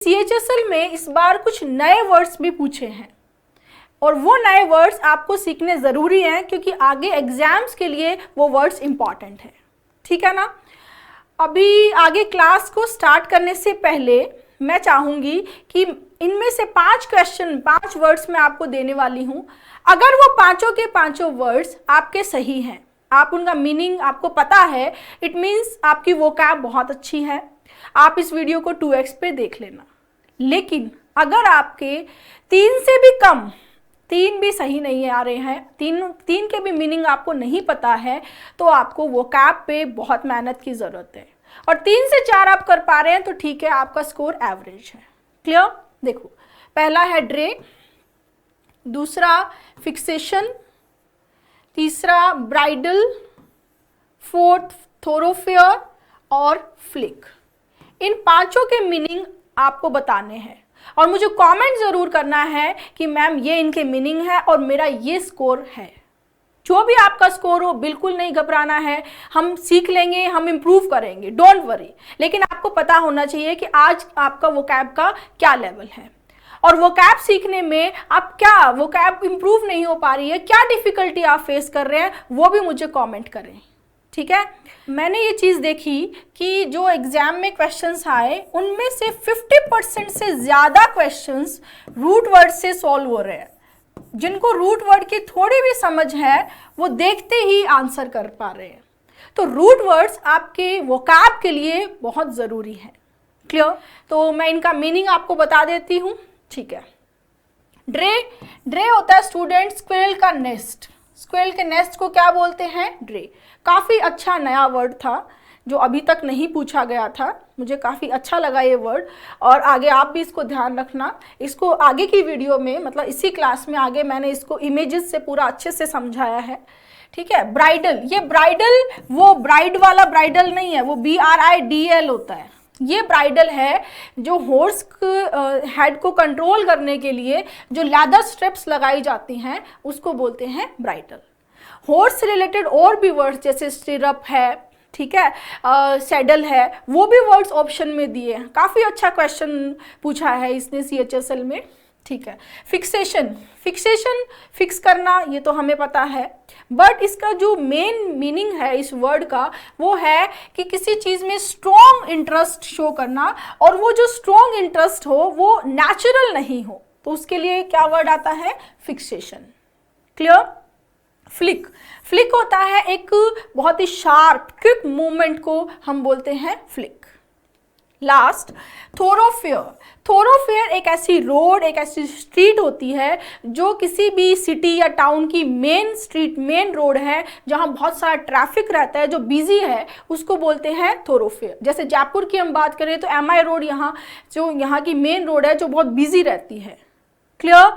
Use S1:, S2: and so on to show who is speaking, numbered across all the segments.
S1: CHSL में इस बार कुछ नए वर्ड्स भी पूछे हैं और वो नए वर्ड्स आपको सीखने ज़रूरी हैं क्योंकि आगे एग्जाम्स के लिए वो वर्ड्स इम्पॉर्टेंट है। ठीक है ना। अभी आगे क्लास को स्टार्ट करने से पहले मैं चाहूँगी कि इनमें से 5 क्वेश्चन 5 वर्ड्स मैं आपको देने वाली हूँ। अगर वो पाँचों के पाँचों वर्ड्स आपके सही हैं, आप उनका मीनिंग आपको पता है, इट मीन्स आपकी वोकैब बहुत अच्छी है। आप इस वीडियो को 2x पे देख लेना। लेकिन अगर आपके 3 से भी कम, 3 भी सही नहीं आ रहे हैं, तीन के भी मीनिंग आपको नहीं पता है, तो आपको वोकैब पे बहुत मेहनत की ज़रूरत है। और 3 से 4 आप कर पा रहे हैं तो ठीक है, आपका स्कोर एवरेज है। क्लियर। देखो, पहला है ड्रे, दूसरा फिक्सेशन, तीसरा ब्राइडल, फोर्थ थोरोफेयर और फ्लिक। इन पांचों के मीनिंग आपको बताने हैं और मुझे कमेंट ज़रूर करना है कि मैम ये इनके मीनिंग है और मेरा ये स्कोर है। जो भी आपका स्कोर हो, बिल्कुल नहीं घबराना है, हम सीख लेंगे, हम इम्प्रूव करेंगे, डोंट वरी। लेकिन आपको पता होना चाहिए कि आज आपका वोकैब का क्या लेवल है और वोकैब सीखने में आप क्या वोकैब इम्प्रूव नहीं हो पा रही है, क्या डिफ़िकल्टी आप फेस कर रहे हैं, वो भी मुझे कमेंट करें। ठीक है। मैंने ये चीज़ देखी कि जो एग्ज़ाम में क्वेश्चंस आए उनमें से 50% से ज़्यादा क्वेश्चंस रूट वर्ड से सॉल्व हो रहे हैं। जिनको रूट वर्ड की थोड़ी भी समझ है वो देखते ही आंसर कर पा रहे हैं। तो रूट वर्ड्स आपके वोकैब के लिए बहुत ज़रूरी है। क्लियर। तो मैं इनका मीनिंग आपको बता देती हूँ। ठीक है। ड्रे होता है स्टूडेंट स्क्विरल का नेस्ट। स्क्विरल के नेस्ट को क्या बोलते हैं? ड्रे। काफ़ी अच्छा नया वर्ड था जो अभी तक नहीं पूछा गया था। मुझे काफ़ी अच्छा लगा ये वर्ड और आगे आप भी इसको ध्यान रखना। इसको आगे की वीडियो में, मतलब इसी क्लास में आगे मैंने इसको इमेजेस से पूरा अच्छे से समझाया है। ठीक है। ब्राइडल, ये ब्राइडल वो ब्राइड वाला ब्राइडल नहीं है, वो BRIDL होता है। ये ब्राइडल है जो हॉर्स हेड को कंट्रोल करने के लिए जो लेदर स्ट्रिप्स लगाई जाती हैं उसको बोलते हैं ब्राइडल। हॉर्स से रिलेटेड और भी वर्ड्स जैसे स्टिरअप है, ठीक है, सैडल है, वो भी वर्ड्स ऑप्शन में दिए हैं। काफ़ी अच्छा क्वेश्चन पूछा है इसने CHSL में। ठीक है। फिक्सेशन फिक्स करना, ये तो हमें पता है, बट इसका जो मेन मीनिंग है इस वर्ड का वो है कि किसी चीज़ में स्ट्रॉन्ग इंटरेस्ट शो करना और वो जो स्ट्रॉन्ग इंटरेस्ट हो वो नेचुरल नहीं हो, तो उसके लिए क्या वर्ड आता है? फिक्सेशन। क्लियर। फ्लिक होता है एक बहुत ही शार्प क्विक मूवमेंट को हम बोलते हैं फ्लिक। लास्ट, थोरोफेयर एक ऐसी रोड, एक ऐसी स्ट्रीट होती है जो किसी भी सिटी या टाउन की मेन रोड है जहां बहुत सारा ट्रैफिक रहता है, जो बिजी है, उसको बोलते हैं थोरोफेयर। जैसे जयपुर की हम बात करें तो MI रोड यहाँ की मेन रोड है जो बहुत बिजी रहती है। क्लियर।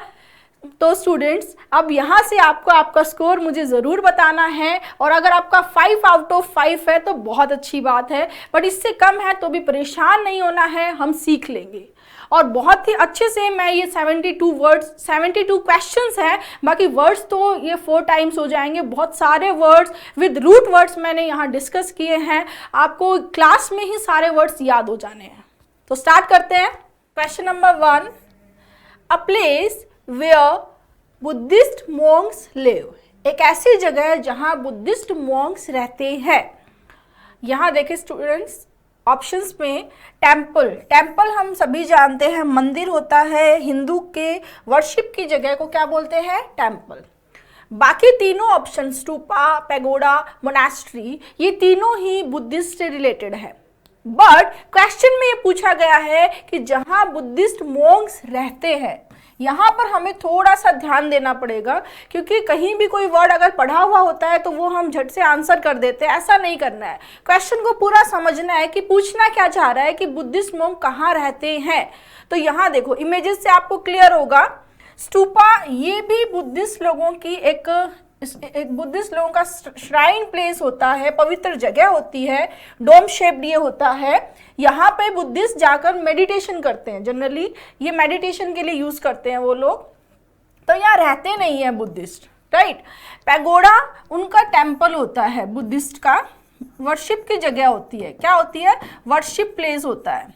S1: तो स्टूडेंट्स, अब यहाँ से आपको आपका स्कोर मुझे ज़रूर बताना है और अगर आपका 5 आउट ऑफ 5 है तो बहुत अच्छी बात है, बट इससे कम है तो भी परेशान नहीं होना है, हम सीख लेंगे। और बहुत ही अच्छे से मैं ये 72 क्वेश्चंस हैं, बाकी वर्ड्स तो ये 4 टाइम्स हो जाएंगे। बहुत सारे वर्ड्स विद रूट वर्ड्स मैंने यहाँ डिस्कस किए हैं, आपको क्लास में ही सारे वर्ड्स याद हो जाने हैं। तो स्टार्ट करते हैं। Question number 1, a place where Buddhist monks live. एक ऐसी जगह है जहां बुद्धिस्ट मॉन्क्स रहते हैं। यहाँ देखें स्टूडेंट्स, ऑप्शंस में टेम्पल हम सभी जानते हैं, मंदिर होता है, हिंदू के वर्शिप की जगह को क्या बोलते हैं? टेम्पल। बाकी तीनों ऑप्शन स्टूपा, पैगोडा, मोनास्ट्री, ये तीनों ही बुद्धिस्ट से रिलेटेड है। बट क्वेश्चन में ये पूछा गया है कि जहां बुद्धिस्ट मॉन्क्स रहते हैं, यहाँ पर हमें थोड़ा सा ध्यान देना पड़ेगा क्योंकि कहीं भी कोई वर्ड अगर पढ़ा हुआ होता है तो वो हम झट से आंसर कर देते हैं। ऐसा नहीं करना है, क्वेश्चन को पूरा समझना है कि पूछना क्या चाह रहा है कि बुद्धिस्ट मॉन्क कहाँ रहते हैं। तो यहाँ देखो, इमेजेस से आपको क्लियर होगा। स्टूपा ये भी बुद्धिस्ट लोगों की एक बुद्धिस्ट लोगों का श्राइन प्लेस होता है, पवित्र जगह होती है, डोम शेप्ड ये होता है। यहाँ पे बुद्धिस्ट जाकर मेडिटेशन करते हैं। जनरली ये मेडिटेशन के लिए यूज करते हैं वो लोग, तो यहाँ रहते नहीं है बुद्धिस्ट, राइट। पैगोडा उनका टेम्पल होता है, बुद्धिस्ट का वर्शिप की जगह होती है। क्या होती है? वर्शिप प्लेस होता है।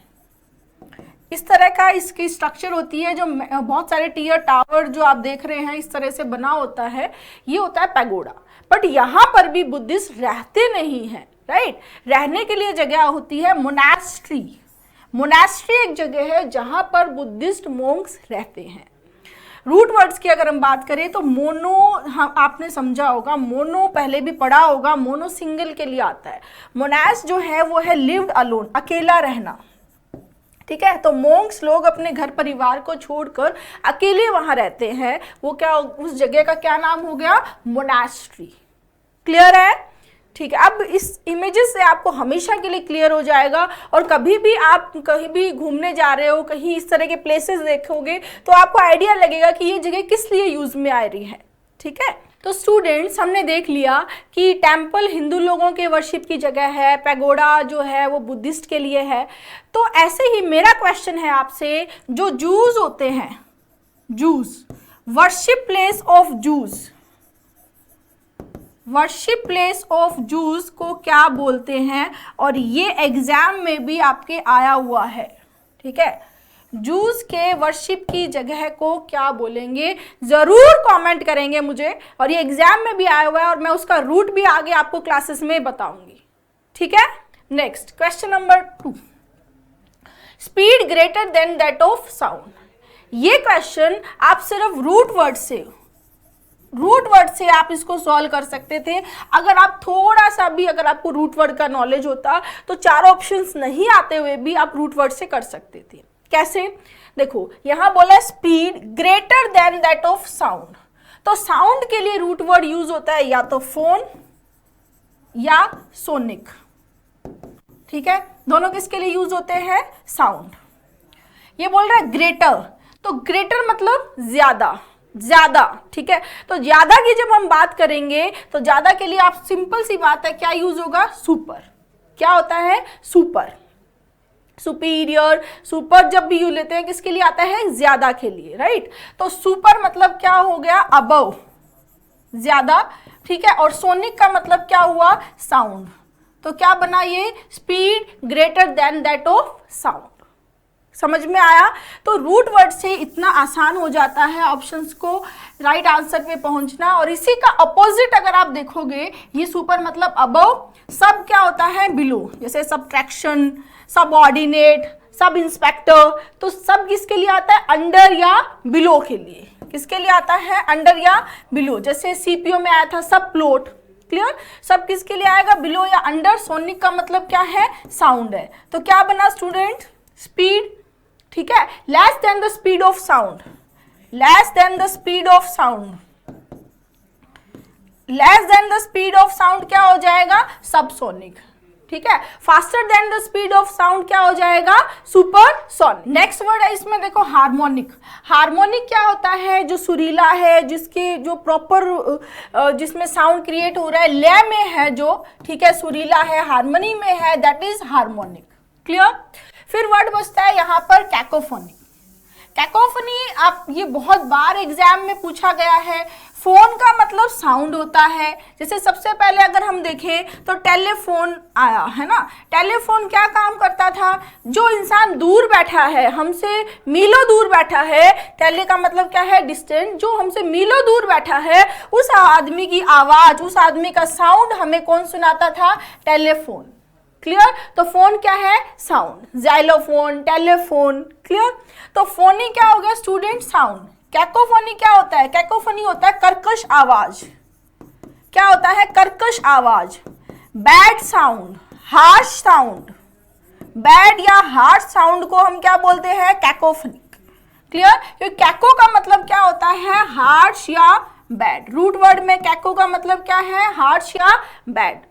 S1: इस तरह का इसकी स्ट्रक्चर होती है, जो बहुत सारे टियर टावर जो आप देख रहे हैं इस तरह से बना होता है, ये होता है पैगोडा। बट यहाँ पर भी बुद्धिस्ट रहते नहीं हैं, राइट। रहने के लिए जगह होती है मोनास्ट्री। मोनास्ट्री एक जगह है जहाँ पर बुद्धिस्ट मोंक्स रहते हैं। रूट वर्ड्स की अगर हम बात करें तो मोनो, हम आपने समझा होगा, मोनो पहले भी पढ़ा होगा, मोनो सिंगल के लिए आता है। मोनास जो है वो है लिव्ड अलोन, अकेला रहना, ठीक है। तो मोंक्स लोग अपने घर परिवार को छोड़कर अकेले वहां रहते हैं, वो क्या, उस जगह का क्या नाम हो गया, मोनास्ट्री। क्लियर है, ठीक है। अब इस इमेजेस से आपको हमेशा के लिए क्लियर हो जाएगा, और कभी भी आप कहीं भी घूमने जा रहे हो, कहीं इस तरह के प्लेसेस देखोगे तो आपको आइडिया लगेगा कि ये जगह किस लिए यूज में आ रही है, ठीक है। तो स्टूडेंट्स, हमने देख लिया कि टेम्पल हिंदू लोगों के वर्शिप की जगह है, पैगोडा जो है वो बुद्धिस्ट के लिए है। तो ऐसे ही मेरा क्वेश्चन है आपसे, जो जूस होते हैं, juice, worship place of juice, worship place of juice को क्या बोलते हैं, और ये एग्जाम में भी आपके आया हुआ है, ठीक है। जूस के वर्शिप की जगह को क्या बोलेंगे, जरूर कमेंट करेंगे मुझे, और ये एग्जाम में भी आया हुआ है और मैं उसका रूट भी आगे आपको क्लासेस में बताऊंगी, ठीक है। Next question number 2, speed greater than that of sound. ये क्वेश्चन आप सिर्फ रूट वर्ड से आप इसको सॉल्व कर सकते थे। अगर आप थोड़ा सा भी, अगर आपको रूट वर्ड का नॉलेज होता तो 4 ऑप्शंस नहीं आते हुए भी आप रूट वर्ड से कर सकते थे। कैसे, देखो यहां बोला speed greater than that of sound, तो साउंड के लिए रूट वर्ड यूज होता है या तो फोन या सोनिक, ठीक है। दोनों किसके लिए यूज होते हैं, साउंड। ये बोल रहा है ग्रेटर, तो ग्रेटर मतलब ज्यादा, ज्यादा, ठीक है। तो ज्यादा की जब हम बात करेंगे तो ज्यादा के लिए आप सिंपल सी बात है, क्या यूज होगा, सुपर। क्या होता है, सुपर। सुपीरियर, सुपर जब भी यूज लेते हैं किसके लिए आता है, ज्यादा के लिए, राइट। तो सुपर मतलब क्या हो गया, अबव, ज्यादा, ठीक है। और सोनिक का मतलब क्या हुआ, साउंड। तो क्या बना ये, speed greater than that of sound. समझ में आया। तो रूट वर्ड से इतना आसान हो जाता है ऑप्शंस को राइट आंसर पे पहुंचना। और इसी का अपोजिट अगर आप देखोगे, ये सुपर मतलब अबव, सब क्या होता है, बिलो, जैसे सबट्रैक्शन, सबऑर्डिनेट, सब इंस्पेक्टर, तो सब किसके लिए आता है, अंडर या बिलो के लिए। किसके लिए आता है, अंडर या बिलो। जैसे सीपीओ में आया था सब प्लॉट, क्लियर, सब किसके लिए आएगा, बिलो या अंडर। सोनिक का मतलब क्या है, साउंड है। तो क्या बना स्टूडेंट, स्पीड, ठीक है, less than the speed of sound, less than the speed of sound, less than the speed of sound क्या हो जाएगा, सबसोनिक, ठीक है। Faster than the speed of sound क्या हो जाएगा, सुपरसोनिक। नेक्स्ट वर्ड है इसमें देखो, हार्मोनिक। हार्मोनिक क्या होता है, जो सुरीला है, जिसके जो प्रॉपर जिसमें साउंड क्रिएट हो रहा है, लय में है जो, ठीक है, सुरीला है, हार्मनी में है, दैट इज हार्मोनिक। क्लियर। फिर वर्ड बचता है यहाँ पर कैकोफोनी। कैकोफोनी आप, ये बहुत बार एग्जाम में पूछा गया है। फोन का मतलब साउंड होता है। जैसे सबसे पहले अगर हम देखें तो टेलीफोन आया है ना। टेलीफोन क्या काम करता था, जो इंसान दूर बैठा है, हमसे मीलों दूर बैठा है, टेली का मतलब क्या है, डिस्टेंस, जो हमसे मीलों दूर बैठा है, उस आदमी की आवाज, उस आदमी का साउंड हमें कौन सुनाता था, टेलीफोन। क्लियर। तो फोन क्या है, साउंड, जाइलोफोन, टेलीफोन। क्लियर। तो फोनी क्या हो गया स्टूडेंट, साउंड। कैकोफोनी क्या होता है, कैकोफोनी होता है कर्कश आवाज। क्या होता है, कर्कश आवाज। Bad sound, harsh sound, bad या हार्श साउंड को हम क्या बोलते हैं, कैकोफोनिक। क्लियर। क्योंकि कैको का मतलब क्या होता है, हार्श या बैड। रूट वर्ड में कैको का मतलब क्या है, हार्श या बैड।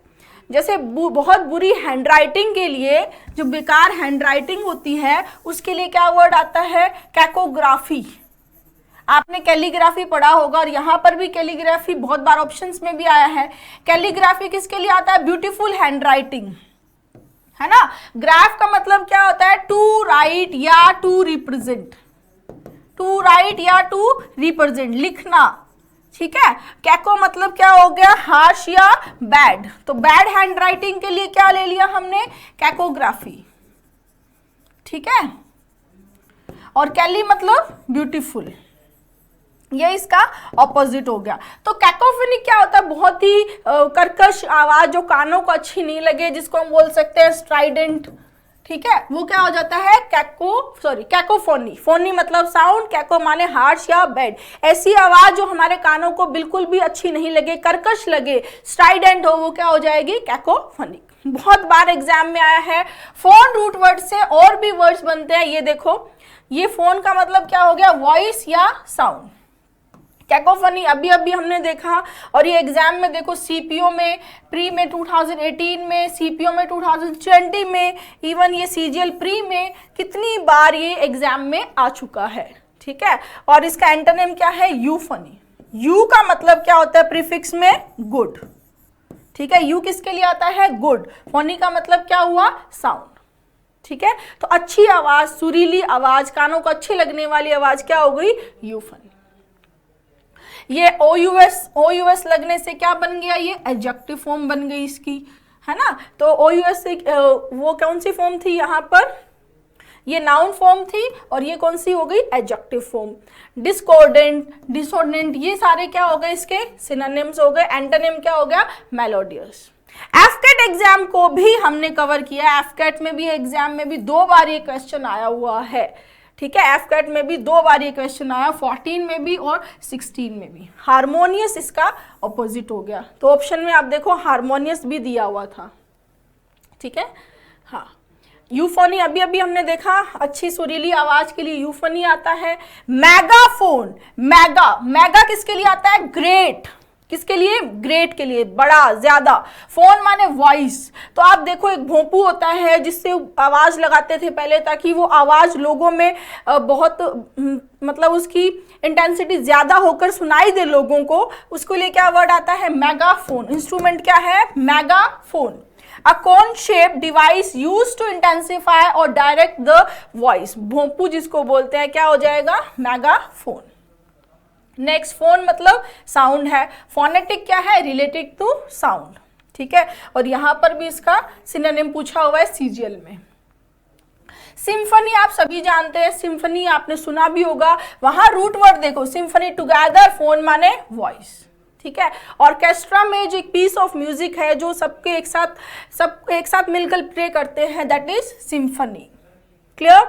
S1: जैसे बहुत बुरी हैंडराइटिंग के लिए, जो बेकार हैंडराइटिंग होती है, उसके लिए क्या वर्ड आता है, कैकोग्राफी। आपने कैलीग्राफी पढ़ा होगा और यहाँ पर भी कैलीग्राफी बहुत बार ऑप्शंस में भी आया है। कैलीग्राफी किसके लिए आता है, ब्यूटीफुल हैंडराइटिंग, है ना। ग्राफ का मतलब क्या होता है, टू राइट या टू रिप्रेजेंट, टू राइट या टू रिप्रेजेंट, लिखना। ठीक है। कैको मतलब क्या हो गया, हार्श या बैड। तो बैड हैंडराइटिंग के लिए क्या ले लिया हमने, कैकोग्राफी। ठीक है। और कैली मतलब ब्यूटीफुल, ये इसका ऑपोजिट हो गया। तो कैकोफोनी क्या होता है, बहुत ही कर्कश आवाज जो कानों को अच्छी नहीं लगे, जिसको हम बोल सकते हैं स्ट्राइडेंट, ठीक है, वो क्या हो जाता है कैकोफोनी। फोनी मतलब साउंड, कैको माने हार्श या बैड, ऐसी आवाज जो हमारे कानों को बिल्कुल भी अच्छी नहीं लगे, कर्कश लगे, स्ट्राइडेंट हो, वो क्या हो जाएगी, कैकोफोनी। बहुत बार एग्जाम में आया है। फोन रूट वर्ड से और भी वर्ड्स बनते हैं, ये देखो, ये फोन का मतलब क्या हो गया, वॉइस या साउंड। कैकोफनी अभी अभी हमने देखा, और ये एग्जाम में देखो सीपीओ में, प्री में 2018 में, सीपीओ में 2020 में, इवन ये सीजीएल प्री में कितनी बार ये एग्जाम में आ चुका है, ठीक है। और इसका एंटोनिम क्या है, यूफनी। यू का मतलब क्या होता है प्रीफिक्स में, गुड, ठीक है। यू किसके लिए आता है, गुड। फोनी का मतलब क्या हुआ, साउंड, ठीक है। तो अच्छी आवाज, सुरीली आवाज, कानों को अच्छी लगने वाली आवाज क्या हो गई, यूफनी। ये ओयूएस लगने से क्या बन गया, ये एडजेक्टिव फॉर्म बन गई इसकी, है ना। तो ओयूएस से वो कौन सी फॉर्म थी यहाँ पर, ये नाउन फॉर्म थी, और ये कौन सी हो गई, एडजेक्टिव फॉर्म। डिस्कॉर्डेंट, डिसऑर्डेंट, ये सारे क्या हो गए, इसके सिनोनिम्स हो गए। एंटोनिम क्या हो गया, मेलोडियस। एफकेट एग्जाम को भी हमने कवर किया, एफकेट में भी एग्जाम में भी 2 बार ये क्वेश्चन आया हुआ है, ठीक है। एफकेट में भी 2 बार ये क्वेश्चन आया, 14 में भी और 16 में भी। हार्मोनियस इसका ऑपोजिट हो गया, तो ऑप्शन में आप देखो हार्मोनियस भी दिया हुआ था, ठीक है। हाँ, यूफोनी अभी अभी हमने देखा, अच्छी सुरीली आवाज के लिए यूफोनी आता है। मेगाफोन, मेगा किसके लिए आता है, ग्रेट, किसके लिए, ग्रेट के लिए, बड़ा, ज्यादा। फोन माने वॉइस, तो आप देखो एक भोंपू होता है जिससे आवाज लगाते थे पहले, ताकि वो आवाज लोगों में बहुत मतलब उसकी इंटेंसिटी ज्यादा होकर सुनाई दे लोगों को, उसको लिए क्या वर्ड आता है, मेगाफोन। इंस्ट्रूमेंट क्या है, megaphone. A cone shape device use to intensify और डायरेक्ट द वॉइस, भोंपू जिसको बोलते हैं, क्या हो जाएगा, मेगाफोन। नेक्स्ट, फोन मतलब साउंड है, फोनेटिक क्या है, रिलेटेड टू साउंड, ठीक है। और यहां पर भी इसका सिनोनिम पूछा हुआ है सीजीएल में। सिम्फनी आप सभी जानते हैं, सिम्फनी आपने सुना भी होगा, वहां रूट वर्ड देखो, सिम्फनी टुगेदर, फोन माने वॉइस, ठीक है। ऑर्केस्ट्रा में जो एक पीस ऑफ म्यूजिक है जो सब एक साथ मिलकर प्ले करते हैं, that is symphony. Clear.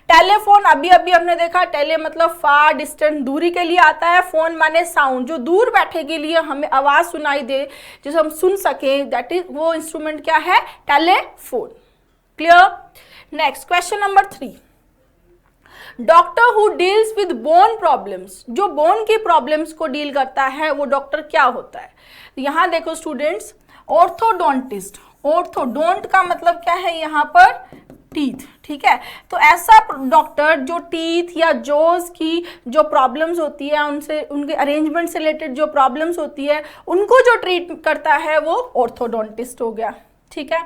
S1: Telephone अभी अभी हमने देखा, टेले मतलब फार डिस्टेंट, दूरी के लिए आता है। फोन माने साउंड, जो दूर बैठे के लिए हमें आवाज सुनाई दे, जिसे हम सुन सके, दैट इज वो इंस्ट्रूमेंट क्या है, telephone. Clear. Next question number 3, doctor who deals with bone problems, जो बोन की प्रॉब्लम्स को डील करता है वो डॉक्टर क्या होता है। यहां देखो स्टूडेंट्स, ऑर्थोडोंटिस्ट, ऑर्थोडोंट का मतलब क्या है यहाँ पर, टीथ, ठीक है। तो ऐसा डॉक्टर जो टीथ या जोज की जो प्रॉब्लम्स होती है, उनसे, उनके अरेंजमेंट से रिलेटेड जो प्रॉब्लम्स होती है, उनको जो ट्रीट करता है वो ऑर्थोडोंटिस्ट हो गया, ठीक है।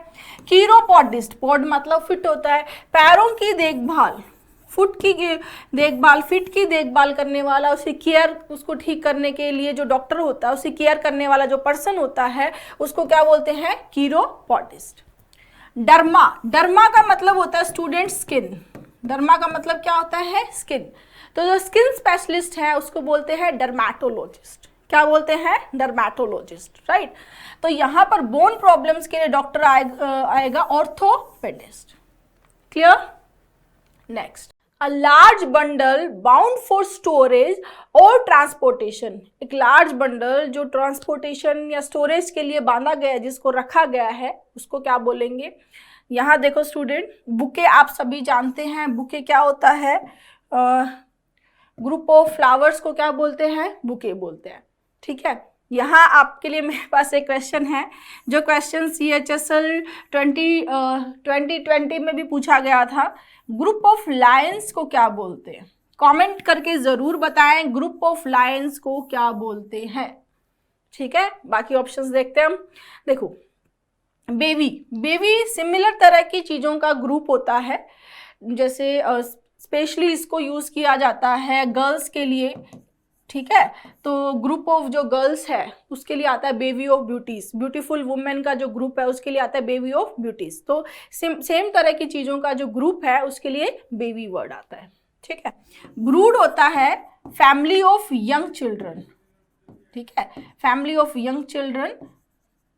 S1: कीरोपोडिस्ट, पॉड मतलब फिट होता है, पैरों की देखभाल, फुट की देखभाल, फिट की देखभाल करने वाला, उसे केयर, उसको ठीक करने के लिए जो डॉक्टर होता है, उसे केयर करने वाला जो पर्सन होता है, उसको क्या बोलते हैं, कीरोपोडिस्ट। डर्मा, डर्मा का मतलब होता है स्टूडेंट स्किन, डर्मा का मतलब क्या होता है, स्किन। तो जो स्किन स्पेशलिस्ट है उसको बोलते हैं डर्मेटोलॉजिस्ट, क्या बोलते हैं, डर्मेटोलॉजिस्ट, राइट। तो यहाँ पर बोन प्रॉब्लम्स के लिए डॉक्टर आएगा orthopaedist. Clear. Next, a large bundle bound for storage और ट्रांसपोर्टेशन, एक लार्ज बंडल जो ट्रांसपोर्टेशन या स्टोरेज के लिए बांधा गया है, जिसको रखा गया है, उसको क्या बोलेंगे। यहाँ देखो स्टूडेंट, बुके आप सभी जानते हैं, बुके क्या होता है, ग्रुप ऑफ फ्लावर्स को क्या बोलते हैं, बुके बोलते हैं, ठीक है। यहाँ आपके लिए मेरे पास एक क्वेश्चन है, जो क्वेश्चन CHSL 2020 में भी पूछा गया था। ग्रुप ऑफ लायंस को क्या बोलते हैं, कमेंट करके जरूर बताएं, ग्रुप ऑफ लायंस को क्या बोलते हैं, ठीक है। बाकी ऑप्शंस देखते हैं हम। देखो, बेबी सिमिलर तरह की चीजों का ग्रुप होता है, जैसे स्पेशली इसको यूज किया जाता है गर्ल्स के लिए, ठीक है। तो ग्रुप ऑफ जो गर्ल्स है उसके लिए आता है baby of beauties, beautiful women का जो ग्रुप है उसके लिए आता है बेबी ऑफ ब्यूटीज। तो सेम तरह की चीजों का जो ग्रुप है उसके लिए बेबी वर्ड आता है, ठीक है। ब्रूड होता है फैमिली ऑफ यंग चिल्ड्रन, ठीक है, family of young children,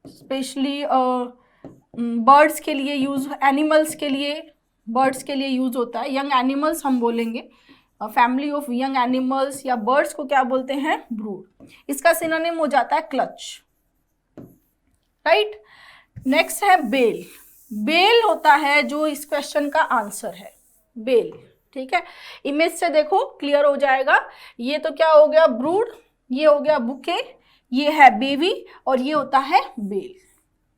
S1: specially birds के लिए यूज, एनिमल्स के लिए, बर्ड्स के लिए यूज होता है, यंग एनिमल्स हम बोलेंगे, फैमिली ऑफ यंग एनिमल्स या बर्ड्स को क्या बोलते हैं, ब्रूड। इसका सिनोनिम हो जाता है क्लच, राइट। नेक्स्ट है बेल। बेल होता है जो इस क्वेश्चन का आंसर है, बेल, ठीक है। इमेज से देखो क्लियर हो जाएगा। ये तो क्या हो गया, ब्रूड, ये हो गया बुके, ये है बेबी और ये होता है बेल,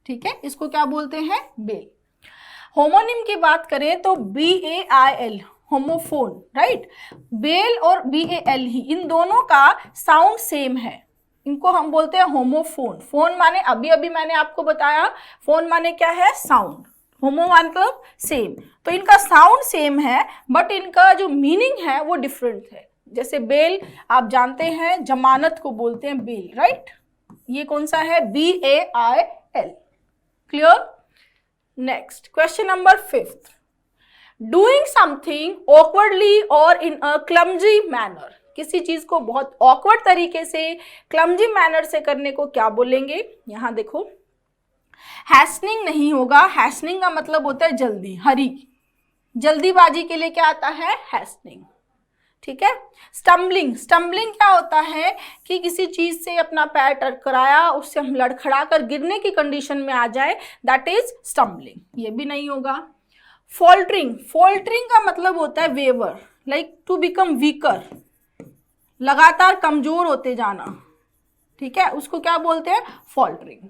S1: ठीक है। इसको क्या बोलते हैं, बेल। होमोनिम की बात करें तो BAIL, होमोफोन, राइट। बेल और BAL ही, इन दोनों का साउंड सेम है, इनको हम बोलते हैं होमोफोन। फोन माने, अभी अभी मैंने आपको बताया, फोन माने क्या है, साउंड, होमो मतलब सेम, तो इनका साउंड सेम है बट इनका जो मीनिंग है वो डिफरेंट है। जैसे बेल आप जानते हैं, जमानत को बोलते हैं बेल, राइट। ये कौन सा है, BAIL, clear. Next question number 5th, doing something awkwardly और इन अ क्लमजी मैनर। किसी चीज को बहुत ऑकवर्ड तरीके से, क्लमजी मैनर से करने को क्या बोलेंगे, यहां देखो, हैस्टनिंग नहीं होगा, हैस्टनिंग का मतलब होता है जल्दी, हरी, जल्दीबाजी के लिए क्या आता है, हैस्टनिंग, ठीक है। स्टम्बलिंग, स्टम्बलिंग क्या होता है कि किसी चीज से अपना पैर टकराया, उससे हम लड़खड़ा कर गिरने की कंडीशन में आ जाए, दैट इज स्टम्बलिंग, ये भी नहीं होगा। फॉल्टरिंग, फॉल्टरिंग का मतलब होता है waver, like to become weaker, लगातार कमजोर होते जाना, ठीक है, उसको क्या बोलते हैं, फॉल्टरिंग।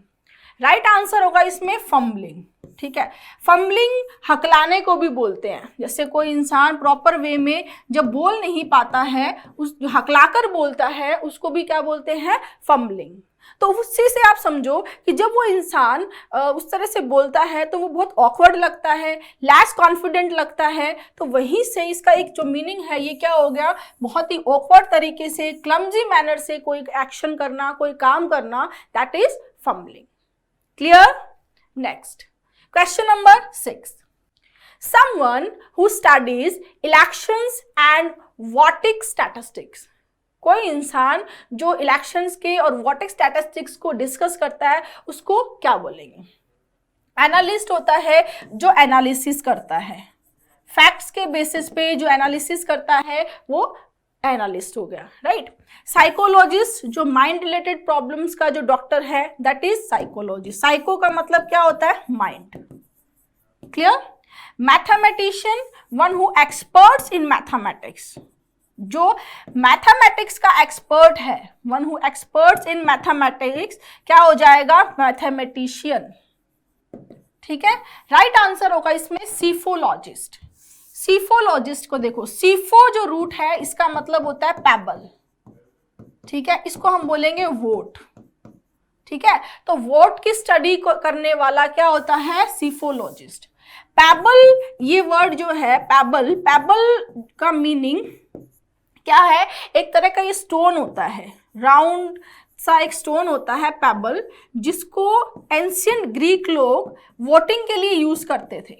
S1: राइट आंसर होगा इसमें फम्बलिंग, ठीक है। फम्बलिंग हकलाने को भी बोलते हैं, जैसे कोई इंसान प्रॉपर वे में जब बोल नहीं पाता है, उस हकलाकर बोलता है, उसको भी क्या बोलते हैं, फम्बलिंग। तो उसी से आप समझो कि जब वो इंसान उस तरह से बोलता है तो वो बहुत ऑकवर्ड लगता है, लेस कॉन्फिडेंट लगता है, तो वहीं से इसका एक जो मीनिंग है ये क्या हो गया, बहुत ही ऑकवर्ड तरीके से, क्लमजी मैनर से कोई एक्शन करना, कोई काम करना, that is fumbling, clear. Next question number 6, someone who studies elections and voting statistics। कोई इंसान जो इलेक्शंस के और वोटिंग स्टैटिस्टिक्स को डिस्कस करता है उसको क्या बोलेंगे। एनालिस्ट होता है जो एनालिसिस करता है, फैक्ट्स के बेसिस पे जो एनालिसिस करता है वो एनालिस्ट हो गया, राइट। साइकोलॉजिस्ट जो माइंड रिलेटेड प्रॉब्लम्स का जो डॉक्टर है, दैट इज साइकोलॉजिस्ट। साइको का मतलब क्या होता है, mind, clear. Mathematician, one who experts in mathematics, जो मैथमेटिक्स का एक्सपर्ट है, one who experts in mathematics क्या हो जाएगा, मैथमेटिशियन, ठीक है। राइट आंसर होगा इसमें सीफोलॉजिस्ट। सीफोलॉजिस्ट को देखो, सीफो जो रूट है इसका मतलब होता है पैबल, ठीक है, इसको हम बोलेंगे वोट, ठीक है। तो वोट की स्टडी करने वाला क्या होता है, सीफोलॉजिस्ट। पैबल, ये वर्ड जो है पैबल, पैबल का मीनिंग क्या है, एक तरह का ये स्टोन होता है, राउंड सा एक स्टोन होता है पैबल, जिसको एंशिएंट ग्रीक लोग वोटिंग के लिए यूज करते थे।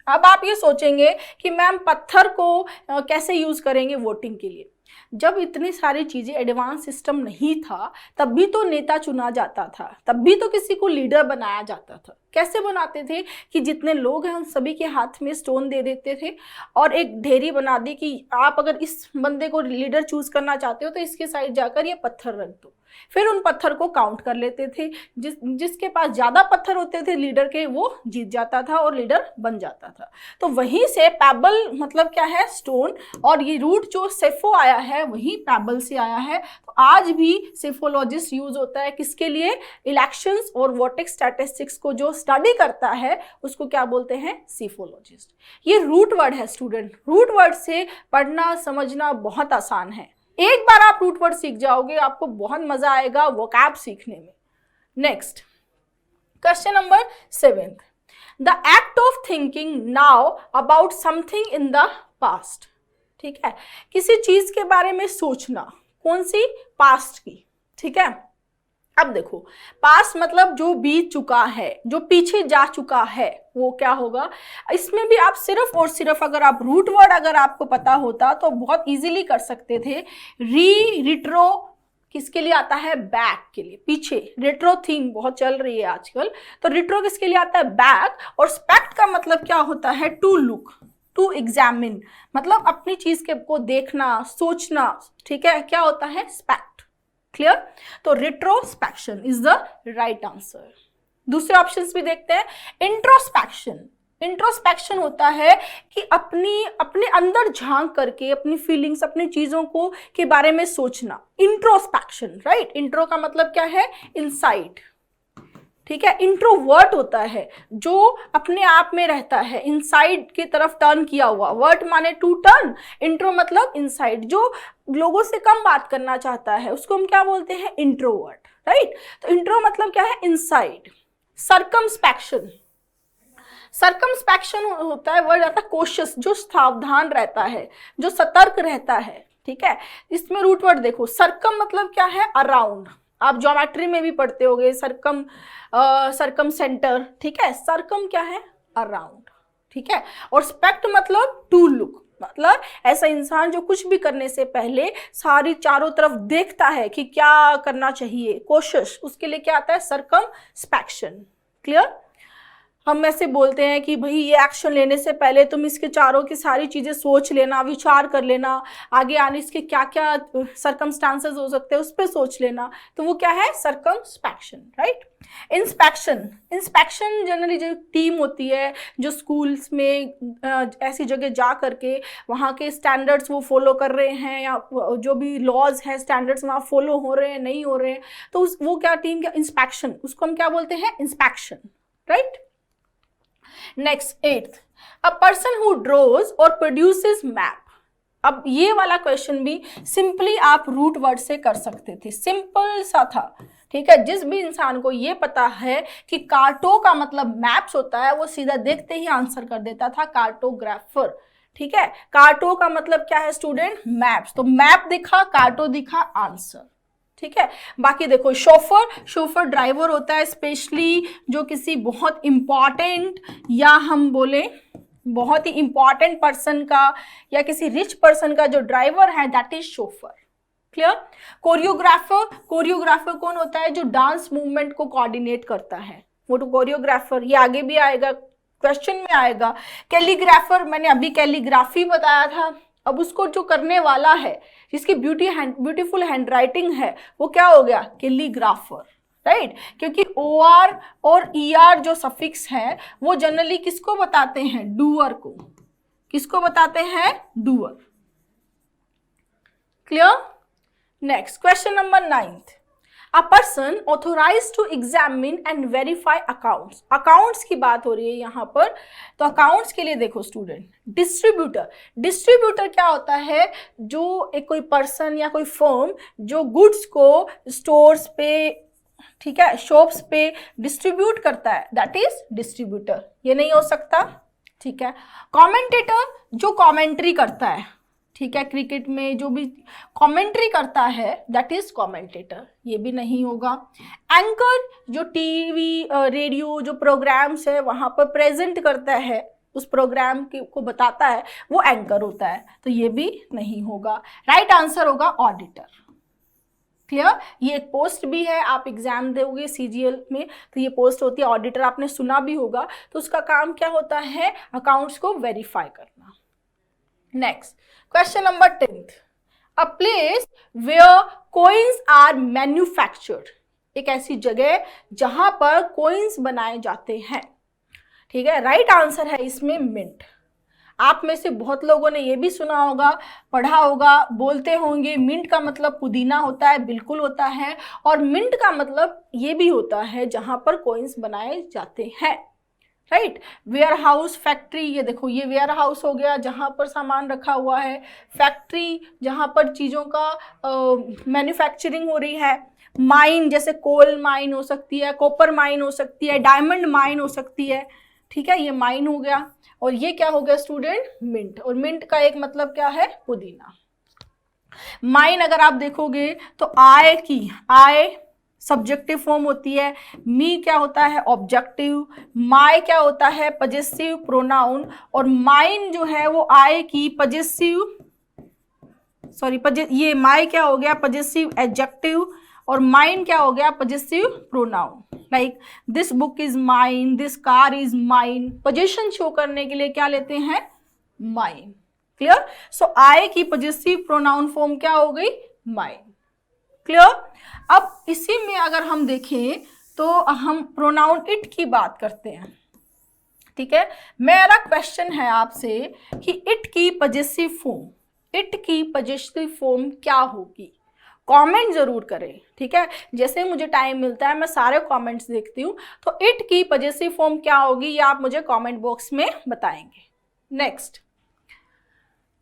S1: अब आप ये सोचेंगे कि मैम पत्थर को कैसे यूज करेंगे वोटिंग के लिए। जब इतनी सारी चीजें, एडवांस सिस्टम नहीं था, तब भी तो नेता चुना जाता था, तब भी तो किसी को लीडर बनाया जाता था। कैसे बनाते थे कि जितने लोग हैं उन सभी के हाथ में स्टोन दे देते थे और एक ढेरी बना दी कि आप अगर इस बंदे को लीडर चूज करना चाहते हो तो इसके साइड जाकर ये पत्थर रख दो। फिर उन पत्थर को काउंट कर लेते थे, जिसके पास ज्यादा पत्थर होते थे लीडर के, वो जीत जाता था और लीडर बन जाता था। तो वहीं से पैबल मतलब क्या है, स्टोन, और ये रूट जो सेफो आया है वही पैबल से आया है। तो आज भी सेफोलॉजिस्ट यूज होता है किसके लिए, इलेक्शंस और वोटिंग स्टैटिस्टिक्स को जो स्टडी करता है उसको क्या बोलते हैं, सेफोलॉजिस्ट। ये रूट वर्ड है स्टूडेंट, रूट वर्ड से पढ़ना समझना बहुत आसान है। एक बार आप रूट वर्ड सीख जाओगे आपको बहुत मजा आएगा वोकैब सीखने में। Next question number 7, the act of thinking now about something in the past, ठीक है, किसी चीज के बारे में सोचना, कौन सी, पास्ट की, ठीक है। अब देखो, पास्ट मतलब जो बीत चुका है, जो पीछे जा चुका है, वो क्या होगा। इसमें भी आप सिर्फ और सिर्फ अगर आप रूट वर्ड अगर आपको पता होता तो बहुत इजीली कर सकते थे। रिट्रो किसके लिए आता है, बैक के लिए, पीछे। रेट्रो थीम बहुत चल रही है आजकल, तो रिट्रो किसके लिए आता है, बैक। और स्पेक्ट का मतलब क्या होता है, टू लुक, टू एग्जामिन, मतलब अपनी चीज के को देखना, सोचना, ठीक है, क्या होता है, स्पेक्ट। क्लियर। तो retrospection is the right answer. दूसरे ऑप्शंस भी देखते हैं। इंट्रोस्पेक्शन, इंट्रोस्पेक्शन होता है कि अपने अंदर झांक करके अपनी फीलिंग्स, अपनी चीजों को के बारे में सोचना, इंट्रोस्पेक्शन, राइट। इंट्रो का मतलब क्या है, इनसाइड, ठीक है। इंट्रोवर्ट होता है जो अपने आप में रहता है, इनसाइड की तरफ टर्न किया हुआ। वर्ट माने टू टर्न, इंट्रो मतलब इनसाइड, जो लोगों से कम बात करना चाहता है उसको हम क्या बोलते हैं, इंट्रोवर्ट, राइट। तो इंट्रो मतलब क्या है, इनसाइड। सर्कमस्पेक्शन, सर्कमस्पेक्शन होता है, वर्ड आता है कोशिश, जो सावधान रहता है, जो सतर्क रहता है, ठीक है। इसमें रूट वर्ड देखो, सर्कम मतलब क्या है, अराउंड, आप ज्योमेट्री में भी पढ़ते होगे, सर्कम सेंटर, ठीक है। सर्कम क्या है, अराउंड, ठीक है। और स्पेक्ट मतलब टू लुक, मतलब ऐसा इंसान जो कुछ भी करने से पहले सारी चारों तरफ देखता है कि क्या करना चाहिए, कोशिश, उसके लिए क्या आता है, सर्कमस्पेक्शन। क्लियर। हम ऐसे बोलते हैं कि भाई ये एक्शन लेने से पहले तुम इसके चारों की सारी चीजें सोच लेना, विचार कर लेना, आगे आने इसके क्या क्या सर्कमस्टांसेस हो सकते हैं उस पर सोच लेना, तो वो क्या है, सर्कमस्पेक्शन, राइट। इंस्पेक्शन, इंस्पेक्शन जनरली जो टीम होती है जो स्कूल्स में ऐसी जगह जा करके वहाँ के स्टैंडर्ड्स वो फॉलो कर रहे हैं, या जो भी लॉज हैं स्टैंडर्ड्स वहाँ फॉलो हो रहे हैं नहीं हो रहे हैं, तो वो क्या टीम, क्या इंस्पेक्शन, उसको हम क्या बोलते हैं, inspection, right. Next 8th, a person who draws और प्रोड्यूसेस मैप। अब ये वाला क्वेश्चन भी सिंपली आप रूट वर्ड से कर सकते थे, सिंपल सा था, ठीक है। जिस भी इंसान को ये पता है कि कार्टो का मतलब मैप्स होता है, वो सीधा देखते ही आंसर कर देता था, कार्टोग्राफर, ठीक है। कार्टो का मतलब क्या है स्टूडेंट, मैप्स, तो मैप दिखा, कार्टो दिखा, आंसर, ठीक है। बाकी देखो, शोफर, शोफर ड्राइवर होता है, स्पेशली जो किसी बहुत इंपॉर्टेंट या हम बोले बहुत ही इंपॉर्टेंट पर्सन का या किसी रिच पर्सन का जो ड्राइवर है, that is chauffeur. Clear. Choreographer, choreographer कौन होता है, जो डांस मूवमेंट को कोऑर्डिनेट करता है, वो तो कोरियोग्राफर, ये आगे भी आएगा, क्वेश्चन में आएगा। कैलीग्राफर, मैंने अभी कैलीग्राफी बताया था, अब उसको जो करने वाला है, जिसकी ब्यूटीफुल हैंडराइटिंग है, वो क्या हो गया, कैलीग्राफर, राइट। क्योंकि OR और ER जो सफिक्स है वो जनरली किसको बताते हैं, डूअर को, किसको बताते हैं, doer. Clear. Next question number 9th, a person authorised to examine and verify accounts. Accounts की बात हो रही है यहाँ पर, तो अकाउंट्स के लिए देखो स्टूडेंट, डिस्ट्रीब्यूटर, डिस्ट्रीब्यूटर क्या होता है, जो एक कोई पर्सन या कोई फर्म जो गुड्स को स्टोर्स पे, ठीक है, शॉप्स पे डिस्ट्रीब्यूट करता है, दैट इज डिस्ट्रीब्यूटर। ये नहीं हो सकता, ठीक है। कमेंटेटर, जो कमेंट्री करता है, ठीक है, क्रिकेट में जो भी कमेंट्री करता है, दैट इज कमेंटेटर, ये भी नहीं होगा। एंकर, जो टीवी रेडियो जो प्रोग्राम्स है वहां पर प्रेजेंट करता है, उस प्रोग्राम को बताता है, वो एंकर होता है, तो ये भी नहीं होगा। राइट आंसर होगा ऑडिटर। क्लियर। ये एक पोस्ट भी है, आप एग्जाम दोगे CGL में, तो ये पोस्ट होती है ऑडिटर, आपने सुना भी होगा। तो उसका काम क्या होता है, अकाउंट्स को वेरीफाई करना। Next question number 10th, a place where coins are manufactured. एक ऐसी जगह जहां पर कोइंस बनाए जाते हैं, ठीक है। राइट आंसर है इसमें मिंट। आप में से बहुत लोगों ने ये भी सुना होगा, पढ़ा होगा, बोलते होंगे मिंट का मतलब पुदीना होता है, बिल्कुल होता है। और मिंट का मतलब ये भी होता है जहां पर कोइंस बनाए जाते हैं, राइट। वेयर हाउस, फैक्ट्री, ये देखो ये वेयर हाउस हो गया जहां पर सामान रखा हुआ है, फैक्ट्री जहां पर चीज़ों का मैन्युफैक्चरिंग हो रही है। माइन, जैसे कोल माइन हो सकती है, कॉपर माइन हो सकती है, डायमंड माइन हो सकती है, ठीक है, ये माइन हो गया। और ये क्या हो गया स्टूडेंट, मिंट। और मिंट का एक मतलब क्या है, पुदीना। माइन अगर आप देखोगे तो आय की, आय सब्जेक्टिव फॉर्म होती है, मी क्या होता है ऑब्जेक्टिव, माय क्या होता है पजेसिव प्रोनाउन, और माइन जो है वो आई की पजेसिव ये माय क्या हो गया पजेसिव एडजेक्टिव, और माइन क्या हो गया possessive pronoun. Like this book is mine, this car is mine, position show करने के लिए क्या लेते हैं माइन। क्लियर? सो आई की पजेसिव प्रोनाउन फॉर्म क्या हो गई माइन। क्लियर? अब इसी में अगर हम देखें तो हम प्रोनाउन इट की बात करते हैं। ठीक है, मेरा क्वेश्चन है आपसे कि इट की पजेसिव फॉर्म क्या होगी? कमेंट जरूर करें। ठीक है, जैसे मुझे टाइम मिलता है मैं सारे कमेंट्स देखती हूँ, तो इट की पजेसिव फॉर्म क्या होगी ये आप मुझे कमेंट बॉक्स में बताएंगे। Next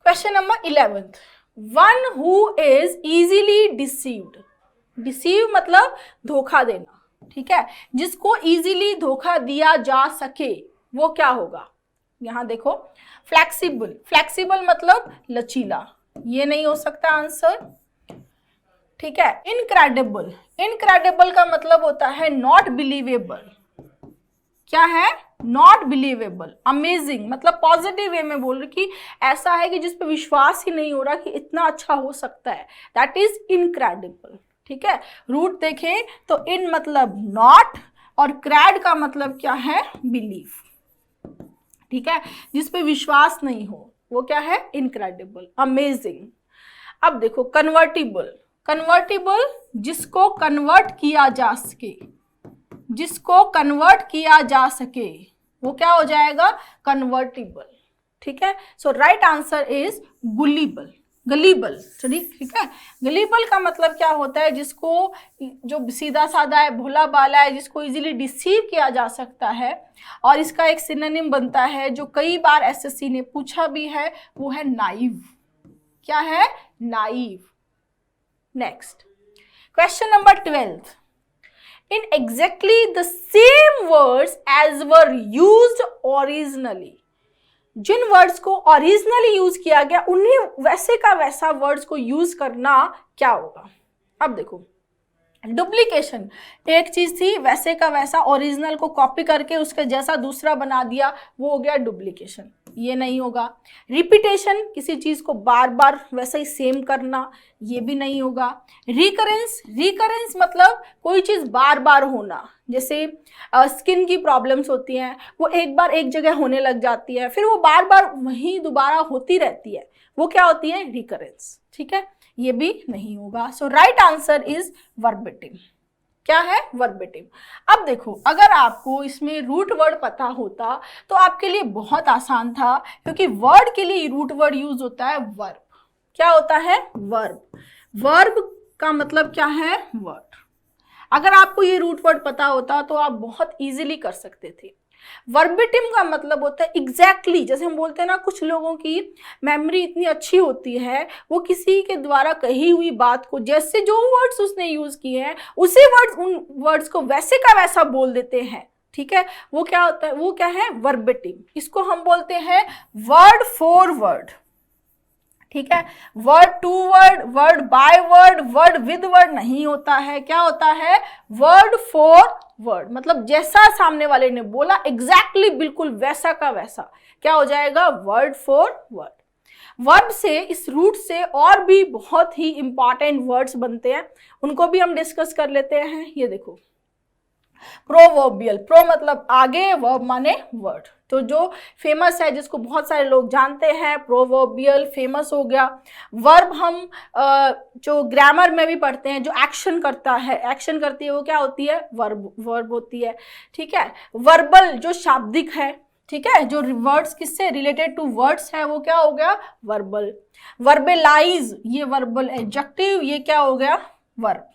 S1: question number 11, one who is easily deceived. Deceive मतलब धोखा देना। ठीक है, जिसको इजीली धोखा दिया जा सके वो क्या होगा? यहां देखो फ्लेक्सिबल, फ्लेक्सिबल मतलब लचीला, ये नहीं हो सकता आंसर। ठीक है, इनक्रेडिबल, इनक्रेडिबल का मतलब होता है नॉट बिलीवेबल। क्या है? Not believable. अमेजिंग मतलब पॉजिटिव वे में बोल रही कि ऐसा है कि जिस पे विश्वास ही नहीं हो रहा कि इतना अच्छा हो सकता है, दैट इज इनक्रेडिबल। ठीक है, रूट देखें तो इन मतलब नॉट और क्रेड का मतलब क्या है बिलीव। ठीक है, जिस पे विश्वास नहीं हो वो क्या है इनक्रेडिबल, अमेजिंग। अब देखो कन्वर्टिबल, कन्वर्टिबल जिसको कन्वर्ट किया जा सके, जिसको कन्वर्ट किया जा सके वो क्या हो जाएगा कन्वर्टिबल। ठीक है, so right answer is gullible, gullible. ठीक है, गलीबल का मतलब क्या होता है? जिसको जो सीधा साधा है, भोला बाला है, जिसको इजीली डिसीव किया जा सकता है। और इसका एक सिनोनिम बनता है जो कई बार एसएससी ने पूछा भी है, वो है नाइव। क्या है? Naive. Next question number 12, in exactly the same words as were used originally। जिन वर्ड्स को ओरिजिनली यूज किया गया उन्हीं वैसे का वैसा वर्ड्स को यूज करना क्या होगा? अब देखो डुप्लीकेशन, एक चीज थी वैसे का वैसा ओरिजिनल को कॉपी करके उसके जैसा दूसरा बना दिया, वो हो गया डुप्लीकेशन, ये नहीं होगा। रिपीटेशन, किसी चीज को बार बार वैसे ही सेम करना, ये भी नहीं होगा। रिकरेंस, रिकरेंस मतलब कोई चीज बार बार होना, जैसे स्किन की प्रॉब्लम्स होती हैं, वो एक बार एक जगह होने लग जाती है, फिर वो बार बार वहीं दोबारा होती रहती है, वो क्या होती है रिकरेंस। ठीक है, ये भी नहीं होगा। सो राइट आंसर इज वर्बेटिम। क्या है? वर्बेटिम। अब देखो अगर आपको इसमें रूट वर्ड पता होता तो आपके लिए बहुत आसान था, क्योंकि वर्ड के लिए रूट वर्ड यूज होता है वर्ब। क्या होता है? वर्ब। वर्ब का मतलब क्या है? वर्ड। अगर आपको ये रूट वर्ड पता होता तो आप बहुत इजीली कर सकते थे। वर्बेटिम का मतलब होता है एग्जैक्टली, जैसे हम बोलते हैं ना कुछ लोगों की मेमोरी इतनी अच्छी होती है, वो किसी के द्वारा कही हुई बात को जैसे जो वर्ड्स उसने यूज किए हैं उसी वर्ड्स उन वर्ड्स को वैसे का वैसा बोल देते हैं। ठीक है, वो क्या होता है? वो क्या है? वर्बेटिम। इसको हम बोलते हैं वर्ड फॉर वर्ड। ठीक है, word to word, word by word, word with word नहीं होता है। क्या होता है? वर्ड फॉर वर्ड, मतलब जैसा सामने वाले ने बोला एग्जैक्टली बिल्कुल वैसा का वैसा क्या हो जाएगा? Word for word. वर्ब से, इस रूट से और भी बहुत ही इंपॉर्टेंट वर्ड्स बनते हैं, उनको भी हम डिस्कस कर लेते हैं। ये देखो प्रोवर्बियल, प्रो मतलब आगे, वर्ब माने वर्ड, तो जो फेमस है जिसको बहुत सारे लोग जानते हैं, प्रोवर्बियल फेमस हो गया। वर्ब हम जो ग्रामर में भी पढ़ते हैं, जो एक्शन करता है, एक्शन करती है वो क्या होती है? वर्ब, वर्ब होती है। ठीक है, वर्बल जो शाब्दिक है, ठीक है, जो वर्ड्स किससे रिलेटेड टू वर्ड्स है वो क्या हो गया? वर्बल। वर्बेलाइज, ये वर्बल एडजेक्टिव, ये क्या हो गया? वर्ब।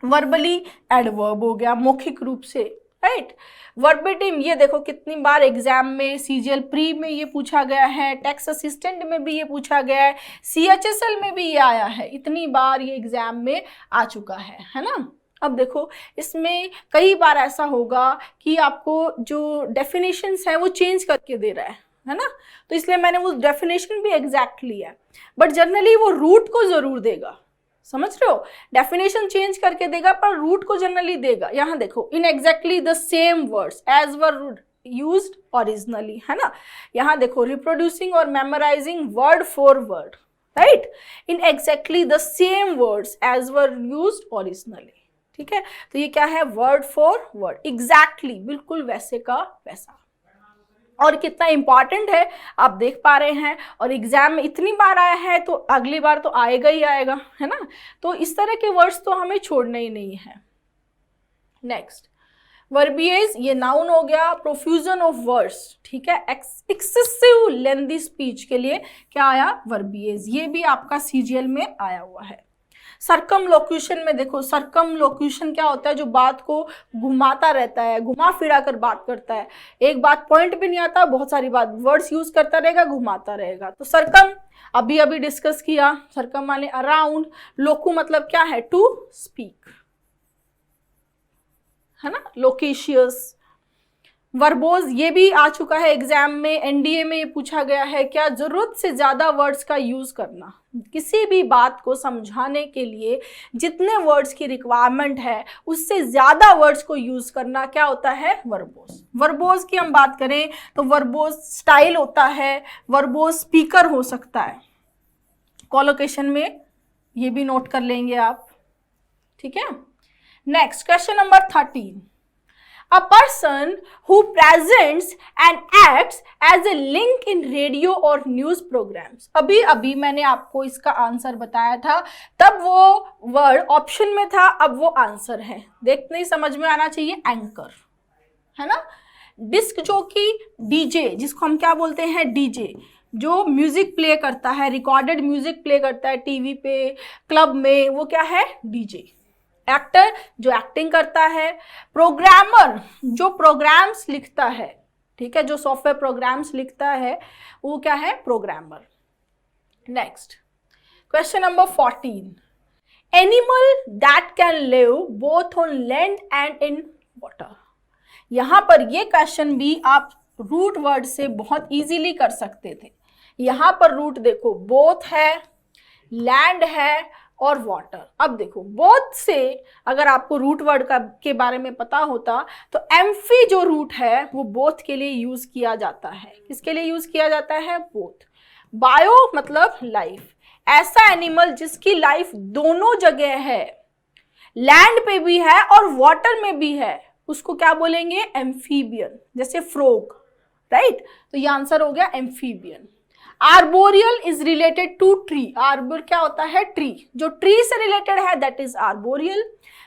S1: वर्बली एडवर्ब हो गया मौखिक रूप से, राइट। वर्बेटिम, ये देखो कितनी बार एग्जाम में, सीजीएल प्री में ये पूछा गया है, टैक्स असिस्टेंट में भी ये पूछा गया है, सीएचएसएल में भी ये आया है, इतनी बार ये एग्जाम में आ चुका है ना। अब देखो इसमें कई बार ऐसा होगा कि आपको जो डेफिनेशंस है वो चेंज करके दे रहा है ना, तो इसलिए मैंने वो डेफिनेशन भी एग्जैक्ट लिया है, बट जनरली वो रूट को जरूर देगा, समझ रहे हो, डेफिनेशन चेंज करके देगा पर रूट को जनरली देगा। यहां देखो, in exactly the same words as were used originally, है ना। यहां देखो, रिप्रोड्यूसिंग और memorising word for word, right, in exactly the same words as were used originally, ठीक है। तो ये क्या है, वर्ड फॉर वर्ड, एग्जैक्टली, बिल्कुल वैसे का वैसा। और कितना इंपॉर्टेंट है आप देख पा रहे हैं, और एग्जाम में इतनी बार आया है तो अगली बार तो आएगा ही आएगा, है ना। तो इस तरह के वर्ड्स तो हमें छोड़ने ही नहीं है। नेक्स्ट, वर्बिएज, ये नाउन हो गया। प्रोफ्यूजन ऑफ वर्ड्स, ठीक है, एक्सेसिव लेंथी स्पीच के लिए क्या आया, वर्बिएज, ये भी आपका सीजीएल में आया हुआ है। सर्कमलोक्यूशन में देखो, सर्कमलोक्यूशन क्या होता है, जो बात को घुमाता रहता है, घुमा फिरा कर बात करता है, एक बात पॉइंट पे नहीं आता, बहुत सारी बात वर्ड्स यूज करता रहेगा, घुमाता रहेगा। तो सर्कम अभी अभी डिस्कस किया, सर्कम माने अराउंड, लोकू मतलब क्या है, टू स्पीक, है ना, लोकेशियस। वर्बोज, ये भी आ चुका है एग्जाम में, एनडीए में ये पूछा गया है, क्या जरूरत से ज्यादा वर्ड्स का यूज करना, किसी भी बात को समझाने के लिए जितने वर्ड्स की रिक्वायरमेंट है उससे ज्यादा वर्ड्स को यूज करना क्या होता है, वर्बोज। वर्बोज की हम बात करें तो वर्बोज स्टाइल होता है, वर्बोज स्पीकर हो सकता है, कोलोकेशन में ये भी नोट कर लेंगे आप, ठीक है। Next, question number 13, a person who presents and acts as a link in radio or news programs। अभी अभी मैंने आपको इसका आंसर बताया था, तब वो वर्ड ऑप्शन में था, अब वो आंसर है। देखते ही समझ में आना चाहिए, एंकर, है ना। डिस्क जॉकी, डीजे, जिसको हम क्या बोलते हैं, डीजे, जो म्यूजिक प्ले करता है, रिकॉर्डेड म्यूजिक प्ले करता है टीवी पे, क्लब में, वो क्या है, डीजे। एक्टर, जो एक्टिंग करता है। प्रोग्रामर, जो प्रोग्राम्स लिखता है, ठीक है, जो सॉफ्टवेयर प्रोग्राम्स लिखता है, वो क्या है, programmer. Next, question number 14, animal that can live both on land and in water. यहां पर ये क्वेश्चन भी आप रूट वर्ड से बहुत इजीली कर सकते थे। यहां पर रूट देखो, बोथ है, लैंड है और वाटर। अब देखो, बोथ से अगर आपको रूट वर्ड के बारे में पता होता तो एम्फी जो रूट है वो बोथ के लिए यूज किया जाता है। किसके लिए यूज किया जाता है, बोथ। बायो मतलब लाइफ, ऐसा एनिमल जिसकी लाइफ दोनों जगह है, लैंड पे भी है और वाटर में भी है, उसको क्या बोलेंगे, एम्फीबियन। जैसे फ्रॉग, राइट, तो ये आंसर हो गया amphibian. Arboreal is related to tree, arbor क्या होता है, ट्री, जो ट्री से रिलेटेड है दैट इज आर्बोरियल।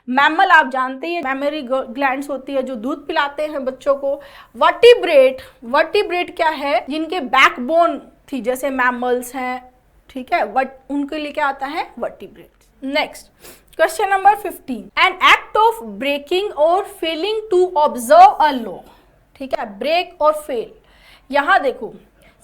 S1: मैमल आप जानते हैं, मैमरी ग्लैंड्स होती है जो दूध पिलाते हैं बच्चों को। वर्टिब्रेट, वर्टिब्रेट क्या है, जिनके बैकबोन थी, जैसे मैमल्स हैं, ठीक है, उनके लिए क्या आता है, vertebrate. Next, question number 15, an act of breaking or failing to observe a law, ठीक है, ब्रेक और फेल। यहां देखो,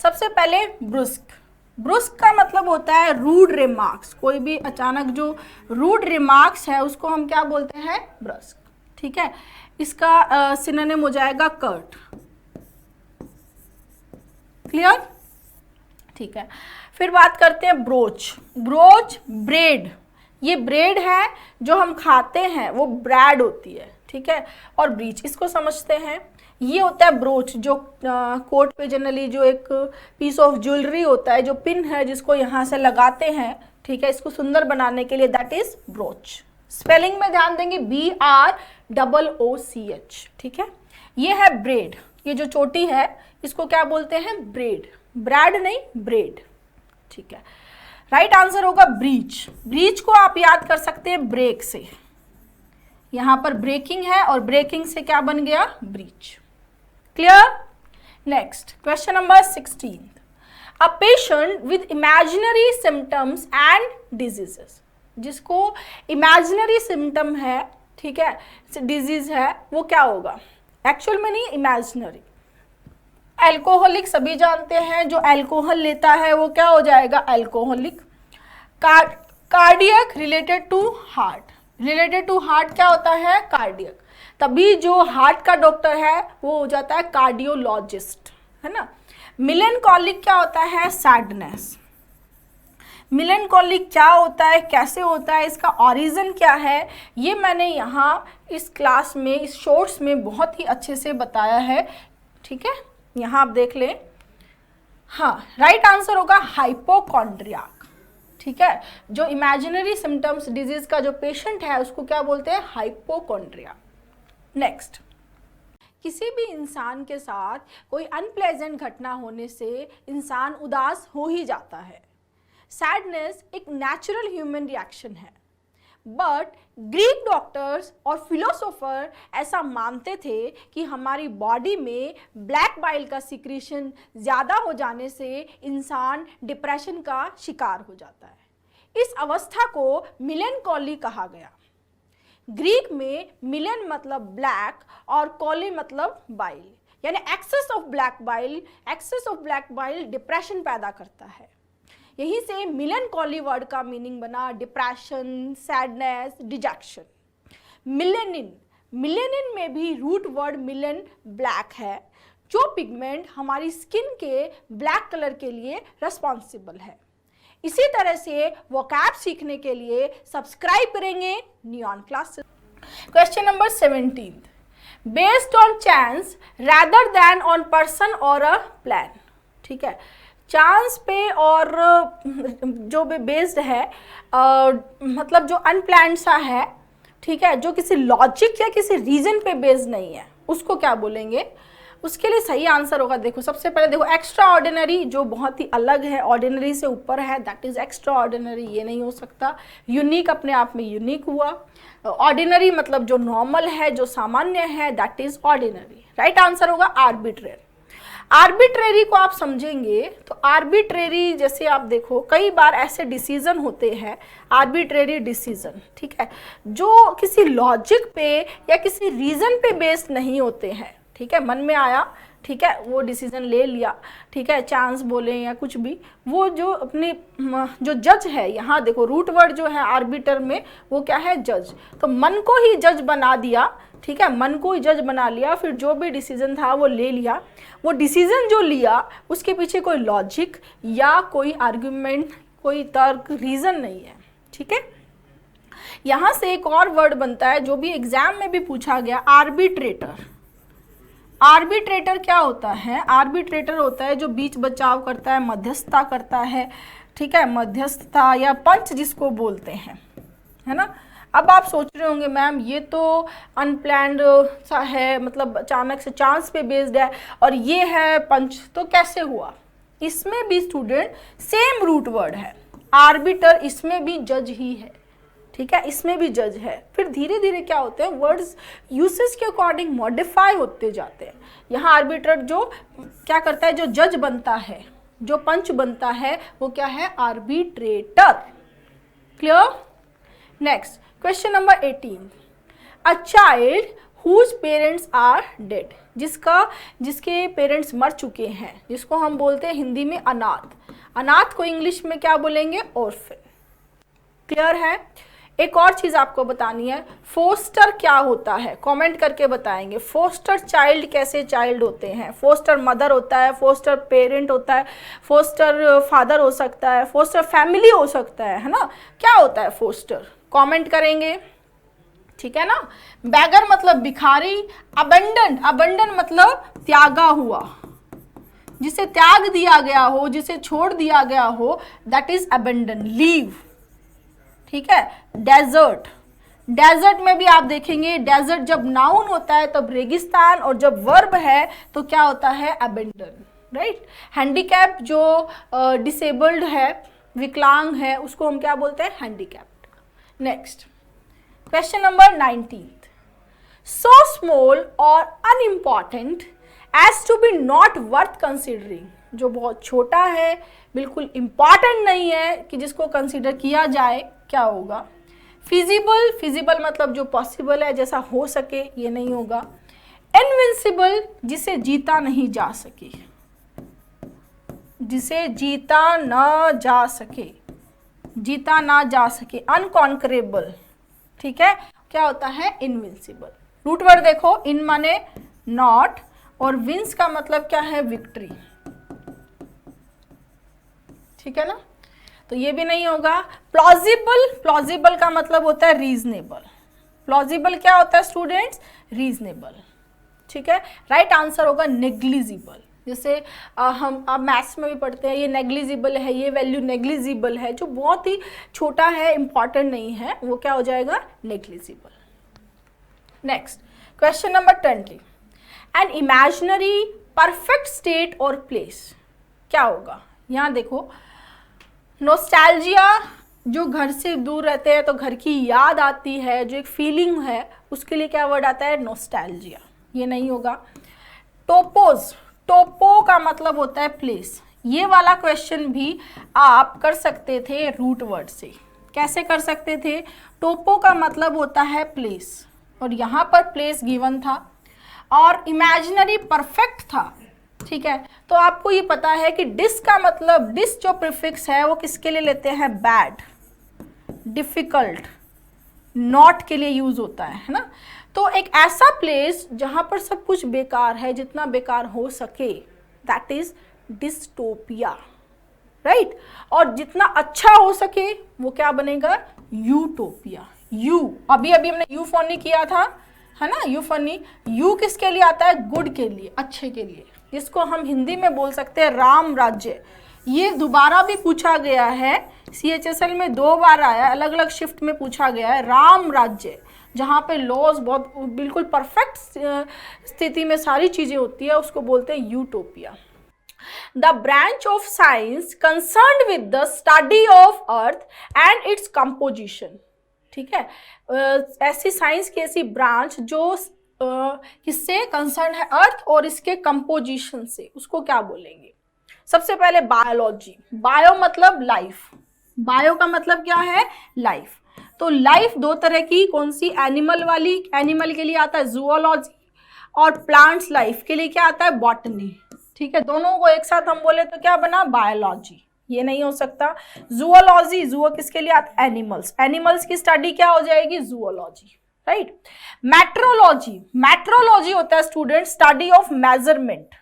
S1: सबसे पहले ब्रुस्क, ब्रुस्क का मतलब होता है रूड रिमार्क्स, कोई भी अचानक जो रूड रिमार्क्स है उसको हम क्या बोलते हैं, ब्रुस्क, ठीक है। इसका सिनोनिम हो जाएगा कर्ट, क्लियर, ठीक है। फिर बात करते हैं ब्रोच, ब्रोच ब्रेड, ये ब्रेड है जो हम खाते हैं वो ब्रेड होती है, ठीक है। और ब्रीच, इसको समझते हैं, ये होता है ब्रोच, जो कोट पे जनरली जो एक पीस ऑफ ज्वेलरी होता है, जो पिन है जिसको यहाँ से लगाते हैं, ठीक है, इसको सुंदर बनाने के लिए, दैट इज ब्रोच। स्पेलिंग में ध्यान देंगे, BROOCH, ठीक है। ये है ब्रेड, ये जो चोटी है इसको क्या बोलते हैं, ब्रेड, ब्रेड नहीं, ब्रेड, ठीक है। राइट आंसर होगा ब्रीच। ब्रीच को आप याद कर सकते हैं ब्रेक से, यहां पर ब्रेकिंग है और ब्रेकिंग से क्या बन गया, breach, clear. Next, question number 16, a patient with imaginary symptoms and diseases, जिसको इमेजिनरी सिम्टम है, ठीक है, डिजीज है, वो क्या होगा, एक्चुअल में नहीं, इमेजिनरी। एल्कोहलिक सभी जानते हैं, जो अल्कोहल लेता है वो क्या हो जाएगा, alcoholic. Cardiac related to heart, related to heart क्या होता है, कार्डियक, तभी जो हार्ट का डॉक्टर है वो हो जाता है कार्डियोलॉजिस्ट, है ना। मिलेनकॉलिक क्या होता है, सैडनेस। मिलेनकॉली क्या होता है, कैसे होता है, इसका ऑरिजिन क्या है, ये मैंने यहाँ इस क्लास में, इस शॉर्ट्स में बहुत ही अच्छे से बताया है। ठीक है, यहाँ आप देख लें। हाँ, राइट आंसर होगा हाइपोकॉन्ड्रियाक। ठीक है, जो इमेजिनरी सिम्टम्स डिजीज का जो पेशेंट है उसको क्या बोलते हैं, हाइपोकॉन्ड्रिया। नेक्स्ट, किसी भी इंसान के साथ कोई अनप्लेजेंट घटना होने से इंसान उदास हो ही जाता है। सैडनेस एक नेचुरल ह्यूमन रिएक्शन है, बट ग्रीक डॉक्टर्स और फिलोसोफर ऐसा मानते थे कि हमारी बॉडी में ब्लैक बाइल का सिक्रीशन ज़्यादा हो जाने से इंसान डिप्रेशन का शिकार हो जाता है। इस अवस्था को मिलेनकॉली कहा गया। ग्रीक में मिलेन मतलब ब्लैक और कॉली मतलब बाइल, यानी excess of black bile depression पैदा करता है। यहीं से मिलेनकॉली वर्ड का मीनिंग बना डिप्रेशन, सैडनेस, डिजेक्शन। मिलेनिन में भी रूट वर्ड मिलेन ब्लैक है, जो पिगमेंट हमारी स्किन के ब्लैक कलर के लिए रिस्पॉन्सिबल है। इसी तरह से वोकैब सीखने के लिए सब्सक्राइब करेंगे neon classes. Question number 17, based on chance rather than on person और अ प्लान। ठीक है, चांस पे और जो भी बेस्ड है मतलब जो अनप्लान्ड सा है, ठीक है, जो किसी लॉजिक या किसी रीजन पे बेस्ड नहीं है, उसको क्या बोलेंगे। उसके लिए सही आंसर होगा, देखो सबसे पहले देखो एक्स्ट्रा ऑर्डिनरी, जो बहुत ही अलग है, ऑर्डिनरी से ऊपर है, दैट इज एक्स्ट्रा ऑर्डिनरी, ये नहीं हो सकता। यूनिक अपने आप में यूनिक हुआ। ऑर्डिनरी मतलब जो नॉर्मल है, जो सामान्य है, that is ordinary. Right answer होगा आर्बिट्रेरी। आर्बिट्रेरी को आप समझेंगे तो आर्बिट्रेरी, जैसे आप देखो कई बार ऐसे डिसीजन होते हैं, आर्बिट्रेरी डिसीजन, ठीक है, जो किसी लॉजिक पे या किसी रीजन पे बेस्ड नहीं होते हैं। ठीक है, मन में आया, ठीक है, वो डिसीजन ले लिया, ठीक है, चांस बोले या कुछ भी, वो जो अपने जो जज है, यहाँ देखो रूट वर्ड जो है आर्बिटर में वो क्या है, जज। तो मन को ही जज बना दिया, ठीक है, मन को ही जज बना लिया, फिर जो भी डिसीजन था वो ले लिया। वो डिसीजन जो लिया उसके पीछे कोई लॉजिक या कोई आर्ग्यूमेंट, कोई तर्क, रीज़न नहीं है। ठीक है, यहाँ से एक और वर्ड बनता है जो भी एग्जाम में भी पूछा गया, आर्बिट्रेटर। आर्बिट्रेटर क्या होता है, आर्बिट्रेटर होता है जो बीच बचाव करता है, मध्यस्थता करता है, ठीक है, मध्यस्थता या पंच जिसको बोलते हैं, है ना। अब आप सोच रहे होंगे मैम ये तो अनप्लैंड सा है, मतलब अचानक से चांस पे बेस्ड है, और ये है पंच, तो कैसे हुआ। इसमें भी स्टूडेंट सेम रूट वर्ड है, आर्बिटर, इसमें भी जज ही है। ठीक है, इसमें भी जज है। फिर धीरे धीरे क्या होते हैं, वर्ड्स यूसेज के अकॉर्डिंग मॉडिफाई होते जाते हैं। यहाँ आर्बिटर जो क्या करता है, जो जज बनता है, जो पंच बनता है, वो क्या है, arbitrator. Clear. Next question number 18, a child whose parents are dead, जिसके पेरेंट्स मर चुके हैं, जिसको हम बोलते हैं हिंदी में अनाथ। अनाथ को इंग्लिश में क्या बोलेंगे, ऑर्फन। क्लियर है। एक और चीज आपको बतानी है, फोस्टर क्या होता है, कमेंट करके बताएंगे। फोस्टर चाइल्ड कैसे चाइल्ड होते हैं, फोस्टर मदर होता है, फोस्टर पेरेंट होता है, फोस्टर फादर हो सकता है, फोस्टर फैमिली हो सकता है ना, क्या होता है फोस्टर, कमेंट करेंगे। ठीक है ना। बैगर मतलब भिखारी, अबंडन मतलब त्यागा हुआ, जिसे त्याग दिया गया हो, जिसे छोड़ दिया गया हो, दैट इज अबंडन, लीव। ठीक है। डेजर्ट में भी आप देखेंगे, डेजर्ट जब नाउन होता है तब रेगिस्तान, और जब वर्ब है तो क्या होता है, अबंडन। राइट। हैंडीकैप जो डिसेबल्ड है, विकलांग है, उसको हम क्या बोलते हैं, handicapped. Next question number 19, so small or unimportant as to be not worth considering, जो बहुत छोटा है, बिल्कुल इंपॉर्टेंट नहीं है कि जिसको कंसिडर किया जाए, क्या होगा। फिजिबल मतलब जो पॉसिबल है, जैसा हो सके, ये नहीं होगा। इनविंसिबल, जिसे जीता नहीं जा सके, जिसे जीता ना जा सके, जीता ना जा सके। अनकॉन्करेबल, ठीक है, क्या होता है, इनविंसिबल। रूट वर्ड देखो, इन माने नॉट, और विंस का मतलब क्या है, विक्ट्री। ठीक है ना। तो ये भी नहीं होगा। प्लॉजिबल, प्लॉजिबल का मतलब होता है रीजनेबल। प्लॉजिबल क्या होता है स्टूडेंट्स? रीजनेबल। ठीक है, राइट आंसर होगा नेग्लिजिबल। जैसे हम आप मैथ्स में भी पढ़ते हैं, ये नेग्लिजिबल है, ये वैल्यू नेग्लिजिबल है, जो बहुत ही छोटा है, इंपॉर्टेंट नहीं है, वो क्या हो जाएगा? Negligible. Next question number 20, an imaginary perfect state और प्लेस क्या होगा? यहाँ देखो, नॉस्टैल्जिया, जो घर से दूर रहते हैं तो घर की याद आती है, जो एक फीलिंग है, उसके लिए क्या वर्ड आता है? नॉस्टैल्जिया। ये नहीं होगा। टोपोज, टोपो का मतलब होता है प्लेस। ये वाला क्वेश्चन भी आप कर सकते थे रूट वर्ड से। कैसे कर सकते थे? टोपो का मतलब होता है प्लेस, और यहाँ पर प्लेस गिवन था और इमेजिनरी परफेक्ट था। ठीक है, तो आपको ये पता है कि डिस का मतलब, डिस जो प्रीफिक्स है वो किसके लिए लेते हैं? बैड, डिफिकल्ट, नॉट के लिए यूज होता है ना। तो एक ऐसा प्लेस जहां पर सब कुछ बेकार है, जितना बेकार हो सके, दैट इज डिस्टोपिया, राइट। और जितना अच्छा हो सके वो क्या बनेगा? यूटोपिया। यू, अभी अभी हमने यूफोनी किया था, है ना, यूफोनी। यू किसके लिए आता है? गुड के लिए, अच्छे के लिए, जिसको हम हिंदी में बोल सकते हैं राम राज्य। ये दोबारा भी पूछा गया है, CHSL में 2 बार आया, अलग अलग शिफ्ट में पूछा गया है। राम राज्य, जहाँ पे लॉज बहुत बिल्कुल परफेक्ट स्थिति में सारी चीजें होती है, उसको बोलते हैं utopia. The branch of science concerned with the study of earth and its composition. ठीक है, ऐसी साइंस की ऐसी ब्रांच जो किससे कंसर्न है? अर्थ और इसके कंपोजिशन से, उसको क्या बोलेंगे? सबसे पहले बायोलॉजी। बायो मतलब लाइफ, बायो का मतलब क्या है? लाइफ। तो लाइफ 2 तरह की, कौन सी? एनिमल वाली, एनिमल के लिए आता है जूलॉजी, और प्लांट्स लाइफ के लिए क्या आता है? बॉटनी। ठीक है, दोनों को एक साथ हम बोले तो क्या बना? बायोलॉजी। ये नहीं हो सकता। जूलॉजी, जूओ किसके लिए आता है? एनिमल्स, एनिमल्स की स्टडी क्या हो जाएगी? Zoology, right. मेट्रोलॉजी, मेट्रोलॉजी होता है student study of measurement,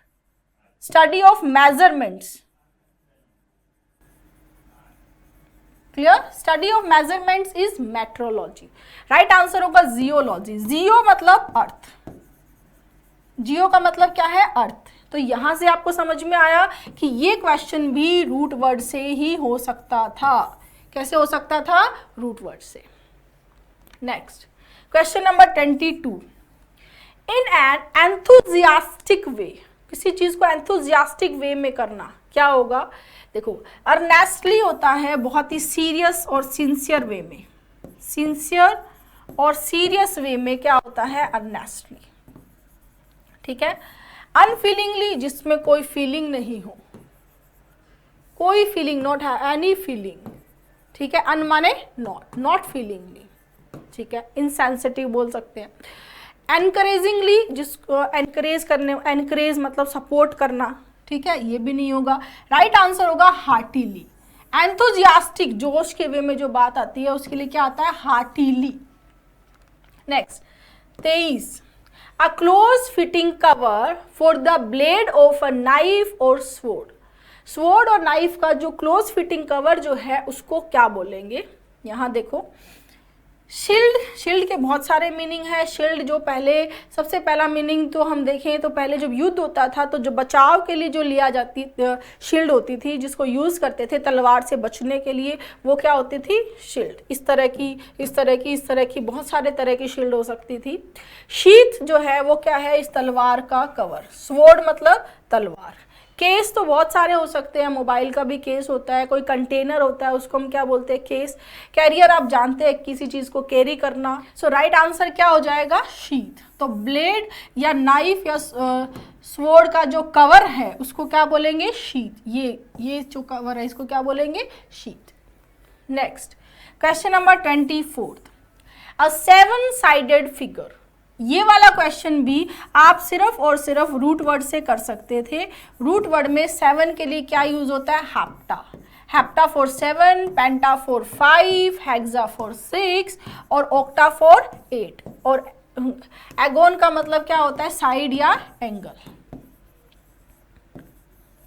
S1: study of measurements. Clear? Study of measurements is metrology. Right answer होगा जियोलॉजी। जियो मतलब अर्थ, जियो का मतलब क्या है? अर्थ। तो यहां से आपको समझ में आया कि ये क्वेश्चन भी रूट वर्ड से ही हो सकता था। कैसे हो सकता था? रूट वर्ड से। Next question number 22, in an enthusiastic way, किसी चीज को एंथुजियास्टिक वे में करना क्या होगा? देखो, अर्नेस्टली होता है बहुत ही सीरियस और सिंसियर वे में, सिंसियर और सीरियस वे में क्या होता है? अर्नेस्टली। ठीक है, अनफीलिंगली, जिसमें कोई फीलिंग नहीं हो, कोई फीलिंग, नॉट है एनी फीलिंग। ठीक है, अन माने नॉट, नॉट फीलिंगली। ठीक है, इनसेंसिटिव बोल सकते हैं। एनकरेजिंगली, जिसको एनकरेज करने, एनकरेज मतलब सपोर्ट करना। ठीक है, ये भी नहीं होगा। राइट आंसर होगा हार्टीली। एंथुजियास्टिक, जोश के वे में जो बात आती है उसके लिए क्या आता है? Heartily. Next 23, a close fitting cover for the blade of a knife or sword. Sword और नाइफ का जो क्लोज फिटिंग कवर जो है उसको क्या बोलेंगे? यहाँ देखो, शील्ड, शील्ड के बहुत सारे मीनिंग है। शील्ड जो पहले, सबसे पहला मीनिंग तो हम देखें तो पहले जब युद्ध होता था तो जो बचाव के लिए जो लिया जाती शील्ड होती थी, जिसको यूज़ करते थे तलवार से बचने के लिए, वो क्या होती थी? शील्ड। इस तरह की, इस तरह की, इस तरह की, बहुत सारे तरह की शील्ड हो सकती थी। शीथ जो है वो क्या है? इस तलवार का कवर। स्वॉर्ड मतलब तलवार। केस तो बहुत सारे हो सकते हैं, मोबाइल का भी केस होता है, कोई कंटेनर होता है उसको हम क्या बोलते हैं? केस। कैरियर आप जानते हैं, किसी चीज़ को कैरी करना। सो राइट आंसर क्या हो जाएगा? शीथ। तो ब्लेड या नाइफ या स्वॉर्ड का जो कवर है उसको क्या बोलेंगे? शीथ। ये जो कवर है इसको क्या बोलेंगे? शीथ। नेक्स्ट क्वेश्चन नंबर 24, अ 7-साइडेड फिगर। ये वाला क्वेश्चन भी आप सिर्फ और सिर्फ रूट वर्ड से कर सकते थे। रूट वर्ड में 7 के लिए क्या यूज होता है? Hepta. Hepta for 7, penta for 5, hexa for 6 और ऑक्टा फॉर 8। और एगोन का मतलब क्या होता है? साइड या एंगल।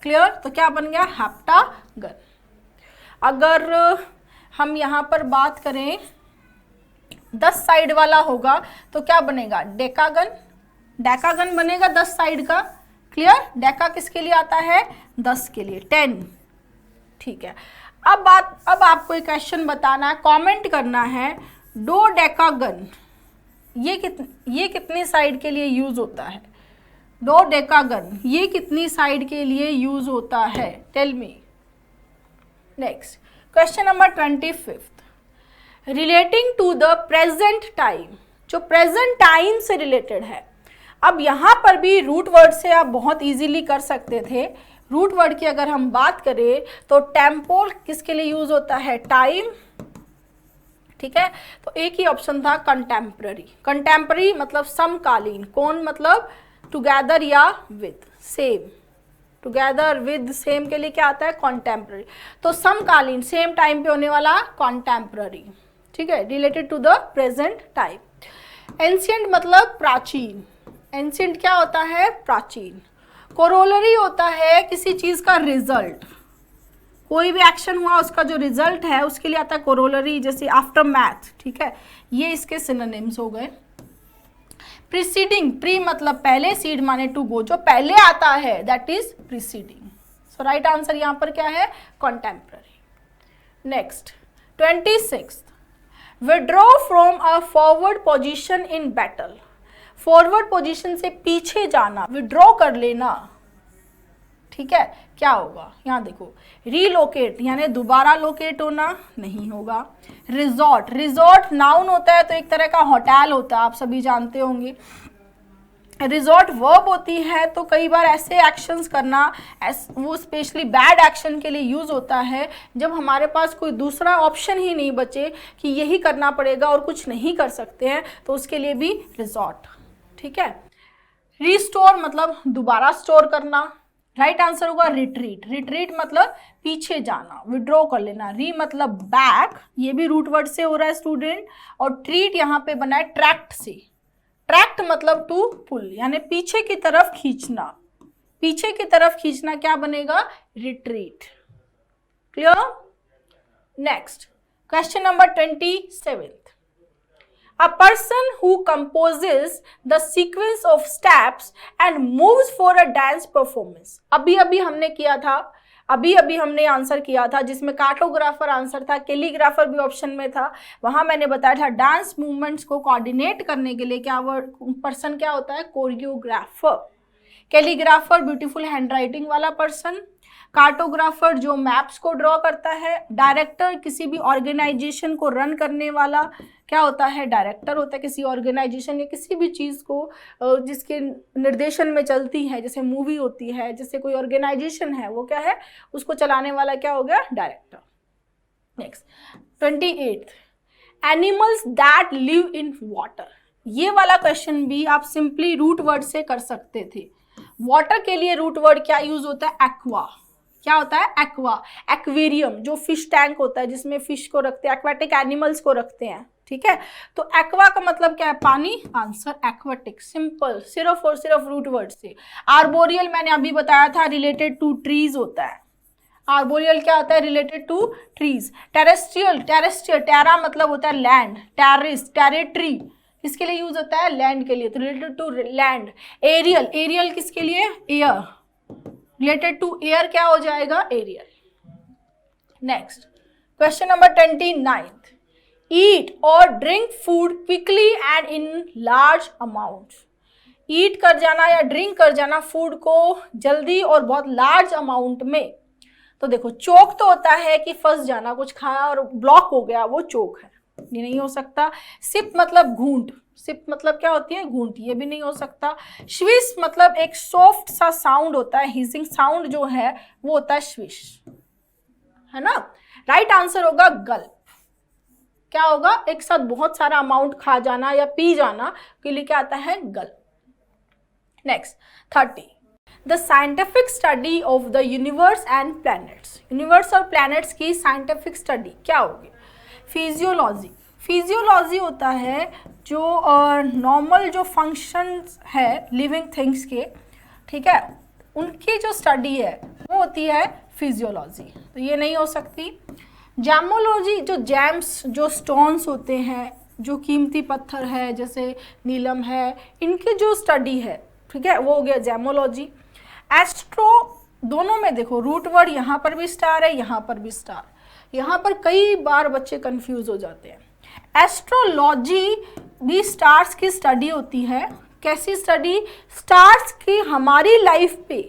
S1: क्लियर? तो क्या बन गया? हेप्टागन। अगर हम यहाँ पर बात करें 10 साइड वाला होगा तो क्या बनेगा, डेकागन, डेकागन बनेगा 10 साइड का। क्लियर, डेका किसके लिए आता है, 10 के लिए, 10। ठीक है, अब आपको एक क्वेश्चन बताना है, कमेंट करना है, डोडेकागन ये कितनी साइड के लिए यूज होता है, डोडेकागन ये कितनी साइड के लिए यूज होता है, tell me. Next question number 25, relating to the present time, जो प्रेजेंट टाइम से रिलेटेड है। अब यहाँ पर भी रूट वर्ड से आप बहुत इजीली कर सकते थे। रूट वर्ड की अगर हम बात करें तो टेम्पो किसके लिए यूज होता है, टाइम। ठीक है, तो एक ही ऑप्शन था कंटेम्पररी। कंटेम्पररी मतलब समकालीन, कौन मतलब टुगेदर या with, same, together with same के लिए क्या आता है, कॉन्टेम्पररी। तो समकालीन, सेम टाइम पे होने वाला कॉन्टेम्पररी। ठीक है, related to the present time. Ancient मतलब प्राचीन, एंशिएंट क्या होता है, प्राचीन। कोरोलरी होता है किसी चीज का रिजल्ट, कोई भी एक्शन हुआ उसका जो रिजल्ट है उसके लिए आता है कोरोलरी, जैसे आफ्टर मैथ। ठीक है, ये इसके सिनोनिम्स हो गए। प्रीसीडिंग, प्री मतलब पहले, सीड माने टू गो, जो पहले आता है that is preceding. So right answer यहां पर क्या है, contemporary. Next 26, withdraw from a forward position in battle, forward position से पीछे जाना, विड्रॉ कर लेना। ठीक है, क्या होगा, यहाँ देखो, रीलोकेट यानी दोबारा लोकेट होना नहीं होगा। रिजॉर्ट, रिजॉर्ट नाउन होता है तो एक तरह का होटल होता है, आप सभी जानते होंगे। रिजॉर्ट वर्ब होती है तो कई बार ऐसे एक्शंस करना, वो स्पेशली बैड एक्शन के लिए यूज होता है जब हमारे पास कोई दूसरा ऑप्शन ही नहीं बचे कि यही करना पड़ेगा और कुछ नहीं कर सकते हैं, तो उसके लिए भी रिजॉर्ट। ठीक है, रिस्टोर मतलब दोबारा स्टोर करना। राइट आंसर होगा रिट्रीट, रिट्रीट मतलब पीछे जाना, विड्रॉ कर लेना। री मतलब बैक, ये भी रूट वर्ड से हो रहा है स्टूडेंट, और ट्रीट यहाँ पे बना है ट्रैक्ट से। ट्रैक्ट मतलब टू पुल, यानी पीछे की तरफ खींचना, पीछे की तरफ खींचना क्या बनेगा, retreat. Clear. Next question number 27, a person who composes the sequence of steps and moves for a dance performance। अभी हमने किया था, अभी हमने आंसर किया था जिसमें कार्टोग्राफर आंसर था, कैलीग्राफर भी ऑप्शन में था। वहां मैंने बताया था डांस मूवमेंट्स को कोऑर्डिनेट करने के लिए क्या पर्सन क्या होता है, कोरियोग्राफर। कैलीग्राफर ब्यूटीफुल हैंडराइटिंग वाला पर्सन, कार्टोग्राफर जो मैप्स को ड्रॉ करता है, डायरेक्टर किसी भी ऑर्गेनाइजेशन को रन करने वाला क्या होता है, डायरेक्टर होता है किसी ऑर्गेनाइजेशन या किसी भी चीज़ को जिसके निर्देशन में चलती है, जैसे मूवी होती है, जैसे कोई ऑर्गेनाइजेशन है वो क्या है, उसको चलाने वाला क्या हो गया, director. Next 28, animals that live in water. ये वाला क्वेश्चन भी आप सिंपली रूट वर्ड से कर सकते थे। वाटर के लिए रूट वर्ड क्या यूज होता है, एक्वा। क्या होता है, एक्वा। एक्वेरियम जो फिश टैंक होता है जिसमें फिश को रखते हैं, एक्वाटिक एनिमल्स को रखते हैं। ठीक है, तो एक्वा का मतलब क्या है, पानी। आंसर एक्वाटिक, सिंपल, सिर्फ और सिर्फ रूट वर्ड से। आर्बोरियल मैंने अभी बताया था रिलेटेड टू ट्रीज होता है। आर्बोरियल क्या होता है, related to trees. Terrestrial, terrestrial terra मतलब होता है लैंड, टेरिस टेरिटरी किसके लिए यूज होता है, लैंड के लिए, तो related to land. Aerial, aerial किसके लिए, एयर, रिलेटेड टू एयर क्या हो जाएगा, aerial. Next question number 29, eat or drink food quickly and in large amount. Eat कर जाना या ड्रिंक कर जाना फूड को जल्दी और बहुत लार्ज अमाउंट में। तो देखो, चोक तो होता है कि फंस जाना, कुछ खाया और ब्लॉक हो गया, वो चोक है, ये नहीं हो सकता। सिप मतलब घूंट, सिप मतलब क्या होती है, घूंट, ये भी नहीं हो सकता। स्विश मतलब एक सॉफ्ट सा साउंड होता है, हिजिंग साउंड जो है वो होता है स्विश, है ना। राइट आंसर होगा गल्प। क्या होगा, एक साथ बहुत सारा अमाउंट खा जाना या पी जाना के लिए क्या आता है, gulp. Next 30, the scientific study of the universe and planets. Universe और प्लैनेट्स की साइंटिफिक स्टडी क्या होगी, फिजियोलॉजी। फिजियोलॉजी होता है जो नॉर्मल जो फंक्शंस है लिविंग थिंग्स के, ठीक है, उनकी जो स्टडी है वो होती है फिजियोलॉजी, तो ये नहीं हो सकती। जैमोलॉजी जो जैम्स, जो स्टोन्स होते हैं, जो कीमती पत्थर है जैसे नीलम है, इनकी जो स्टडी है, ठीक है, वो हो गया जैमोलॉजी। एस्ट्रो, दोनों में देखो रूट वर्ड यहाँ पर भी स्टार है, यहाँ पर भी स्टार, यहाँ पर कई बार बच्चे कंफ्यूज हो जाते हैं। एस्ट्रोलॉजी भी स्टार्स की स्टडी होती है। कैसी स्टडी? स्टार्स की हमारी लाइफ पे,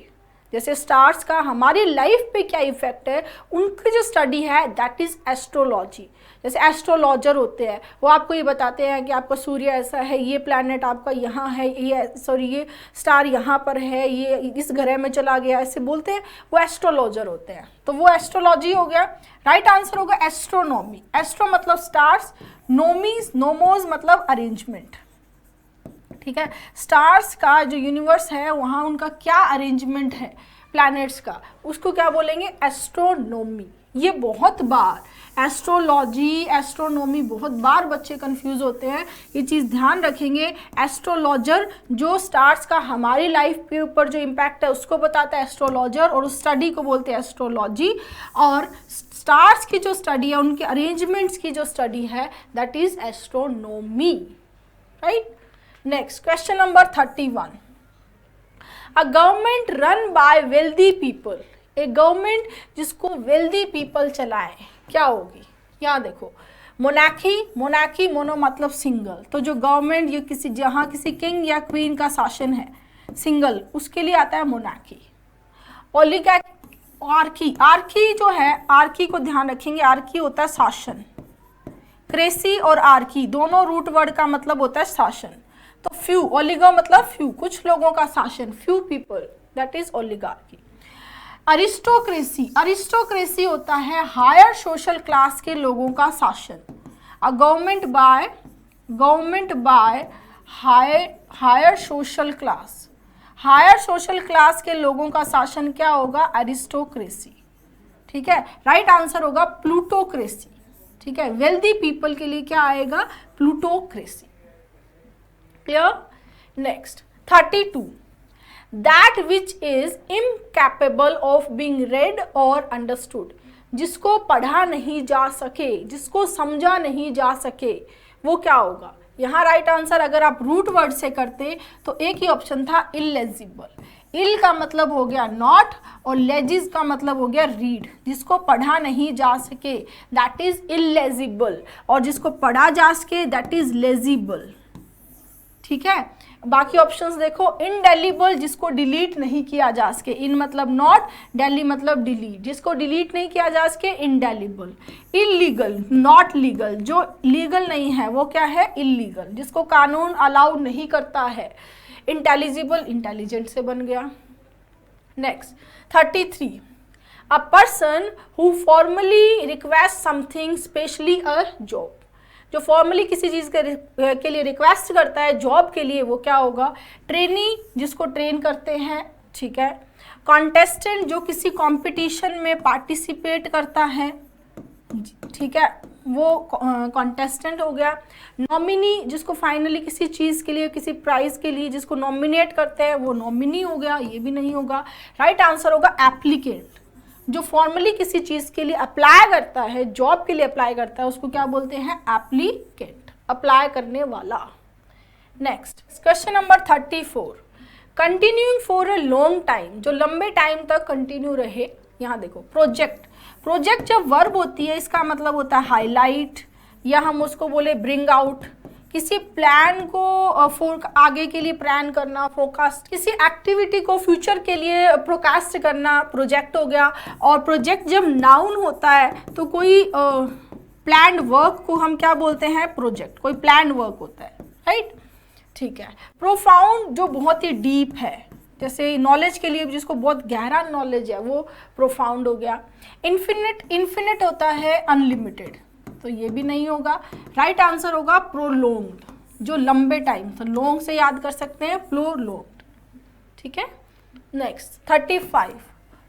S1: जैसे स्टार्स का हमारी लाइफ पे क्या इफेक्ट है, उनकी जो स्टडी है दैट इज एस्ट्रोलॉजी। जैसे एस्ट्रोलॉजर होते हैं, वो आपको ये बताते हैं कि आपका सूर्य ऐसा है, ये प्लैनेट आपका यहाँ है, ये स्टार यहाँ पर है, ये इस ग्रह में चला गया, ऐसे बोलते हैं, वो एस्ट्रोलॉजर होते हैं। तो वो एस्ट्रोलॉजी हो गया। राइट आंसर होगा एस्ट्रोनॉमी। एस्ट्रो मतलब स्टार्स, नोमीज, नोमोज मतलब अरेंजमेंट, ठीक है। स्टार्स का जो यूनिवर्स है वहाँ उनका क्या अरेंजमेंट है प्लैनेट्स का, उसको क्या बोलेंगे? एस्ट्रोनॉमी। ये बहुत बार एस्ट्रोलॉजी, एस्ट्रोनॉमी बहुत बार बच्चे कंफ्यूज होते हैं, ये चीज़ ध्यान रखेंगे। एस्ट्रोलॉजर जो स्टार्स का हमारी लाइफ के ऊपर जो इम्पैक्ट है उसको बताता है एस्ट्रोलॉजर, और उस स्टडी को बोलते हैं एस्ट्रोलॉजी। और स्टार्स की जो स्टडी है, उनके अरेंजमेंट्स की जो स्टडी है that is astronomy. Right. Next question number 31। A government run by wealthy people, एक गवर्नमेंट जिसको वेल्दी पीपल चलाए, क्या होगी? यहाँ देखो, मोनार्की, मोनार्की मोनो मतलब सिंगल, तो जो गवर्नमेंट ये किसी, जहाँ किसी किंग या क्वीन का शासन है सिंगल, उसके लिए आता है मोनार्की। ओलिगार्की, आर्की जो है, आर्की को ध्यान रखेंगे, आर्की होता है शासन। क्रेसी और आर्की दोनों रूट वर्ड का मतलब होता है शासन। तो फ्यू, ओलिगो मतलब फ्यू, कुछ लोगों का शासन, few people, that is oligarchy. Aristocracy, aristocracy होता है हायर सोशल क्लास के लोगों का शासन। A government by higher social class, higher social class के लोगों का शासन क्या होगा? अरिस्टोक्रेसी, ठीक है। राइट आंसर होगा प्लूटोक्रेसी, ठीक है। वेल्दी पीपल के लिए क्या आएगा? Plutocracy. Clear. Next 32। That which is incapable of being red और अंडरस्टूड, जिसको पढ़ा नहीं जा सके, जिसको समझा नहीं जा सके, वो क्या होगा? यहाँ राइट आंसर अगर आप रूट वर्ड से करते तो एक ही ऑप्शन था इलेजिबल। इल का मतलब हो गया नॉट और लेजिज का मतलब हो गया रीड। जिसको पढ़ा नहीं जा सके दैट इज इलेजिबल, और जिसको पढ़ा जा सके दैट इज लेजिबल, ठीक है। बाकी ऑप्शंस देखो, इनडेलीबल, जिसको डिलीट नहीं किया जा सके, इन मतलब नॉट, डेली मतलब डिलीट, जिसको डिलीट नहीं किया जा सके इनडेलीबल। इलीगल, नॉट लीगल, जो लीगल नहीं है वो क्या है? इलीगल, जिसको कानून अलाउ नहीं करता है। इंटेलिजिबल, इंटेलिजेंट से बन गया। Next 33। A person who formally request something, specially a job, जो फॉर्मली किसी चीज़ के लिए रिक्वेस्ट करता है जॉब के लिए, वो क्या होगा? ट्रेनी, जिसको ट्रेन करते हैं, ठीक है। कॉन्टेस्टेंट, जो किसी कंपटीशन में पार्टिसिपेट करता है, ठीक है, वो कॉन्टेस्टेंट हो गया। नॉमिनी, जिसको फाइनली किसी चीज़ के लिए, किसी प्राइज के लिए जिसको नॉमिनेट करते हैं, वो नॉमिनी हो गया, ये भी नहीं होगा। राइट आंसर होगा एप्लीकेंट, जो फॉर्मली किसी चीज़ के लिए अप्लाई करता है, जॉब के लिए अप्लाई करता है, उसको क्या बोलते हैं? एप्लीकेंट, अप्लाई करने वाला। Next question number 34। Continuing for a long time, जो लंबे टाइम तक कंटिन्यू रहे। यहाँ देखो, प्रोजेक्ट, प्रोजेक्ट जब वर्ब होती है इसका मतलब होता है हाईलाइट, या हम उसको बोले ब्रिंग आउट। किसी प्लान को आगे के लिए प्लान करना, फोरकास्ट, किसी एक्टिविटी को फ्यूचर के लिए प्रोकास्ट करना, प्रोजेक्ट हो गया। और प्रोजेक्ट जब नाउन होता है तो कोई प्लान्ड वर्क को हम क्या बोलते हैं? प्रोजेक्ट, कोई प्लान्ड वर्क होता है, राइट, ठीक है। प्रोफाउंड, जो बहुत ही डीप है, जैसे नॉलेज के लिए जिसको बहुत गहरा नॉलेज है, वो प्रोफाउंड हो गया। इन्फिनिट, इन्फिनिट होता है अनलिमिटेड, तो ये भी नहीं होगा। राइट आंसर होगा प्रोलोंग्ड, जो लंबे टाइम, तो लॉन्ग से याद कर सकते हैं, प्रोलोंग्ड, ठीक है। नेक्स्ट 35।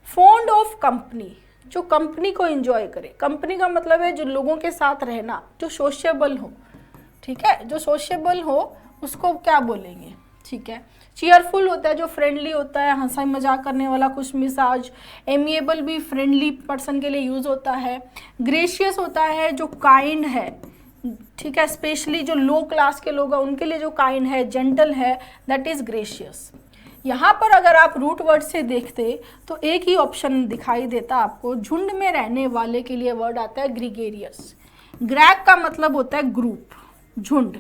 S1: फॉन्ड ऑफ कंपनी, जो कंपनी को एंजॉय करे। कंपनी का मतलब है जो लोगों के साथ रहना, जो सोशेबल हो, ठीक है, जो सोशेबल हो उसको क्या बोलेंगे? ठीक है। चीयरफुल होता है जो फ्रेंडली होता है, हंसा मजाक करने वाला, खुश मिजाज। एमिएबल भी फ्रेंडली पर्सन के लिए यूज़ होता है। ग्रेशियस होता है जो काइंड है, ठीक है, स्पेशली जो लो क्लास के लोग हैं उनके लिए जो काइंड है, जेंटल है, दैट इज ग्रेशियस। यहाँ पर अगर आप रूट वर्ड से देखते तो एक ही ऑप्शन दिखाई देता आपको, झुंड में रहने वाले के लिए वर्ड आता है ग्रीगेरियस। ग्रैग का मतलब होता है ग्रुप, झुंड।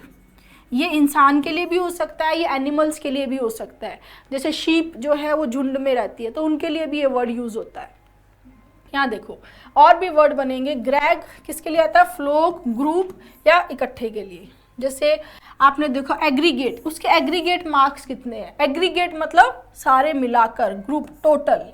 S1: ये इंसान के लिए भी हो सकता है, ये एनिमल्स के लिए भी हो सकता है। जैसे शीप जो है वो झुंड में रहती है तो उनके लिए भी ये वर्ड यूज होता है। यहाँ देखो और भी वर्ड बनेंगे। ग्रैग किसके लिए आता है? फ्लोक, ग्रुप या इकट्ठे के लिए। जैसे आपने देखा एग्रीगेट, उसके एग्रीगेट मार्क्स कितने हैं? एग्रीगेट मतलब सारे मिलाकर, ग्रुप, टोटल।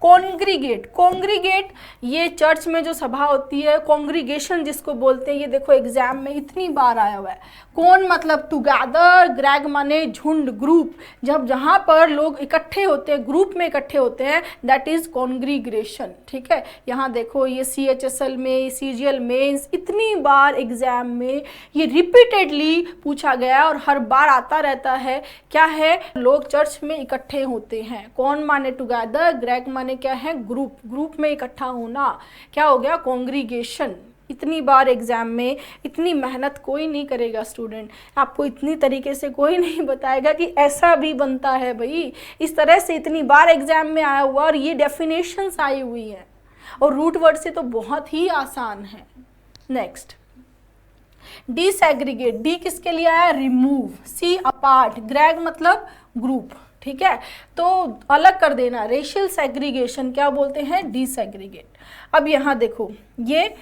S1: कॉन्ग्रीगेट, कॉन्ग्रीगेट ये चर्च में जो सभा होती है, कॉन्ग्रीगेशन जिसको बोलते हैं, ये देखो एग्जाम में इतनी बार आया हुआ है। कौन मतलब टुगेदर, ग्रैग माने झुंड, ग्रुप। जब जहाँ पर लोग इकट्ठे होते हैं, ग्रुप में इकट्ठे होते हैं, दैट इज कॉन्ग्रीगेशन। ठीक है, यहाँ देखो ये CHSL में, CGL मेंस, इतनी बार एग्जाम में ये रिपीटेडली पूछा गया और हर बार आता रहता है। क्या है? लोग चर्च में इकट्ठे होते हैं। कौन माने टुगेदर, ग्रैग माने क्या है? ग्रुप, ग्रुप में इकट्ठा होना। क्या हो गया? कॉन्ग्रीगेशन। इतनी बार एग्जाम में इतनी मेहनत कोई नहीं करेगा स्टूडेंट, आपको इतनी तरीके से कोई नहीं बताएगा कि ऐसा भी बनता है भाई। इस तरह से इतनी बार एग्जाम में आया हुआ और ये डेफिनेशंस आई हुई हैं और रूट वर्ड से तो बहुत ही आसान है। Next, disaggregate. डी किसके लिए आया? रिमूव। सी अपार्ट। ग्रैग मतलब ग्रुप। ठीक है, तो अलग कर देना। रेशियल सेग्रीगेशन क्या बोलते हैं? डिसएग्रीगेट। अब यहाँ देखो ये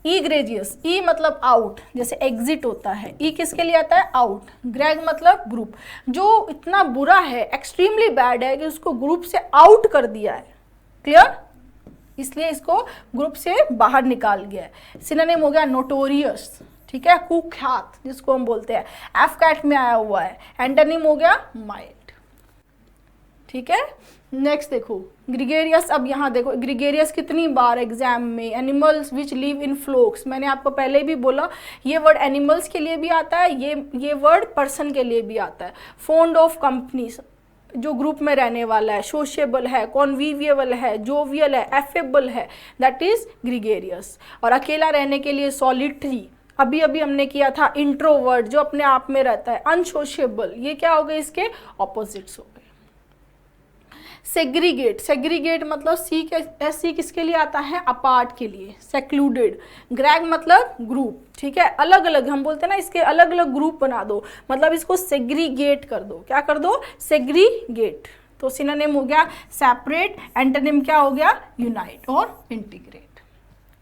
S1: ईग्रेजियस, ई मतलब आउट, जैसे एग्जिट होता है, ई किसके लिए आता है? आउट। ग्रैग मतलब ग्रुप, जो इतना बुरा है, एक्सट्रीमली बैड है कि उसको ग्रुप से आउट कर दिया है। क्लियर? इसलिए इसको ग्रुप से बाहर निकाल गया है। सिनोनिम हो गया नोटोरियस, ठीक है, कुख्यात जिसको हम बोलते हैं, एफ कैट में आया हुआ है। एंटोनिम हो गया माइल्ड। ठीक है, नेक्स्ट देखो ग्रीगेरियस। अब यहाँ देखो ग्रीगेरियस कितनी बार एग्जाम में, animals which live in flocs. मैंने आपको पहले भी बोला ये वर्ड एनिमल्स के लिए भी आता है, ये वर्ड पर्सन के लिए भी आता है। फॉन्ड ऑफ कंपनीज, जो ग्रुप में रहने वाला है, सोशिएबल है, कॉन्वीविएबल है, जोवियल है, एफेबल है, दैट इज ग्रीगेरियस। और अकेला रहने के लिए सॉलिटरी, अभी अभी हमने किया था इंट्रोवर्ट, जो अपने आप में रहता है, अनसोशिएबल, ये क्या हो गए? इसके ऑपोजिट्स हो गए। सेग्रीगेट, सेग्रीगेट मतलब सी किसके लिए आता है? अपार्ट के लिए, सेक्लूडेड। ग्रैग मतलब ग्रुप, ठीक है, अलग अलग, हम बोलते हैं ना इसके अलग अलग ग्रुप बना दो, मतलब इसको सेग्रीगेट कर दो। क्या कर दो? सेग्रीगेट। तो सिनोनिम हो गया सेपरेट, एंटोनिम क्या हो गया? यूनाइट और इंटीग्रेट।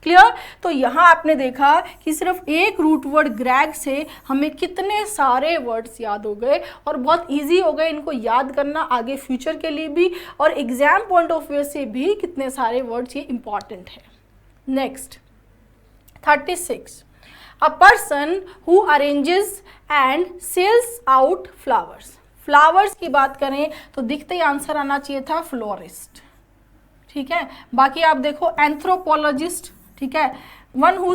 S1: क्लियर? तो यहाँ आपने देखा कि सिर्फ एक रूट वर्ड ग्रैग से हमें कितने सारे वर्ड्स याद हो गए और बहुत इजी हो गए इनको याद करना आगे फ्यूचर के लिए भी, और एग्जाम पॉइंट ऑफ व्यू से भी कितने सारे वर्ड्स ये इंपॉर्टेंट है। Next 36, a person who arranges and sells out flowers. Flowers की बात करें तो दिखते ही आंसर आना चाहिए था फ्लोरिस्ट। ठीक है, बाकी आप देखो एंथ्रोपोलॉजिस्ट, ठीक है, one who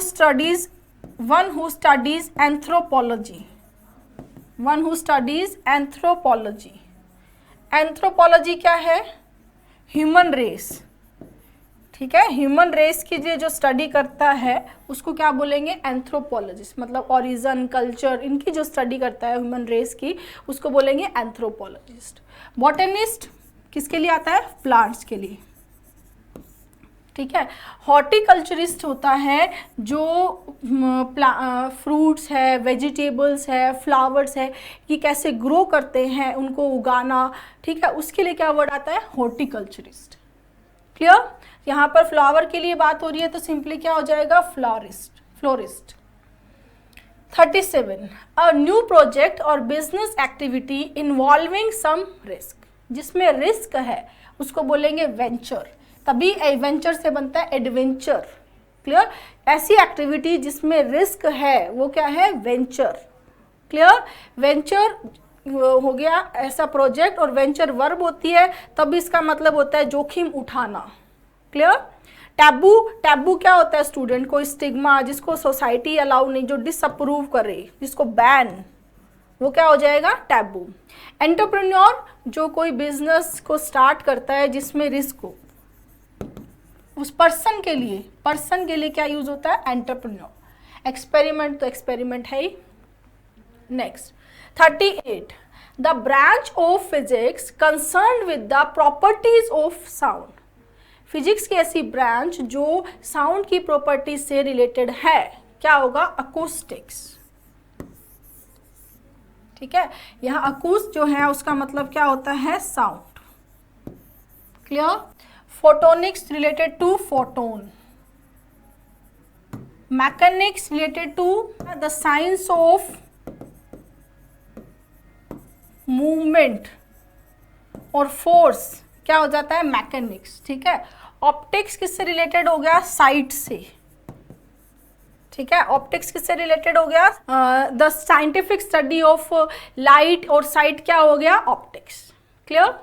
S1: studies anthropology, one who studies anthropology. Anthropology क्या है? ह्यूमन रेस, ठीक है, ह्यूमन रेस की जो स्टडी करता है उसको क्या बोलेंगे? एंथ्रोपोलॉजिस्ट। मतलब ओरिजिन, कल्चर, इनकी जो स्टडी करता है ह्यूमन रेस की, उसको बोलेंगे एंथ्रोपोलॉजिस्ट। बॉटनिस्ट किसके लिए आता है? प्लांट्स के लिए। ठीक है, हॉर्टिकल्चरिस्ट होता है जो फ्रूट्स है, वेजिटेबल्स है, फ्लावर्स है, कि कैसे ग्रो करते हैं, उनको उगाना, ठीक है, उसके लिए क्या वर्ड आता है? हॉर्टिकल्चरिस्ट। क्लियर? यहाँ पर फ्लावर के लिए बात हो रही है तो सिंपली क्या हो जाएगा? Florist, florist. 37, a new project or business activity involving some risk. जिसमें रिस्क है उसको बोलेंगे वेंचर, तभी एडवेंचर से बनता है एडवेंचर। क्लियर? ऐसी एक्टिविटी जिसमें रिस्क है वो क्या है? वेंचर। क्लियर? वेंचर हो गया ऐसा प्रोजेक्ट, और वेंचर वर्ब होती है, तब इसका मतलब होता है जोखिम उठाना। क्लियर? टैबू, टैबू क्या होता है स्टूडेंट? कोई स्टिग्मा जिसको सोसाइटी अलाउ नहीं, जो डिसअप्रूव करे, जिसको बैन, वो क्या हो जाएगा, टैबू। एंटरप्रेन्योर, जो कोई बिजनेस को स्टार्ट करता है जिसमें रिस्क हो, उस पर्सन के लिए क्या यूज होता है, एंटरप्रेन्योर। एक्सपेरिमेंट तो एक्सपेरिमेंट है ही। Next 38, the branch of physics concern with the properties of sound. Physics की ऐसी ब्रांच जो साउंड की प्रॉपर्टीज से रिलेटेड है, क्या होगा, अकूस्टिक्स। ठीक है, यहाँ अकूस्ट जो है उसका मतलब क्या होता है, sound. Clear. Photonics related to photon, mechanics related to the science of movement और फोर्स, क्या हो जाता है, मैकेनिक्स। ठीक है। ऑप्टिक्स किससे रिलेटेड हो गया, साइट से। ठीक है, ऑप्टिक्स किससे रिलेटेड हो गया, the scientific study of light और साइट क्या हो गया, optics. Clear.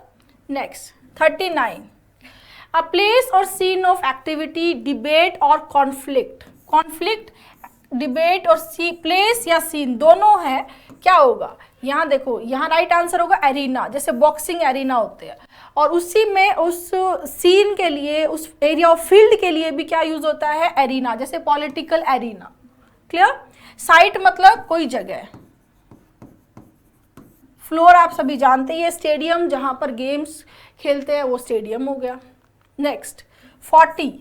S1: Next 39, a place और सीन ऑफ एक्टिविटी, डिबेट और कॉन्फ्लिक्ट। कॉन्फ्लिक्ट, डिबेट और प्लेस या सीन दोनों है, क्या होगा, यहाँ देखो, यहाँ राइट आंसर होगा एरिना, जैसे बॉक्सिंग एरिना होते हैं, और उसी में उस सीन के लिए, उस एरिया ऑफ फील्ड के लिए भी क्या यूज होता है, एरिना, जैसे पॉलिटिकल एरिना। क्लियर। साइट मतलब कोई जगह, फ्लोर आप सभी जानते हैं, स्टेडियम जहां पर गेम्स खेलते हैं वो स्टेडियम हो गया। Next 40,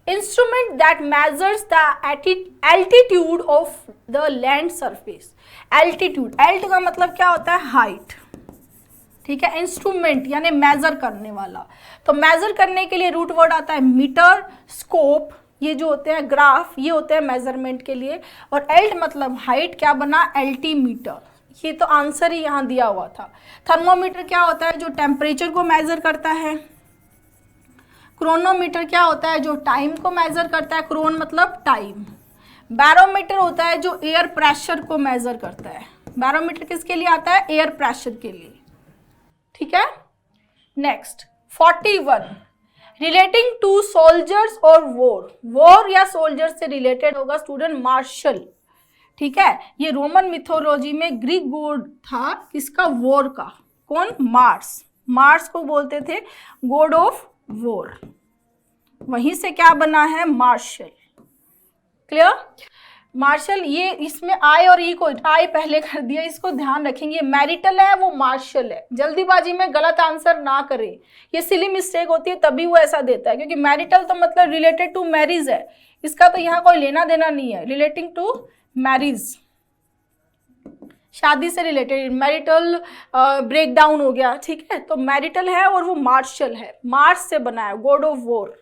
S1: instrument that measures the altitude of the land surface. Altitude, Alt का मतलब क्या होता है, हाइट। ठीक है, इंस्ट्रूमेंट यानी मेजर करने वाला, तो मेजर करने के लिए रूट वर्ड आता है मीटर, स्कोप, ये जो होते हैं ग्राफ, ये होते हैं मेजरमेंट के लिए, और एल्ट मतलब हाइट, क्या बना, एल्टीमीटर। ये तो आंसर ही यहाँ दिया हुआ था। थर्मोमीटर क्या होता है, जो टेम्परेचर को मेजर करता है। क्रोनोमीटर क्या होता है, जो टाइम को मेजर करता है, क्रोन मतलब टाइम। बैरोमीटर होता है जो एयर प्रेशर को मेजर करता है। बैरोमीटर किसके लिए आता है, एयर प्रेशर के लिए। ठीक है। नेक्स्ट 41, रिलेटिंग टू सोल्जर्स और वॉर। वॉर या सोल्जर से रिलेटेड होगा स्टूडेंट, मार्शल। ठीक है, ये रोमन मिथोलॉजी में ग्रीक गॉड था, किसका, वॉर का। कौन, मार्स। मार्स को बोलते थे गॉड ऑफ वॉर, वहीं से क्या बना है, मार्शल। क्लियर। मार्शल, ये इसमें आई और ई को, आई पहले कर दिया, इसको ध्यान रखेंगे। मैरिटल है, वो मार्शल है। जल्दीबाजी में गलत आंसर ना करें, ये सिली मिस्टेक होती है, तभी वो ऐसा देता है, क्योंकि मैरिटल तो मतलब रिलेटेड टू मैरिज है, इसका तो यहाँ कोई लेना देना नहीं है। रिलेटिंग टू मैरिज, शादी से रिलेटेड, मैरिटल ब्रेक डाउन हो गया। ठीक है, तो मैरिटल है और वो मार्शल है, मार्स से बना है, god of war.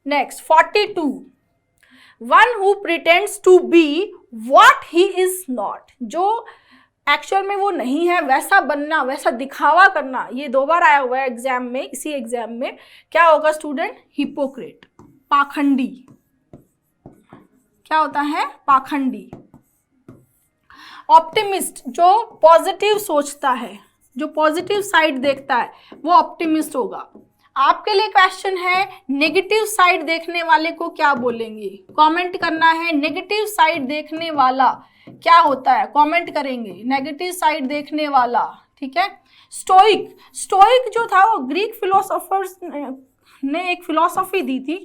S1: Next 42, one who pretends to be what he is not. जो एक्चुअल में वो नहीं है, वैसा बनना, वैसा दिखावा करना। ये 2 बार आया हुआ है एग्जाम में, इसी एग्जाम में। क्या होगा स्टूडेंट, हिपोक्रेट, पाखंडी। क्या होता है, पाखंडी। ऑप्टिमिस्ट, जो पॉजिटिव सोचता है, जो पॉजिटिव साइड देखता है, वो ऑप्टिमिस्ट होगा। आपके लिए क्वेश्चन है, नेगेटिव साइड देखने वाले को क्या बोलेंगे, कमेंट करना है। नेगेटिव साइड देखने वाला क्या होता है, कमेंट करेंगे, नेगेटिव साइड देखने वाला। ठीक है। स्टोइक, स्टोइक जो था वो ग्रीक फिलोसोफर्स ने एक फिलॉसफी दी थी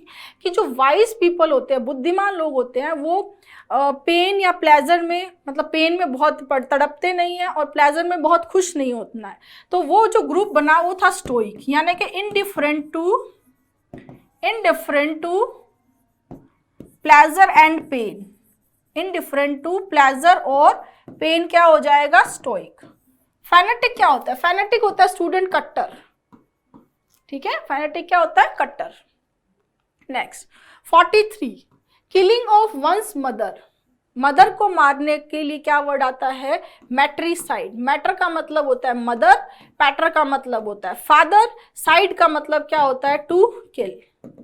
S1: कि जो वाइज पीपल होते हैं, बुद्धिमान लोग होते हैं, वो पेन या प्लेजर में, मतलब पेन में बहुत तड़पते नहीं है और प्लेजर में बहुत खुश नहीं होना है। तो वो जो ग्रुप बना वो था स्टोइक, यानी कि indifferent to pleasure and pain. Indifferent to pleasure और पेन क्या हो जाएगा, स्टोइक। फैनेटिक क्या होता है, फैनेटिक होता है स्टूडेंट कट्टर। ठीक है, फैनेटिक क्या होता है, कट्टर। Next 43, killing of one's mother. Mother को मारने के लिए क्या वर्ड आता है, मैट्रिसाइड। मैटर का मतलब होता है मदर, पैटर का मतलब होता है फादर, साइड का मतलब क्या होता है, to kill.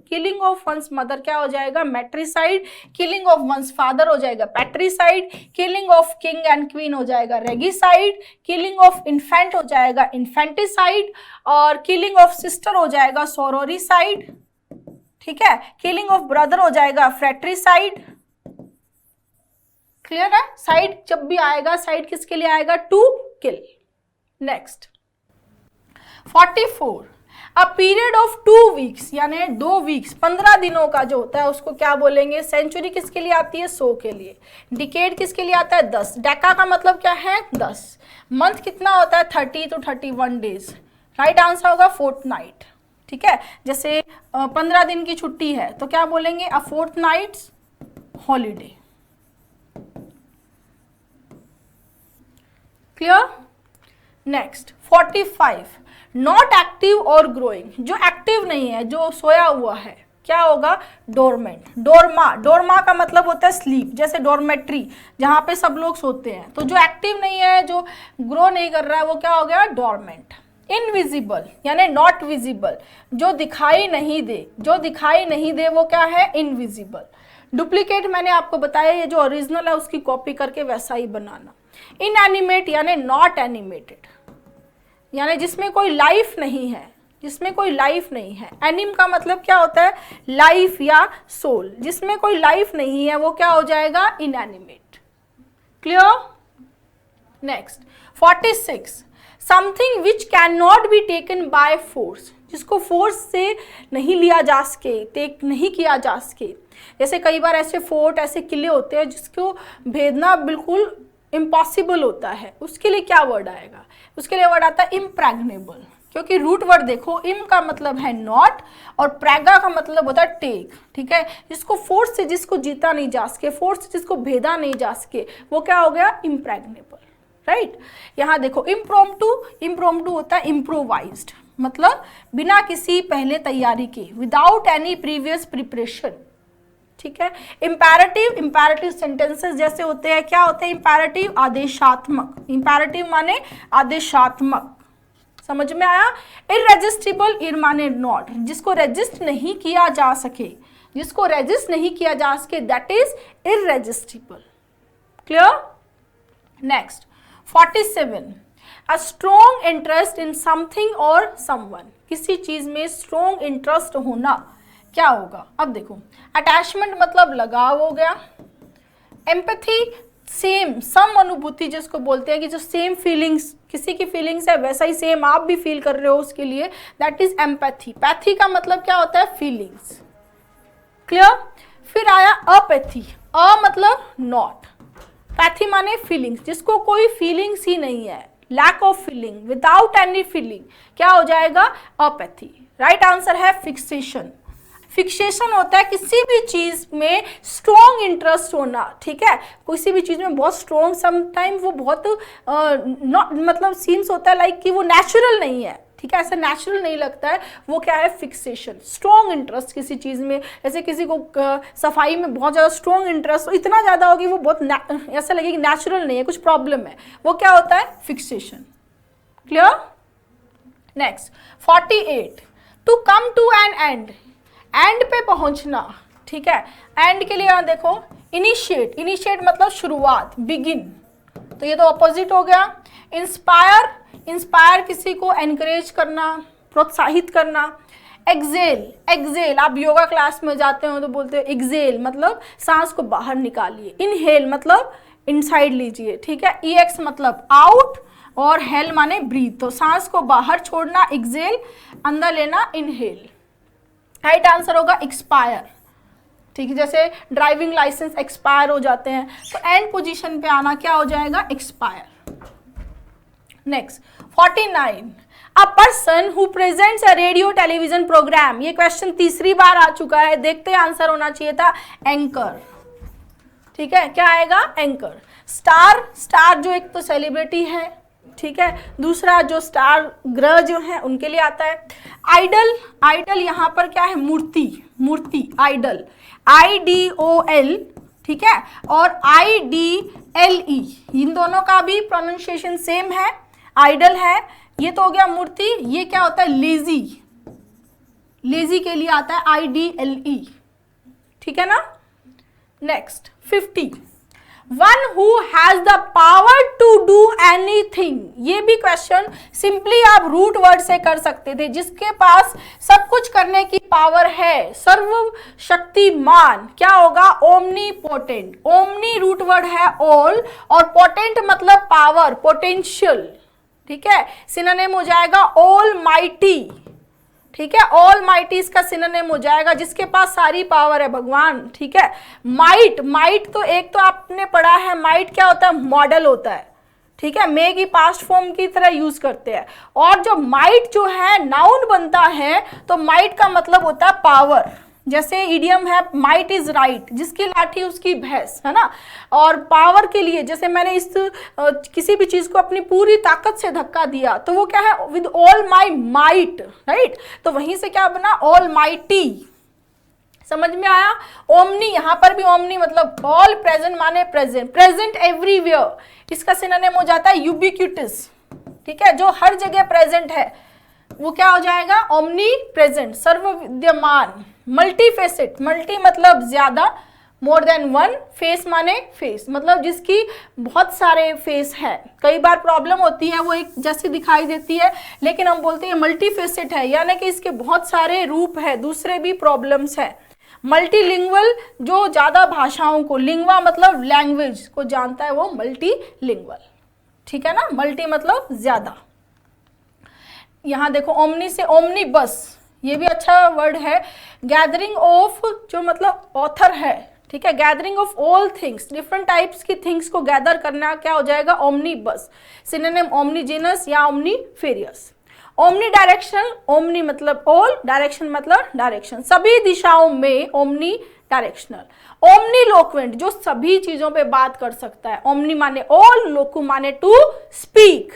S1: Killing of one's mother क्या हो जाएगा, matricide. Killing of one's father हो जाएगा patricide. Killing of king and queen हो जाएगा रेगिसाइड। किलिंग ऑफ इन्फेंट हो जाएगा इन्फेंटिसाइड। और किलिंग ऑफ सिस्टर हो जाएगा सोरोरिसाइड। ठीक है, किलिंग ऑफ ब्रदर हो जाएगा फ्रेट्रिसाइड। क्लियर है। साइड जब भी आएगा, साइड किसके लिए आएगा, to kill. Next 44, a period of 2 weeks यानी 2 वीक्स 15 दिनों का जो होता है उसको क्या बोलेंगे? सेंचुरी किसके लिए आती है? 100 के लिए। डिकेड किसके लिए आता है? 10। डेका का मतलब क्या है? 10। मंथ कितना होता है? 30 to 31 डेज। राइट आंसर होगा फोर्टनाइट। ठीक है, जैसे 15 दिन की छुट्टी है तो क्या बोलेंगे? A fortnight's holiday. Clear? Next 45, not active or growing, जो एक्टिव नहीं है, जो सोया हुआ है, क्या होगा? डोरमेंट। डोरमा, डोरमा का मतलब होता है स्लीप, जैसे डोरमेट्री जहाँ पे सब लोग सोते हैं। तो जो एक्टिव नहीं है, जो ग्रो नहीं कर रहा है, वो क्या हो गया? डोरमेंट। इनविजिबल यानी नॉट विजिबल, जो दिखाई नहीं दे, जो दिखाई नहीं दे वो क्या है? इनविजिबल। डुप्लीकेट मैंने आपको बताया, ये जो ओरिजिनल है उसकी कॉपी करके वैसा ही बनाना। इनएनिमेट यानी नॉट एनिमेटेड, यानी जिसमें कोई लाइफ नहीं है, जिसमें कोई लाइफ नहीं है। एनिम का मतलब क्या होता है? लाइफ या सोल। जिसमें कोई लाइफ नहीं है वो क्या हो जाएगा? Inanimate. Clear? Next 46, something which can not be taken by force, जिसको फोर्स से नहीं लिया जा सके, टेक नहीं किया जा सके। जैसे कई बार ऐसे फोर्ट, ऐसे किले होते हैं जिसको भेदना बिल्कुल इम्पॉसिबल होता है, उसके लिए क्या वर्ड आएगा? उसके लिए वर्ड आता है इम्प्रैग्नेबल, क्योंकि रूट वर्ड देखो, इम का मतलब है नॉट और प्रैगा का मतलब होता है टेक। ठीक है, जिसको फोर्स से जिसको जीता नहीं जा सके, फोर्स से जिसको भेदा नहीं जा सके, वो क्या हो गया? इम्प्रैग्नेबल। राइट, यहाँ देखो इम्प्रोम्प्टू, इम्प्रोम्प्टू होता है इम्प्रोवाइज्ड, मतलब बिना किसी पहले तैयारी के, विदाउट एनी प्रीवियस प्रिपरेशन। ठीक है, इंपैरेटिव, इंपैरेटिव सेंटेंसेस जैसे होते हैं, क्या होते हैं? इंपैरेटिव आदेशात्मक। इंपैरेटिव माने आदेशात्मक, समझ में आया? इररेजिस्टिबल, इर माने नॉट, जिसको रेजिस्ट नहीं किया जा सके, जिसको रेजिस्ट नहीं किया जा सके, that is irresistible. Clear? Next 47, a strong interest in something or someone, किसी चीज में स्ट्रॉन्ग इंटरेस्ट होना क्या होगा? अब देखो, अटैचमेंट मतलब लगाव हो गया। एम्पैथी, सेम, सम अनुभूति जिसको बोलते हैं कि जो सेम फीलिंग्स, किसी की फीलिंग्स है वैसा ही सेम आप भी फील कर रहे हो उसके लिए, दैट इज एम्पैथी। पैथी का मतलब क्या होता है? फीलिंग्स। क्लियर? फिर आया अपैथी, अ मतलब नॉट, पैथी माने फीलिंग्स, जिसको कोई फीलिंग्स ही नहीं है, lack of feeling, without any feeling, क्या हो जाएगा? अपैथी। राइट आंसर है फिक्सेशन। फिक्सेशन होता है किसी भी चीज में स्ट्रॉन्ग इंटरेस्ट होना। ठीक है, किसी भी चीज में बहुत स्ट्रॉन्ग, समटाइम वो बहुत नॉट मतलब सीन्स होता है लाइक कि वो नेचुरल नहीं है। ठीक है, ऐसा नेचुरल नहीं लगता है, वो क्या है? फिक्सेशन। स्ट्रॉन्ग इंटरेस्ट किसी चीज में, जैसे किसी को सफाई में बहुत ज्यादा स्ट्रॉन्ग इंटरेस्ट, इतना ज्यादा हो कि वो बहुत ऐसा लगे कि नेचुरल नहीं है, कुछ प्रॉब्लम है, वो क्या होता है? Fixation. Clear? Next 48, to come to an end, end पे पहुंचना। ठीक है, एंड के लिए यहाँ देखो इनिशिएट, इनिशिएट मतलब शुरुआत, बिगिन, तो ये तो अपोजिट हो गया। इंस्पायर, इंस्पायर किसी को एनकरेज करना, प्रोत्साहित करना। एक्सेल, एक्सेल आप योगा क्लास में जाते हो तो बोलते हो एक्सेल मतलब सांस को बाहर निकालिए। इनहेल मतलब इनसाइड लीजिए। ठीक है, ईएक्स मतलब आउट और हेल माने ब्रीथ, तो सांस को बाहर छोड़ना एक्सेल, अंदर लेना इनहेल। राइट आंसर होगा एक्सपायर। ठीक है, जैसे ड्राइविंग लाइसेंस एक्सपायर हो जाते हैं, तो एंड पोजीशन पे आना क्या हो जाएगा? Expire. Next 49, a person who presents a radio television programme, ये क्वेश्चन तीसरी बार आ चुका है, देखते हैं आंसर होना चाहिए था एंकर। ठीक है, क्या आएगा? एंकर। स्टार, स्टार जो एक तो सेलिब्रिटी है, ठीक है, दूसरा जो स्टार ग्रह जो है उनके लिए आता है। आइडल, आइडल यहाँ पर क्या है? मूर्ति, मूर्ति, आइडल, IDOL। ठीक है, और IDLE, इन दोनों का भी प्रोनाउंसिएशन सेम है, आइडल है। ये तो हो गया मूर्ति, ये क्या होता है? लेजी, लेजी के लिए आता है IDLE। ठीक है ना? Next 50, one who has the power to do anything. ये भी क्वेश्चन सिंपली आप रूट वर्ड से कर सकते थे, जिसके पास सब कुछ करने की पावर है, सर्वशक्तिमान। क्या होगा? ओमनीपोटेंट। ओमनी रूट वर्ड है ऑल, और पोटेंट मतलब पावर, पोटेंशियल। ठीक है, सिनोनिम हो जाएगा ऑल माइटी। ठीक है, ऑल माइटी इसका सिनोनिम हो जाएगा, जिसके पास सारी पावर है, भगवान। ठीक है, माइट, माइट तो एक तो आपने पढ़ा है, माइट क्या होता है? मॉडल होता है। ठीक है, मे की पास्ट फॉर्म की तरह यूज करते हैं। और जो माइट जो है नाउन बनता है, तो माइट का मतलब होता है पावर। जैसे इडियम है माइट इज राइट, जिसकी लाठी उसकी भैंस, है ना। और पावर के लिए जैसे मैंने इस किसी भी चीज को अपनी पूरी ताकत से धक्का दिया, तो वो क्या है? With all my might, right. तो वहीं से क्या बना? All mighty. समझ में आया? ओमनी, यहां पर भी ओमनी मतलब ऑल प्रेजेंट माने प्रेजेंट, प्रेजेंट एवरीवेयर। इसका सिनोनिम हो जाता है यूबिक्यूटिस। ठीक है, जो हर जगह प्रेजेंट है वो क्या हो जाएगा? ओमनी प्रेजेंट, सर्वविद्यमान। मल्टीफेसेट, मल्टी मतलब ज्यादा, मोर देन वन, फेस माने फेस मतलब जिसकी बहुत सारे फेस है। कई बार प्रॉब्लम होती है वो एक जैसी दिखाई देती है, लेकिन हम बोलते हैं मल्टीफेसेट है, यानी कि इसके बहुत सारे रूप है, दूसरे भी प्रॉब्लम्स है। मल्टीलिंगुअल, जो ज्यादा भाषाओं को, लिंगवा मतलब लैंग्वेज को जानता है, वो मल्टीलिंगुअल। ठीक है ना, मल्टी मतलब ज्यादा। यहां देखो ओमनी से ओमनी बस, ये भी अच्छा वर्ड है। गैदरिंग ऑफ, जो मतलब ऑथर है। ठीक है, gathering of all things, different types की थिंग्स को गैदर करना, क्या हो जाएगा? ओमनी बस। सिनोनिम ओमनीजेनस या ओमनीफेरियस। ओमनी डायरेक्शन, ओमनी मतलब ऑल, डायरेक्शन मतलब डायरेक्शन, सभी दिशाओं में, ओमनी डायरेक्शनल। ओमनी लोक्वेंट, जो सभी चीजों पे बात कर सकता है। ओमनी माने ऑल, लोकु माने टू स्पीक।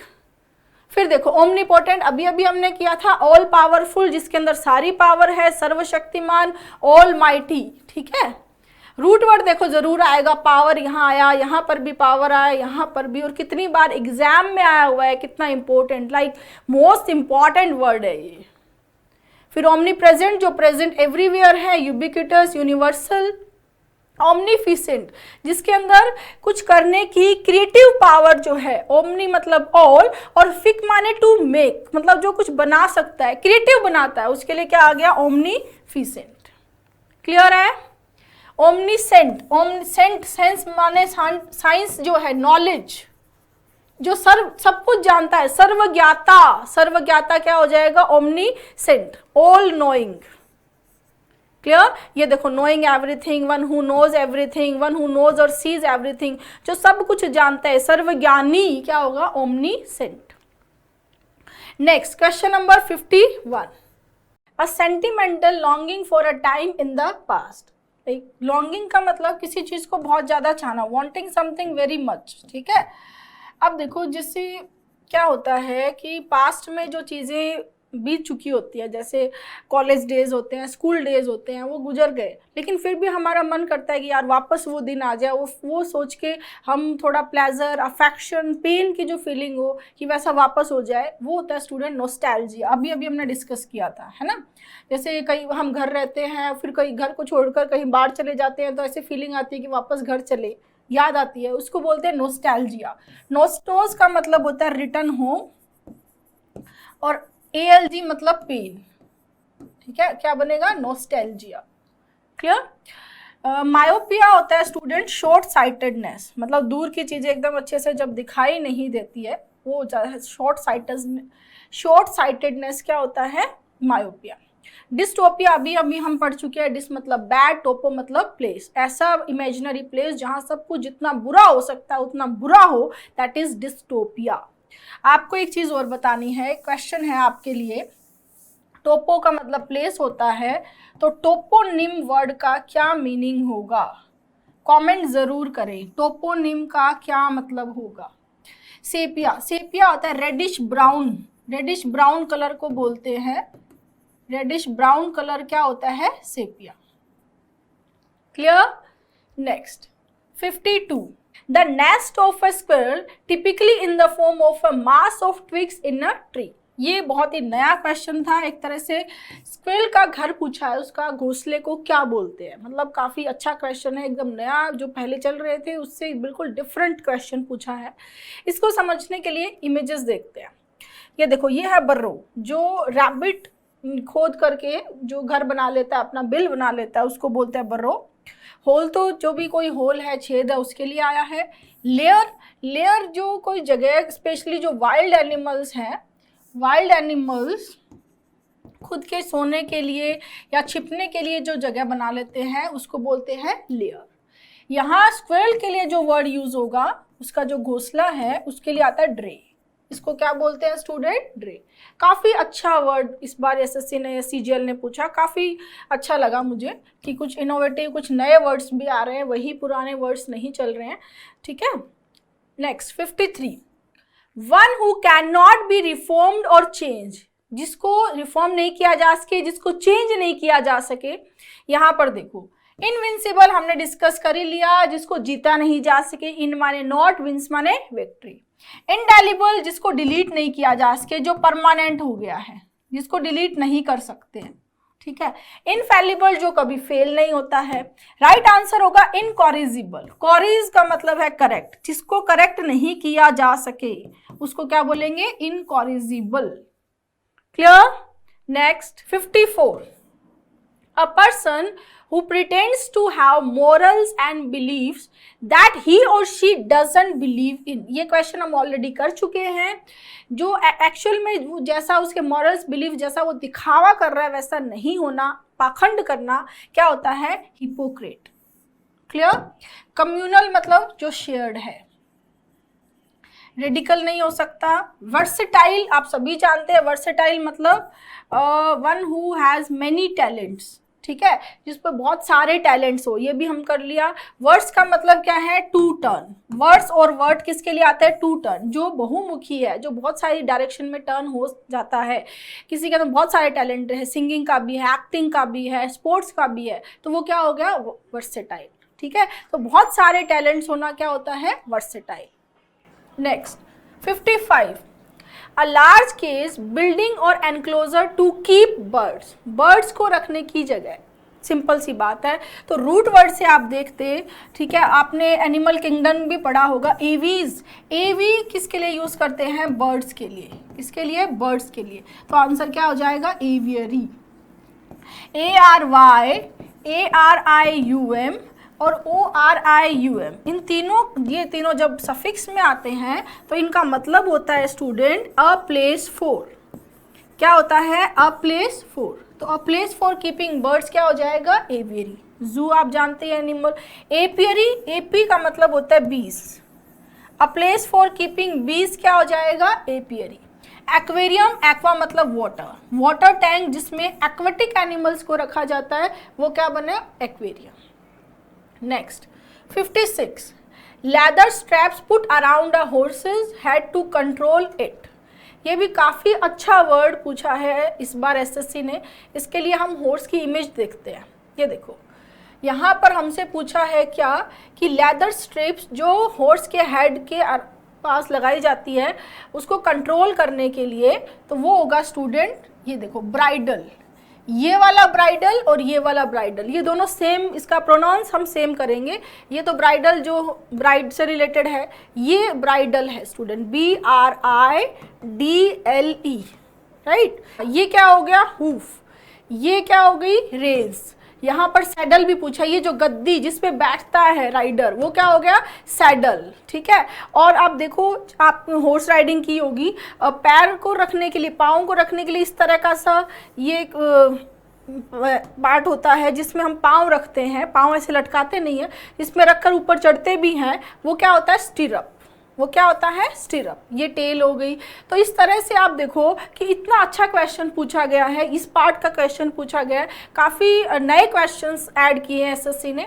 S1: फिर देखो ओमनीपोटेंट, अभी अभी हमने किया था। ऑल पावरफुल, जिसके अंदर सारी पावर है, सर्वशक्तिमान, ऑल माइटी। ठीक है, रूट वर्ड देखो जरूर आएगा, पावर यहाँ आया, यहाँ पर भी पावर आया, यहाँ पर भी, और कितनी बार एग्जाम में आया हुआ है, कितना important, like most important word है ये। फिर ओमनी प्रेजेंट, जो प्रेजेंट एवरीवेयर है, यूबिक्यूटस, यूनिवर्सल। ओमनीफिसेंट, जिसके अंदर कुछ करने की क्रिएटिव पावर जो है। ओमनी मतलब ऑल, और फिक माने टू मेक मतलब जो कुछ बना सकता है, क्रिएटिव बनाता है, उसके लिए क्या आ गया? ओमनीफिसेंट। क्लियर है? ओमनीसेंट, ओमसेंट सेंस माने साइंस जो है, नॉलेज, जो सब कुछ जानता है, सर्वज्ञाता। सर्वज्ञाता क्या हो जाएगा? Omniscient, all knowing. क्लियर? ये देखो knowing everything, one who knows everything, one who knows और सीज एवरीथिंग, जो सब कुछ जानता है, सर्वज्ञानी क्या होगा? Omniscient. Next question number 51। A sentimental longing for a time in the past. Longing का मतलब किसी चीज को बहुत ज्यादा चाहना, वांटिंग समथिंग वेरी मच। ठीक है, अब देखो जैसे क्या होता है कि पास्ट में जो चीजें बीत चुकी होती है, जैसे कॉलेज डेज होते हैं, स्कूल डेज होते हैं, वो गुजर गए, लेकिन फिर भी हमारा मन करता है कि यार वापस वो दिन आ जाए, वो सोच के हम थोड़ा प्लेजर, अफेक्शन, पेन की जो फीलिंग हो कि वैसा वापस हो जाए, वो होता है स्टूडेंट नॉस्टैल्जिया। अभी अभी हमने डिस्कस किया था, है ना। जैसे कहीं हम घर रहते हैं, फिर कहीं घर को छोड़कर कहीं बाहर चले जाते हैं, तो ऐसी फीलिंग आती है कि वापस घर चले, याद आती है, उसको बोलते हैं नॉस्टैल्जिया। नॉस्टोस का मतलब होता है रिटर्न होम, और ALG मतलब पेन। ठीक है, क्या बनेगा? नॉस्टैल्जिया। क्लियर? मायोपिया होता है स्टूडेंट शॉर्ट साइटेडनेस, मतलब दूर की चीजें एकदम अच्छे से जब दिखाई नहीं देती है, वो शॉर्ट साइटेडनेस क्या होता है? मायोपिया। डिस्टोपिया अभी अभी हम पढ़ चुके हैं, डिस मतलब बैड, टोपो मतलब प्लेस, ऐसा इमेजिनरी प्लेस जहां सब कुछ जितना बुरा हो सकता है उतना बुरा हो, दैट इज डिस्टोपिया। आपको एक चीज और बतानी है, क्वेश्चन है आपके लिए। टोपो का मतलब प्लेस होता है, तो टोपोनिम वर्ड का क्या मीनिंग होगा? कमेंट जरूर करें, टोपोनिम का क्या मतलब होगा? सेपिया, सेपिया होता है reddish brown, reddish brown colour को बोलते हैं, रेडिश ब्राउन कलर क्या होता है? Sepia. Clear? Next 52। The nest of a squirrel typically in the form of a mass of twigs in a tree. ये बहुत ही नया क्वेश्चन था, एक तरह से स्क्विल का घर पूछा है, उसका घोंसले को क्या बोलते हैं। मतलब काफ़ी अच्छा क्वेश्चन है, एकदम नया, जो पहले चल रहे थे उससे बिल्कुल डिफरेंट क्वेश्चन पूछा है। इसको समझने के लिए इमेजेस देखते हैं। ये देखो, ये है बर्रो, जो रैबिट खोद करके जो घर बना लेता है, अपना बिल बना लेता है, उसको बोलते हैं बर्रो। होल तो जो भी कोई होल है, छेद है, उसके लिए आया है। लेयर, लेयर जो कोई जगह, स्पेशली जो वाइल्ड एनिमल्स हैं, वाइल्ड एनिमल्स खुद के सोने के लिए या छिपने के लिए जो जगह बना लेते हैं, उसको बोलते हैं लेयर। यहाँ स्क्विरल के लिए जो वर्ड यूज होगा, उसका जो घोंसला है, उसके लिए आता है ड्रे। इसको क्या बोलते हैं स्टूडेंट? ड्रे। काफ़ी अच्छा वर्ड इस बार एसएससी ने, सीजीएल ने पूछा, काफ़ी अच्छा लगा मुझे कि कुछ इनोवेटिव, कुछ नए वर्ड्स भी आ रहे हैं, वही पुराने वर्ड्स नहीं चल रहे हैं। ठीक है, next 53, one who can not be reformed और चेंज, जिसको रिफॉर्म नहीं किया जा सके, जिसको चेंज नहीं किया जा सके। यहाँ पर देखो, इनविंसिबल हमने डिस्कस कर ही लिया, जिसको जीता नहीं जा सके, इन माने नॉट, विंस माने विक्ट्री। इंडेलिबल, जिसको डिलीट नहीं किया जा सके, जो परमानेंट हो गया है, जिसको डिलीट नहीं कर सकते हैं। ठीक है, इनफेलिबल, जो कभी फेल नहीं होता है। राइट आंसर होगा इनकॉरिजिबल। कॉरिज का मतलब है करेक्ट, जिसको करेक्ट नहीं किया जा सके उसको क्या बोलेंगे? Incorrigible. Clear? Next 54, a person who pretends to have morals and beliefs that he or she doesn't believe in। ये क्वेश्चन हम ऑलरेडी कर चुके हैं। जो एक्चुअल में जैसा उसके मॉरल्स बिलीफ जैसा वो दिखावा कर रहा है वैसा नहीं होना, पाखंड करना, क्या होता है? हिपोक्रेट। क्लियर? कम्युनल मतलब जो शेयर्ड है। रेडिकल नहीं हो सकता। वर्सेटाइल आप सभी जानते हैं, वर्सेटाइल मतलब one who has many talents. ठीक है, जिस पर बहुत सारे टैलेंट्स हो, ये भी हम कर लिया। वर्ड्स का मतलब क्या है? To turn. वर्ड्स और वर्ड किसके लिए आता है? टू टर्न, जो बहुमुखी है, जो बहुत सारी डायरेक्शन में टर्न हो जाता है। किसी के अंदर बहुत सारे टैलेंट है, सिंगिंग का भी है, एक्टिंग का भी है, स्पोर्ट्स का भी है, तो वो क्या हो गया? वर्सेटाइल। ठीक है, तो बहुत सारे टैलेंट्स होना क्या होता है? Versatile. Next 55, A large cage building or enclosure to keep birds। Birds को रखने की जगह, सिंपल सी बात है। तो रूट वर्ड से आप देखते, ठीक है, आपने एनिमल किंगडम भी पढ़ा होगा। एवीज, एवी किसके लिए यूज करते हैं? बर्ड्स के लिए। किसके लिए? बर्ड्स के लिए। तो आंसर क्या हो जाएगा? एवियरी। ARYARIUM और ORIUM, इन तीनों, ये तीनों जब सफिक्स में आते हैं तो इनका मतलब होता है स्टूडेंट अ प्लेस फॉर। क्या होता है? A place for. तो a place for keeping birds क्या हो जाएगा? एवियरी। जू आप जानते हैं एनिमल। एपियरी, एपी का मतलब होता है बीज। अ प्लेस फॉर कीपिंग बीज क्या हो जाएगा? एपियरी। एक्वेरियम, एक्वा मतलब वाटर, वाटर टैंक जिसमें एक्वेटिक एनिमल्स को रखा जाता है, वो क्या बने? Aquarium. Next 56, leather straps put around a horse's head to control it. ये भी काफ़ी अच्छा वर्ड पूछा है इस बार एसएससी ने। इसके लिए हम हॉर्स की इमेज देखते हैं। ये देखो, यहाँ पर हमसे पूछा है क्या कि लेदर स्ट्रिप्स जो हॉर्स के हेड के पास लगाई जाती है उसको कंट्रोल करने के लिए, तो वो होगा स्टूडेंट, ये देखो, ब्राइडल। ये वाला ब्राइडल और ये वाला ब्राइडल, ये दोनों सेम, इसका प्रोनाउंस हम सेम करेंगे। ये तो ब्राइडल जो ब्राइड से रिलेटेड है, ये ब्राइडल है स्टूडेंट, BRIDLE, राइट। ये क्या हो गया? हूफ। ये क्या हो गई? रेस। यहाँ पर सैडल भी पूछा, ये जो गद्दी जिस पे बैठता है राइडर, वो क्या हो गया? सैडल। ठीक है, और आप देखो, आप हॉर्स राइडिंग की होगी, पैर को रखने के लिए, पाँव को रखने के लिए इस तरह का सा ये एक पार्ट होता है जिसमें हम पाँव रखते हैं, पाँव ऐसे लटकाते नहीं है, इसमें रखकर ऊपर चढ़ते भी हैं, वो क्या होता है? स्टिरअप। वो क्या होता है? स्टिरअप। ये टेल हो गई। तो इस तरह से आप देखो कि इतना अच्छा क्वेश्चन पूछा गया है, इस पार्ट का क्वेश्चन पूछा गया है, काफ़ी नए क्वेश्चंस ऐड किए हैं एसएससी ने।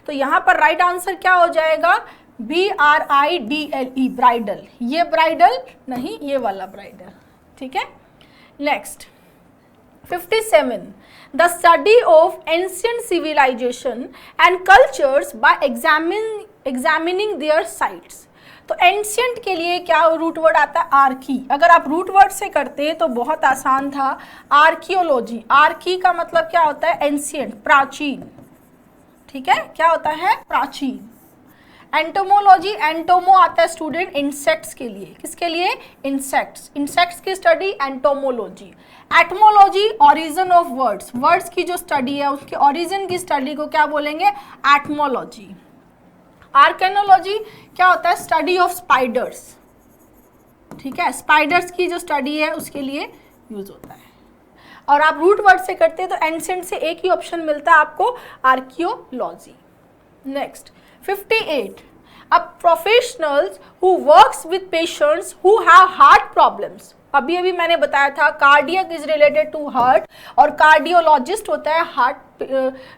S1: तो यहाँ पर राइट आंसर क्या हो जाएगा? BRIDLE, bridal. ये ब्राइडल नहीं, ये वाला ब्राइडल। ठीक है, next 57, the study of ancient civilisation and cultures by examining their sites. तो एंशियंट के लिए क्या रूट वर्ड आता है? आर्की। अगर आप रूट वर्ड से करते तो बहुत आसान था। आर्कियोलॉजी, आर्की का मतलब क्या होता है? एंशियंट, प्राचीन। ठीक है, क्या होता है? प्राचीन। एंटोमोलॉजी, एंटोमो आता है स्टूडेंट इंसेक्ट्स के लिए। किसके लिए? इंसेक्ट्स। इंसेक्ट्स की study entomology. Etymology, origin of words, words की जो स्टडी है उसके ओरिजिन की स्टडी को क्या बोलेंगे? एटमोलॉजी। आर्केनोलॉजी क्या होता है? Study of spiders. ठीक है, स्पाइडर्स की जो स्टडी है उसके लिए यूज होता है। और आप रूट वर्ड से करते हैं तो एंशिएंट से एक ही ऑप्शन मिलता है आपको, archaeology. Next 58, a professionals who works with patients who have heart problems। अभी अभी मैंने बताया था cardiac is related to heart, और कार्डियोलॉजिस्ट होता है हार्ट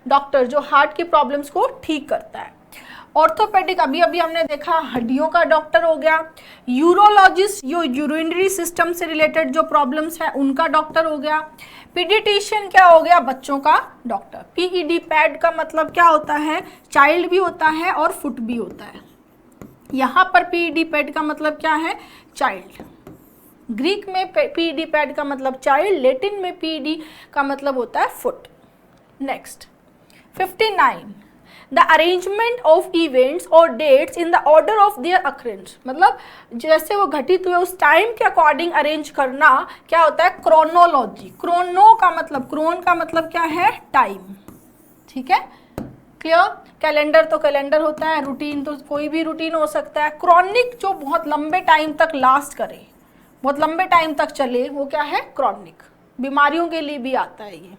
S1: डॉक्टर जो हार्ट की प्रॉब्लम्स को ठीक करता है। ऑर्थोपेडिक अभी अभी हमने देखा हड्डियों का डॉक्टर हो गया। यूरोलॉजिस्ट जो यूरिनरी सिस्टम से रिलेटेड जो प्रॉब्लम्स है उनका डॉक्टर हो गया। पीडियाट्रिशियन क्या हो गया? बच्चों का डॉक्टर। पीईडी पैड का मतलब क्या होता है? चाइल्ड भी होता है और फुट भी होता है। यहाँ पर पीईडी पैड का मतलब क्या है? चाइल्ड। ग्रीक में पीईडी पैड का मतलब चाइल्ड, लैटिन में पीईडी का मतलब होता है foot. Next 59, the arrangement of events or dates in the order of their occurrence. मतलब जैसे वो घटित हुए उस टाइम के अकॉर्डिंग अरेंज करना क्या होता है? क्रोनोलॉजी। क्रोनो का मतलब, क्रोन का मतलब क्या है? टाइम। ठीक है, क्लियर। कैलेंडर तो कैलेंडर होता है, रूटीन तो कोई भी रूटीन हो सकता है। क्रॉनिक जो बहुत लंबे टाइम तक लास्ट करे, बहुत लंबे टाइम तक चले, वो क्या है? क्रॉनिक। बीमारियों के लिए भी आता है ये।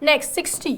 S1: Next 60,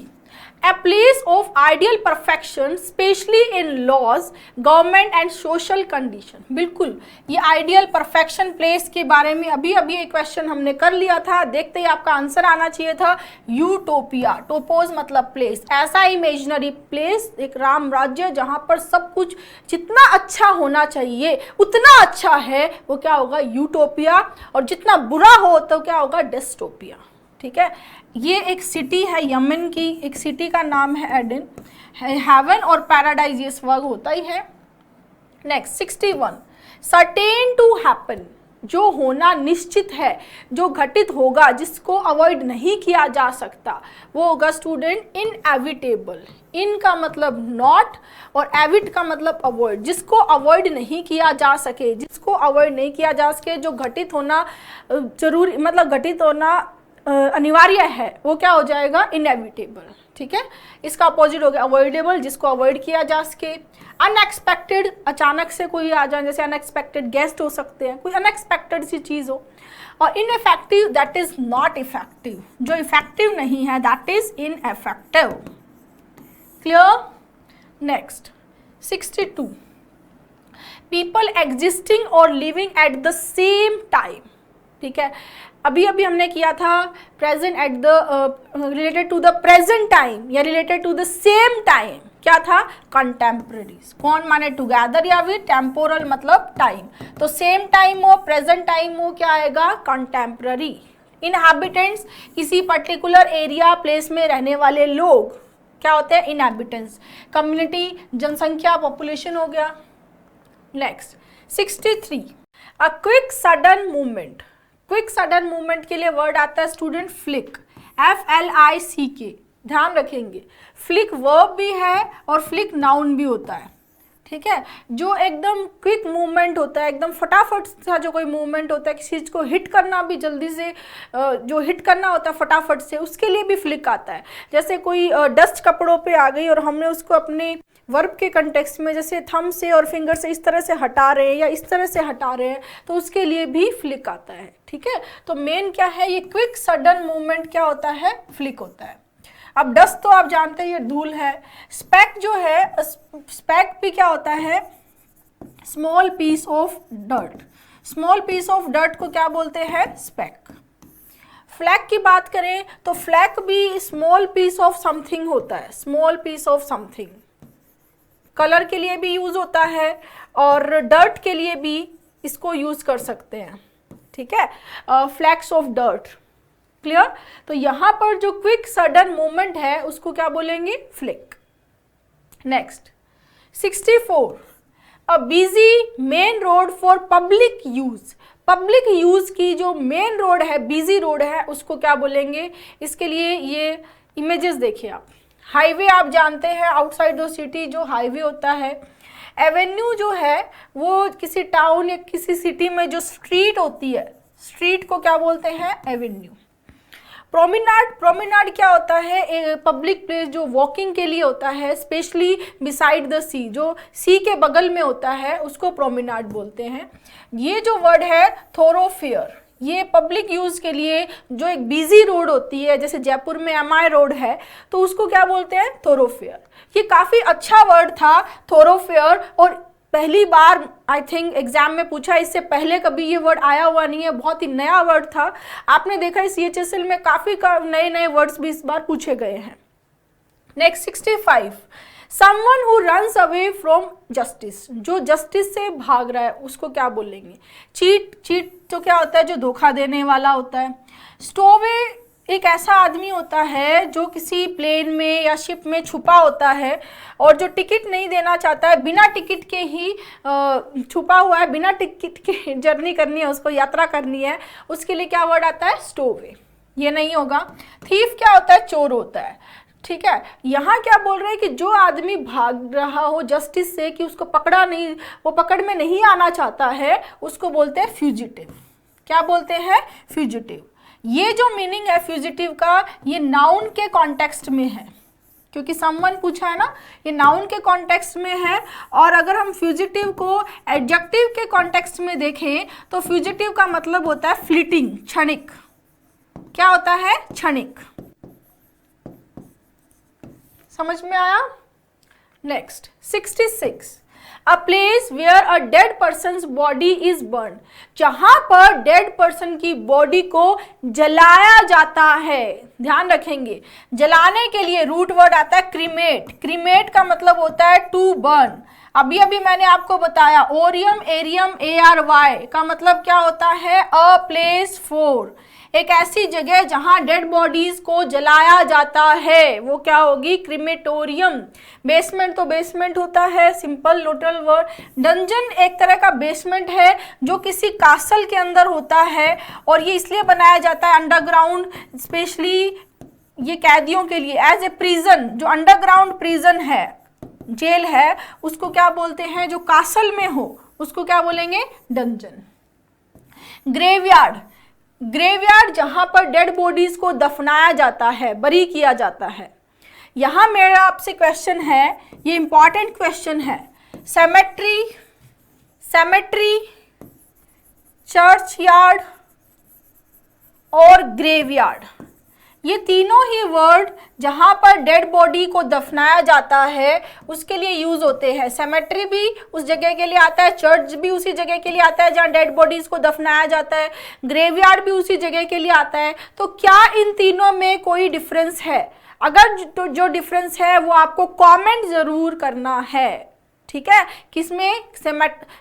S1: a place of ideal perfection especially in laws, government and social condition। बिल्कुल, ये आइडियल परफेक्शन प्लेस के बारे में अभी अभी एक क्वेश्चन हमने कर लिया था, देखते ही आपका आंसर आना चाहिए था। यूटोपिया, टोपोज मतलब प्लेस, ऐसा इमेजिनरी प्लेस, एक राम राज्य जहाँ पर सब कुछ जितना अच्छा होना चाहिए उतना अच्छा है, वो क्या होगा? यूटोपिया। और जितना बुरा हो तो क्या होगा? डिस्टोपिया। ठीक है, ये एक सिटी है यमन की, एक सिटी का नाम है एडन। हेवन और पैराडाइज ये स्वर्ग होता ही है। नेक्स्ट 61, सर्टेन टू हैपन, जो होना निश्चित है, जो घटित होगा, जिसको अवॉइड नहीं किया जा सकता, वो होगा स्टूडेंट इनएविटेबल। इन का मतलब नॉट और एविट का मतलब अवॉइड, जिसको अवॉइड नहीं किया जा सके, जिसको अवॉइड नहीं किया जा सके, जो घटित होना जरूरी, मतलब घटित होना अनिवार्य है, वो क्या हो जाएगा? इनएविटेबल। ठीक है, इसका अपोजिट हो गया अवॉइडेबल, जिसको अवॉइड किया जा सके। अनएक्सपेक्टेड, अचानक से कोई आ जाए, जैसे अनएक्सपेक्टेड गेस्ट हो सकते हैं, कोई अनएक्सपेक्टेड सी चीज़ हो। और ineffective, that is not effective, जो इफेक्टिव नहीं है that is ineffective. Clear. Next 62, people existing or living at the same time. ठीक है, अभी अभी हमने किया था present at the related to the present time या related to the same time, क्या था? कंटेम्पररीज। कौन माने टुगेदर या फिर टेम्पोरल मतलब टाइम, तो सेम टाइम हो, प्रेजेंट टाइम हो, क्या आएगा? कंटेम्पररी। इनहैबिटेंट्स, किसी पर्टिकुलर एरिया प्लेस में रहने वाले लोग क्या होते हैं? इनहैबिटेंट्स। कम्युनिटी, जनसंख्या, पॉपुलेशन हो गया। Next 63, a quick sudden movement. Quick sudden movement के लिए वर्ड आता है स्टूडेंट फ्लिक, FLICK। ध्यान रखेंगे, फ्लिक वर्ब भी है और फ्लिक नाउन भी होता है। ठीक है, जो एकदम क्विक मूवमेंट होता है, एकदम फटाफट सा जो कोई मूवमेंट होता है, किसी चीज़ को हिट करना भी जल्दी से, जो हिट करना होता है फटाफट से, उसके लिए भी फ्लिक आता है। जैसे कोई डस्ट कपड़ों पे आ गई और हमने उसको अपने वर्ब के कंटेक्स्ट में जैसे थंब से और फिंगर से इस तरह से हटा रहे हैं या इस तरह से हटा रहे हैं, तो उसके लिए भी फ्लिक आता है। ठीक है, तो मेन क्या है? ये क्विक सडन मूवमेंट क्या होता है? फ्लिक होता है। अब डस्ट तो आप जानते हैं ये धूल है। स्पैक जो है, स्पैक भी क्या होता है? Small piece of dirt. Small piece of dirt को क्या बोलते हैं? स्पैक। फ्लैग की बात करें तो फ्लैग भी स्मॉल पीस ऑफ समथिंग होता है, small piece of something. Colour के लिए भी यूज होता है और डर्ट के लिए भी इसको यूज कर सकते हैं। ठीक है, फ्लैक्स ऑफ डर्ट। क्लियर। तो यहां पर जो क्विक सडन मूवमेंट है उसको क्या बोलेंगे? Flick. Next 64, a busy main road for public use. Public use की जो मेन रोड है, बिजी रोड है, उसको क्या बोलेंगे? इसके लिए ये इमेजेस देखिए आप। हाईवे आप जानते हैं, आउटसाइड द सिटी जो हाईवे होता है। एवेन्यू जो है वो किसी टाउन या किसी सिटी में जो स्ट्रीट होती है, स्ट्रीट को क्या बोलते हैं? एवेन्यू। प्रोमेनाड, प्रोमेनाड क्या होता है? एक पब्लिक प्लेस जो वॉकिंग के लिए होता है, स्पेशली बिसाइड द सी, जो सी के बगल में होता है, उसको प्रोमेनाड बोलते हैं। ये जो वर्ड है थोरोफेयर, ये पब्लिक यूज के लिए जो एक बिजी रोड होती है, जैसे जयपुर में एमआई रोड है, तो उसको क्या बोलते हैं? थोरोफेयर। ये काफ़ी अच्छा वर्ड था थोरोफेयर, और पहली बार आई थिंक एग्जाम में पूछा। इससे पहले कभी ये वर्ड आया हुआ नहीं है, बहुत ही नया वर्ड था। आपने देखा है CHSL में काफ़ी नए नए वर्ड्स भी इस बार पूछे गए हैं। Next 65, someone who runs away from justice, जो जस्टिस से भाग रहा है उसको क्या बोलेंगे? चीट, चीट तो क्या होता है? जो धोखा देने वाला होता है। स्टोवे एक ऐसा आदमी होता है जो किसी प्लेन में या शिप में छुपा होता है और जो टिकट नहीं देना चाहता है, बिना टिकट के ही छुपा हुआ है, बिना टिकट के जर्नी करनी है, उसको यात्रा करनी है, उसके लिए क्या वर्ड आता है? स्टोवे। ये नहीं होगा। थीफ क्या होता है? चोर होता है। ठीक है, यहाँ क्या बोल रहे हैं कि जो आदमी भाग रहा हो जस्टिस से, कि उसको पकड़ा नहीं, वो पकड़ में नहीं आना चाहता है, उसको बोलते हैं फ्यूजिटिव। क्या बोलते हैं? फ्यूजिटिव। ये जो मीनिंग है फ्यूजिटिव का, ये नाउन के कॉन्टेक्स्ट में है, क्योंकि समवन पूछा है ना, ये नाउन के कॉन्टेक्स्ट में है। और अगर हम फ्यूजिटिव को एडजेक्टिव के कॉन्टेक्स्ट में देखें तो फ्यूजिटिव का मतलब होता है फ्लीटिंग, क्षणिक। क्या होता है? क्षणिक। समझ में आया? Next 66, a place where a dead person's body is burn, जहां पर डेड पर्सन की बॉडी को जलाया जाता है। ध्यान रखेंगे, जलाने के लिए रूट वर्ड आता है क्रीमेट। क्रीमेट का मतलब होता है टू बर्न। अभी अभी मैंने आपको बताया ओरियम एरियम ARY का मतलब क्या होता है? अ प्लेस फॉर, एक ऐसी जगह जहां डेड बॉडीज को जलाया जाता है, वो क्या होगी? क्रिमेटोरियम। बेसमेंट तो बेसमेंट होता है, सिंपल न्यूट्रल वर्ड। डंजन एक तरह का बेसमेंट है जो किसी कासल के अंदर होता है, और ये इसलिए बनाया जाता है अंडरग्राउंड, स्पेशली ये कैदियों के लिए, एज ए प्रिजन। जो अंडरग्राउंड प्रिजन है, जेल है, उसको क्या बोलते हैं? जो कासल में हो उसको क्या बोलेंगे? डंजन। ग्रेवयार्ड, ग्रेवयार्ड जहां पर डेड बॉडीज को दफनाया जाता है, बरी किया जाता है। यहां मेरा आपसे क्वेश्चन है, ये इंपॉर्टेंट क्वेश्चन है। सेमेट्री, सेमेट्री, चर्च यार्ड और ग्रेवयार्ड, ये तीनों ही वर्ड जहां पर डेड बॉडी को दफनाया जाता है उसके लिए यूज होते हैं। सेमेट्री भी उस जगह के लिए आता है, चर्च भी उसी जगह के लिए आता है जहां डेड बॉडीज को दफनाया जाता है, ग्रेवयार्ड भी उसी जगह के लिए आता है। तो क्या इन तीनों में कोई डिफरेंस है? अगर तो जो डिफरेंस है वो आपको कमेंट जरूर करना है। ठीक है, किसमें?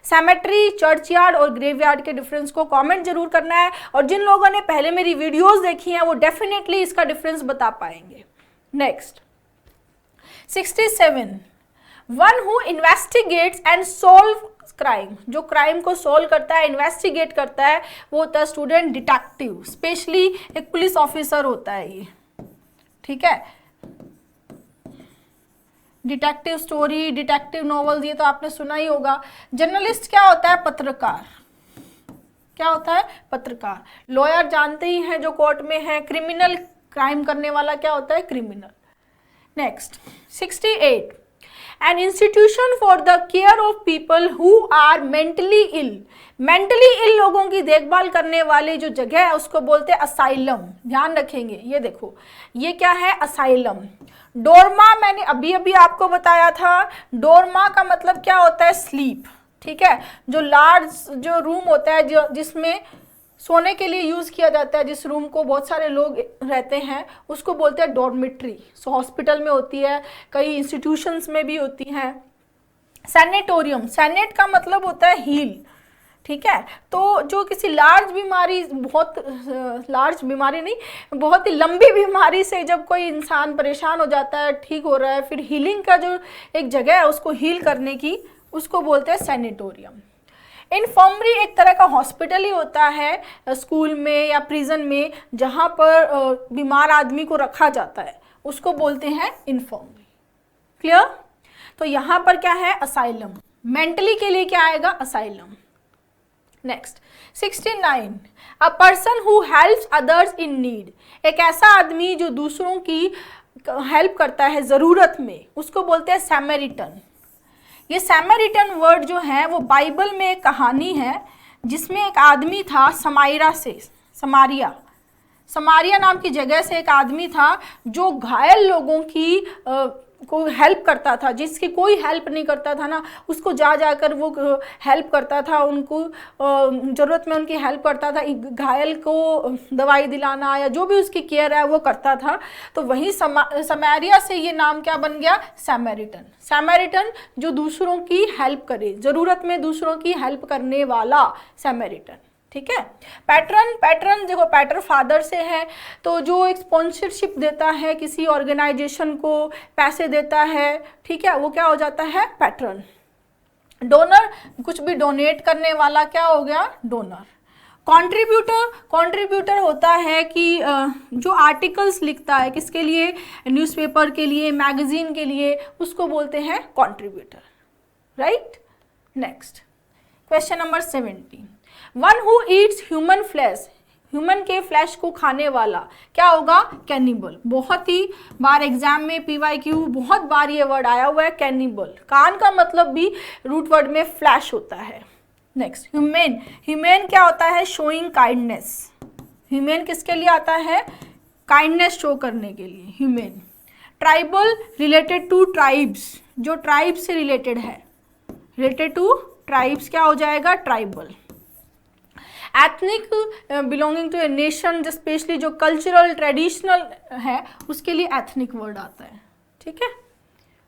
S1: सेमेट्री, चर्चयार्ड और ग्रेवयार्ड के डिफरेंस को कमेंट जरूर करना है। और जिन लोगों ने पहले मेरी वीडियोस देखी हैं वो डेफिनेटली इसका डिफरेंस बता पाएंगे। Next 67, one who investigates and solve crime, जो क्राइम को सोल्व करता है, इन्वेस्टिगेट करता है, वो होता है स्टूडेंट डिटेक्टिव। स्पेशली एक पुलिस ऑफिसर होता है ये। ठीक है, डिटेक्टिव स्टोरी, डिटेक्टिव नॉवेल्स, ये तो आपने सुना ही होगा। जर्नलिस्ट क्या होता है? पत्रकार। क्या होता है? पत्रकार। लॉयर जानते ही हैं जो कोर्ट में है। क्रिमिनल, क्राइम करने वाला क्या होता है? Criminal. Next 68, an institution for the care of people who are mentally ill, mentally ill लोगों की देखभाल करने वाली जो जगह है उसको बोलते हैं असाइलम। ध्यान रखेंगे, ये देखो ये क्या है? असाइलम। डोरमा मैंने अभी अभी आपको बताया था, डोरमा का मतलब क्या होता है? स्लीप। ठीक है, जो लार्ज जो रूम होता है जो जिसमें सोने के लिए यूज किया जाता है, जिस रूम को बहुत सारे लोग रहते हैं उसको बोलते हैं डॉर्मिट्री। सो हॉस्पिटल में होती है, कई इंस्टीट्यूशंस में भी होती हैं। सैनेटोरियम, सैनेट का मतलब होता है हील। ठीक है, तो जो किसी लार्ज बीमारी, बहुत लार्ज बीमारी नहीं, बहुत ही लंबी बीमारी से जब कोई इंसान परेशान हो जाता है, ठीक हो रहा है, फिर हीलिंग का जो एक जगह है उसको हील करने की उसको बोलते हैं सैनिटोरियम। इन्फर्मरी एक तरह का हॉस्पिटल ही होता है स्कूल में या प्रिजन में, जहाँ पर बीमार आदमी को रखा जाता है, उसको बोलते हैं इन्फर्मरी। क्लियर? तो यहाँ पर क्या है? असाइलम। मेंटली के लिए क्या आएगा? Asylum. Next 69, a person who helps others in need, एक ऐसा आदमी जो दूसरों की हेल्प करता है ज़रूरत में, उसको बोलते हैं सैमरिटन। ये सैमरिटन वर्ड जो है वो बाइबल में एक कहानी है जिसमें एक आदमी था समारिया नाम की जगह से एक आदमी था जो घायल लोगों की को हेल्प करता था, जिसकी कोई हेल्प नहीं करता था ना, उसको जाकर वो हेल्प करता था, उनको ज़रूरत में उनकी हेल्प करता था, घायल को दवाई दिलाना या जो भी उसकी केयर है वो करता था। तो वहीं समारिया से ये नाम क्या बन गया? सैमरिटन। सैमरिटन जो दूसरों की हेल्प करे, ज़रूरत में दूसरों की हेल्प करने वाला सैमरिटन। ठीक है। पैट्रन देखो, पैटर फादर से है, तो जो एक स्पॉन्सरशिप देता है किसी ऑर्गेनाइजेशन को, पैसे देता है, ठीक है, वो क्या हो जाता है? पैट्रन। डोनर कुछ भी डोनेट करने वाला क्या हो गया? डोनर। कंट्रीब्यूटर होता है कि जो आर्टिकल्स लिखता है, किसके लिए? न्यूज़पेपर के लिए, मैगजीन के लिए, उसको बोलते हैं contributor. Right. Next question number 70, one who Yeats human flesh, human के फ्लैश को खाने वाला क्या होगा? कैनिबल। बहुत ही बार एग्जाम में PYQ बहुत बार ये वर्ड आया हुआ है, कैनिबल। कान का मतलब भी रूट वर्ड में फ्लैश होता है। नेक्स्ट ह्यूमेन क्या होता है? Showing kindness. ह्यूमेन किसके लिए आता है? काइंडनेस शो करने के लिए humane. Tribal related to tribes, जो ट्राइब से रिलेटेड है, रिलेटेड टू ट्राइब्स क्या हो जाएगा? Tribal. Ethnic belonging to a nation, जो स्पेशली जो कल्चरल ट्रेडिशनल है उसके लिए एथनिक वर्ड आता है। ठीक है।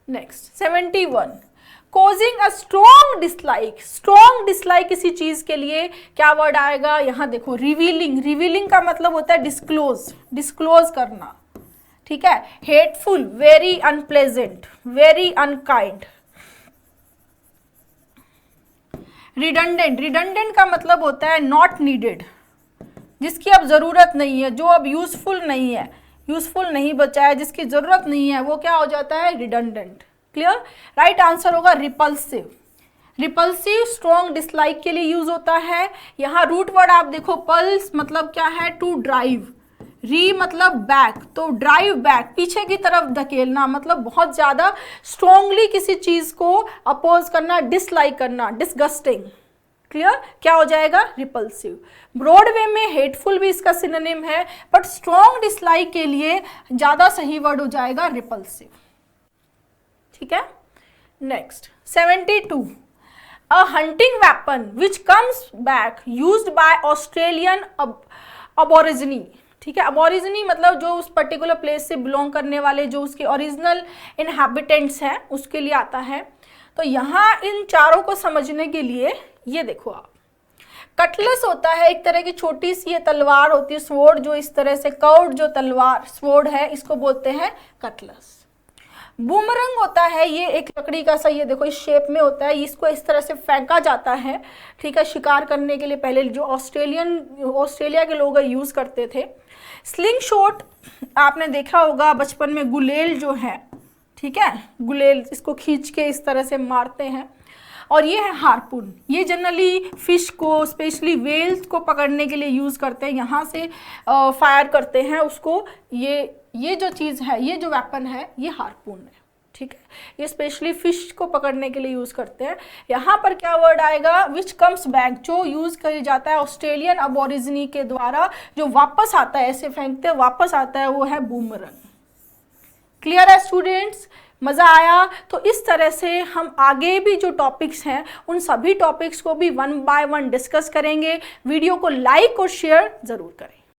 S1: Next 71, causing a strong dislike. Strong dislike किसी चीज के लिए क्या वर्ड आएगा? यहाँ देखो, रिवीलिंग का मतलब होता है डिस्क्लोज करना। ठीक है। Hateful, very unpleasant, very unkind. Redundant का मतलब होता है नॉट नीडेड, जिसकी अब ज़रूरत नहीं है, जो अब यूज़फुल नहीं बचा है, जिसकी ज़रूरत नहीं है, वो क्या हो जाता है? रिडंडेंट। क्लियर? राइट आंसर होगा रिपल्सिव स्ट्रॉन्ग डिसलाइक के लिए यूज होता है। यहाँ रूट वर्ड आप देखो, पल्स मतलब क्या है? To drive. री मतलब बैक, तो ड्राइव बैक, पीछे की तरफ धकेलना, मतलब बहुत ज़्यादा स्ट्रॉन्गली किसी चीज़ को अपोज करना, डिसलाइक करना, डिसगस्टिंग। क्लियर? क्या हो जाएगा? रिपल्सिव। ब्रॉड वे में हेटफुल भी इसका सिनोनिम है, बट स्ट्रॉन्ग डिसलाइक के लिए ज़्यादा सही वर्ड हो जाएगा रिपल्सिव। ठीक है। Next 72, a hunting weapon which comes back used by Australian aborigine. ठीक है। अबोरिजिनी मतलब जो उस पर्टिकुलर प्लेस से बिलोंग करने वाले, जो उसके ओरिजिनल इनहैबिटेंट्स हैं, उसके लिए आता है। तो यहाँ इन चारों को समझने के लिए ये देखो आप, कटलस होता है एक तरह की छोटी सी ये तलवार होती है, स्वॉर्ड, जो इस तरह से कर्व्ड जो तलवार स्वॉर्ड है, इसको बोलते हैं कटलस। बूमरंग होता है ये एक लकड़ी का सा, ये देखो इस शेप में होता है, इसको इस तरह से फेंका जाता है। ठीक है। शिकार करने के लिए पहले जो ऑस्ट्रेलिया के लोग यूज करते थे। स्लिंग शॉट आपने देखा होगा बचपन में, गुलेल जो है, ठीक है, गुलेल, इसको खींच के इस तरह से मारते हैं। और ये है हार्पून, ये जनरली फिश को, स्पेशली वेल्स को पकड़ने के लिए यूज करते हैं, यहाँ से फायर करते हैं उसको। ये जो चीज़ है, ये जो वेपन है, ये हार्पून है। ठीक है। ये स्पेशली फिश को पकड़ने के लिए यूज करते हैं। यहाँ पर क्या वर्ड आएगा? विच कम्स बैक, जो यूज किया जाता है ऑस्ट्रेलियन अबोरिजिनी के द्वारा, जो वापस आता है, ऐसे फेंकते वापस आता है, वो है बूमरंग। क्लियर है स्टूडेंट्स? मज़ा आया? तो इस तरह से हम आगे भी जो टॉपिक्स हैं उन सभी टॉपिक्स को भी 1 by 1 डिस्कस करेंगे। वीडियो को लाइक और शेयर ज़रूर करें।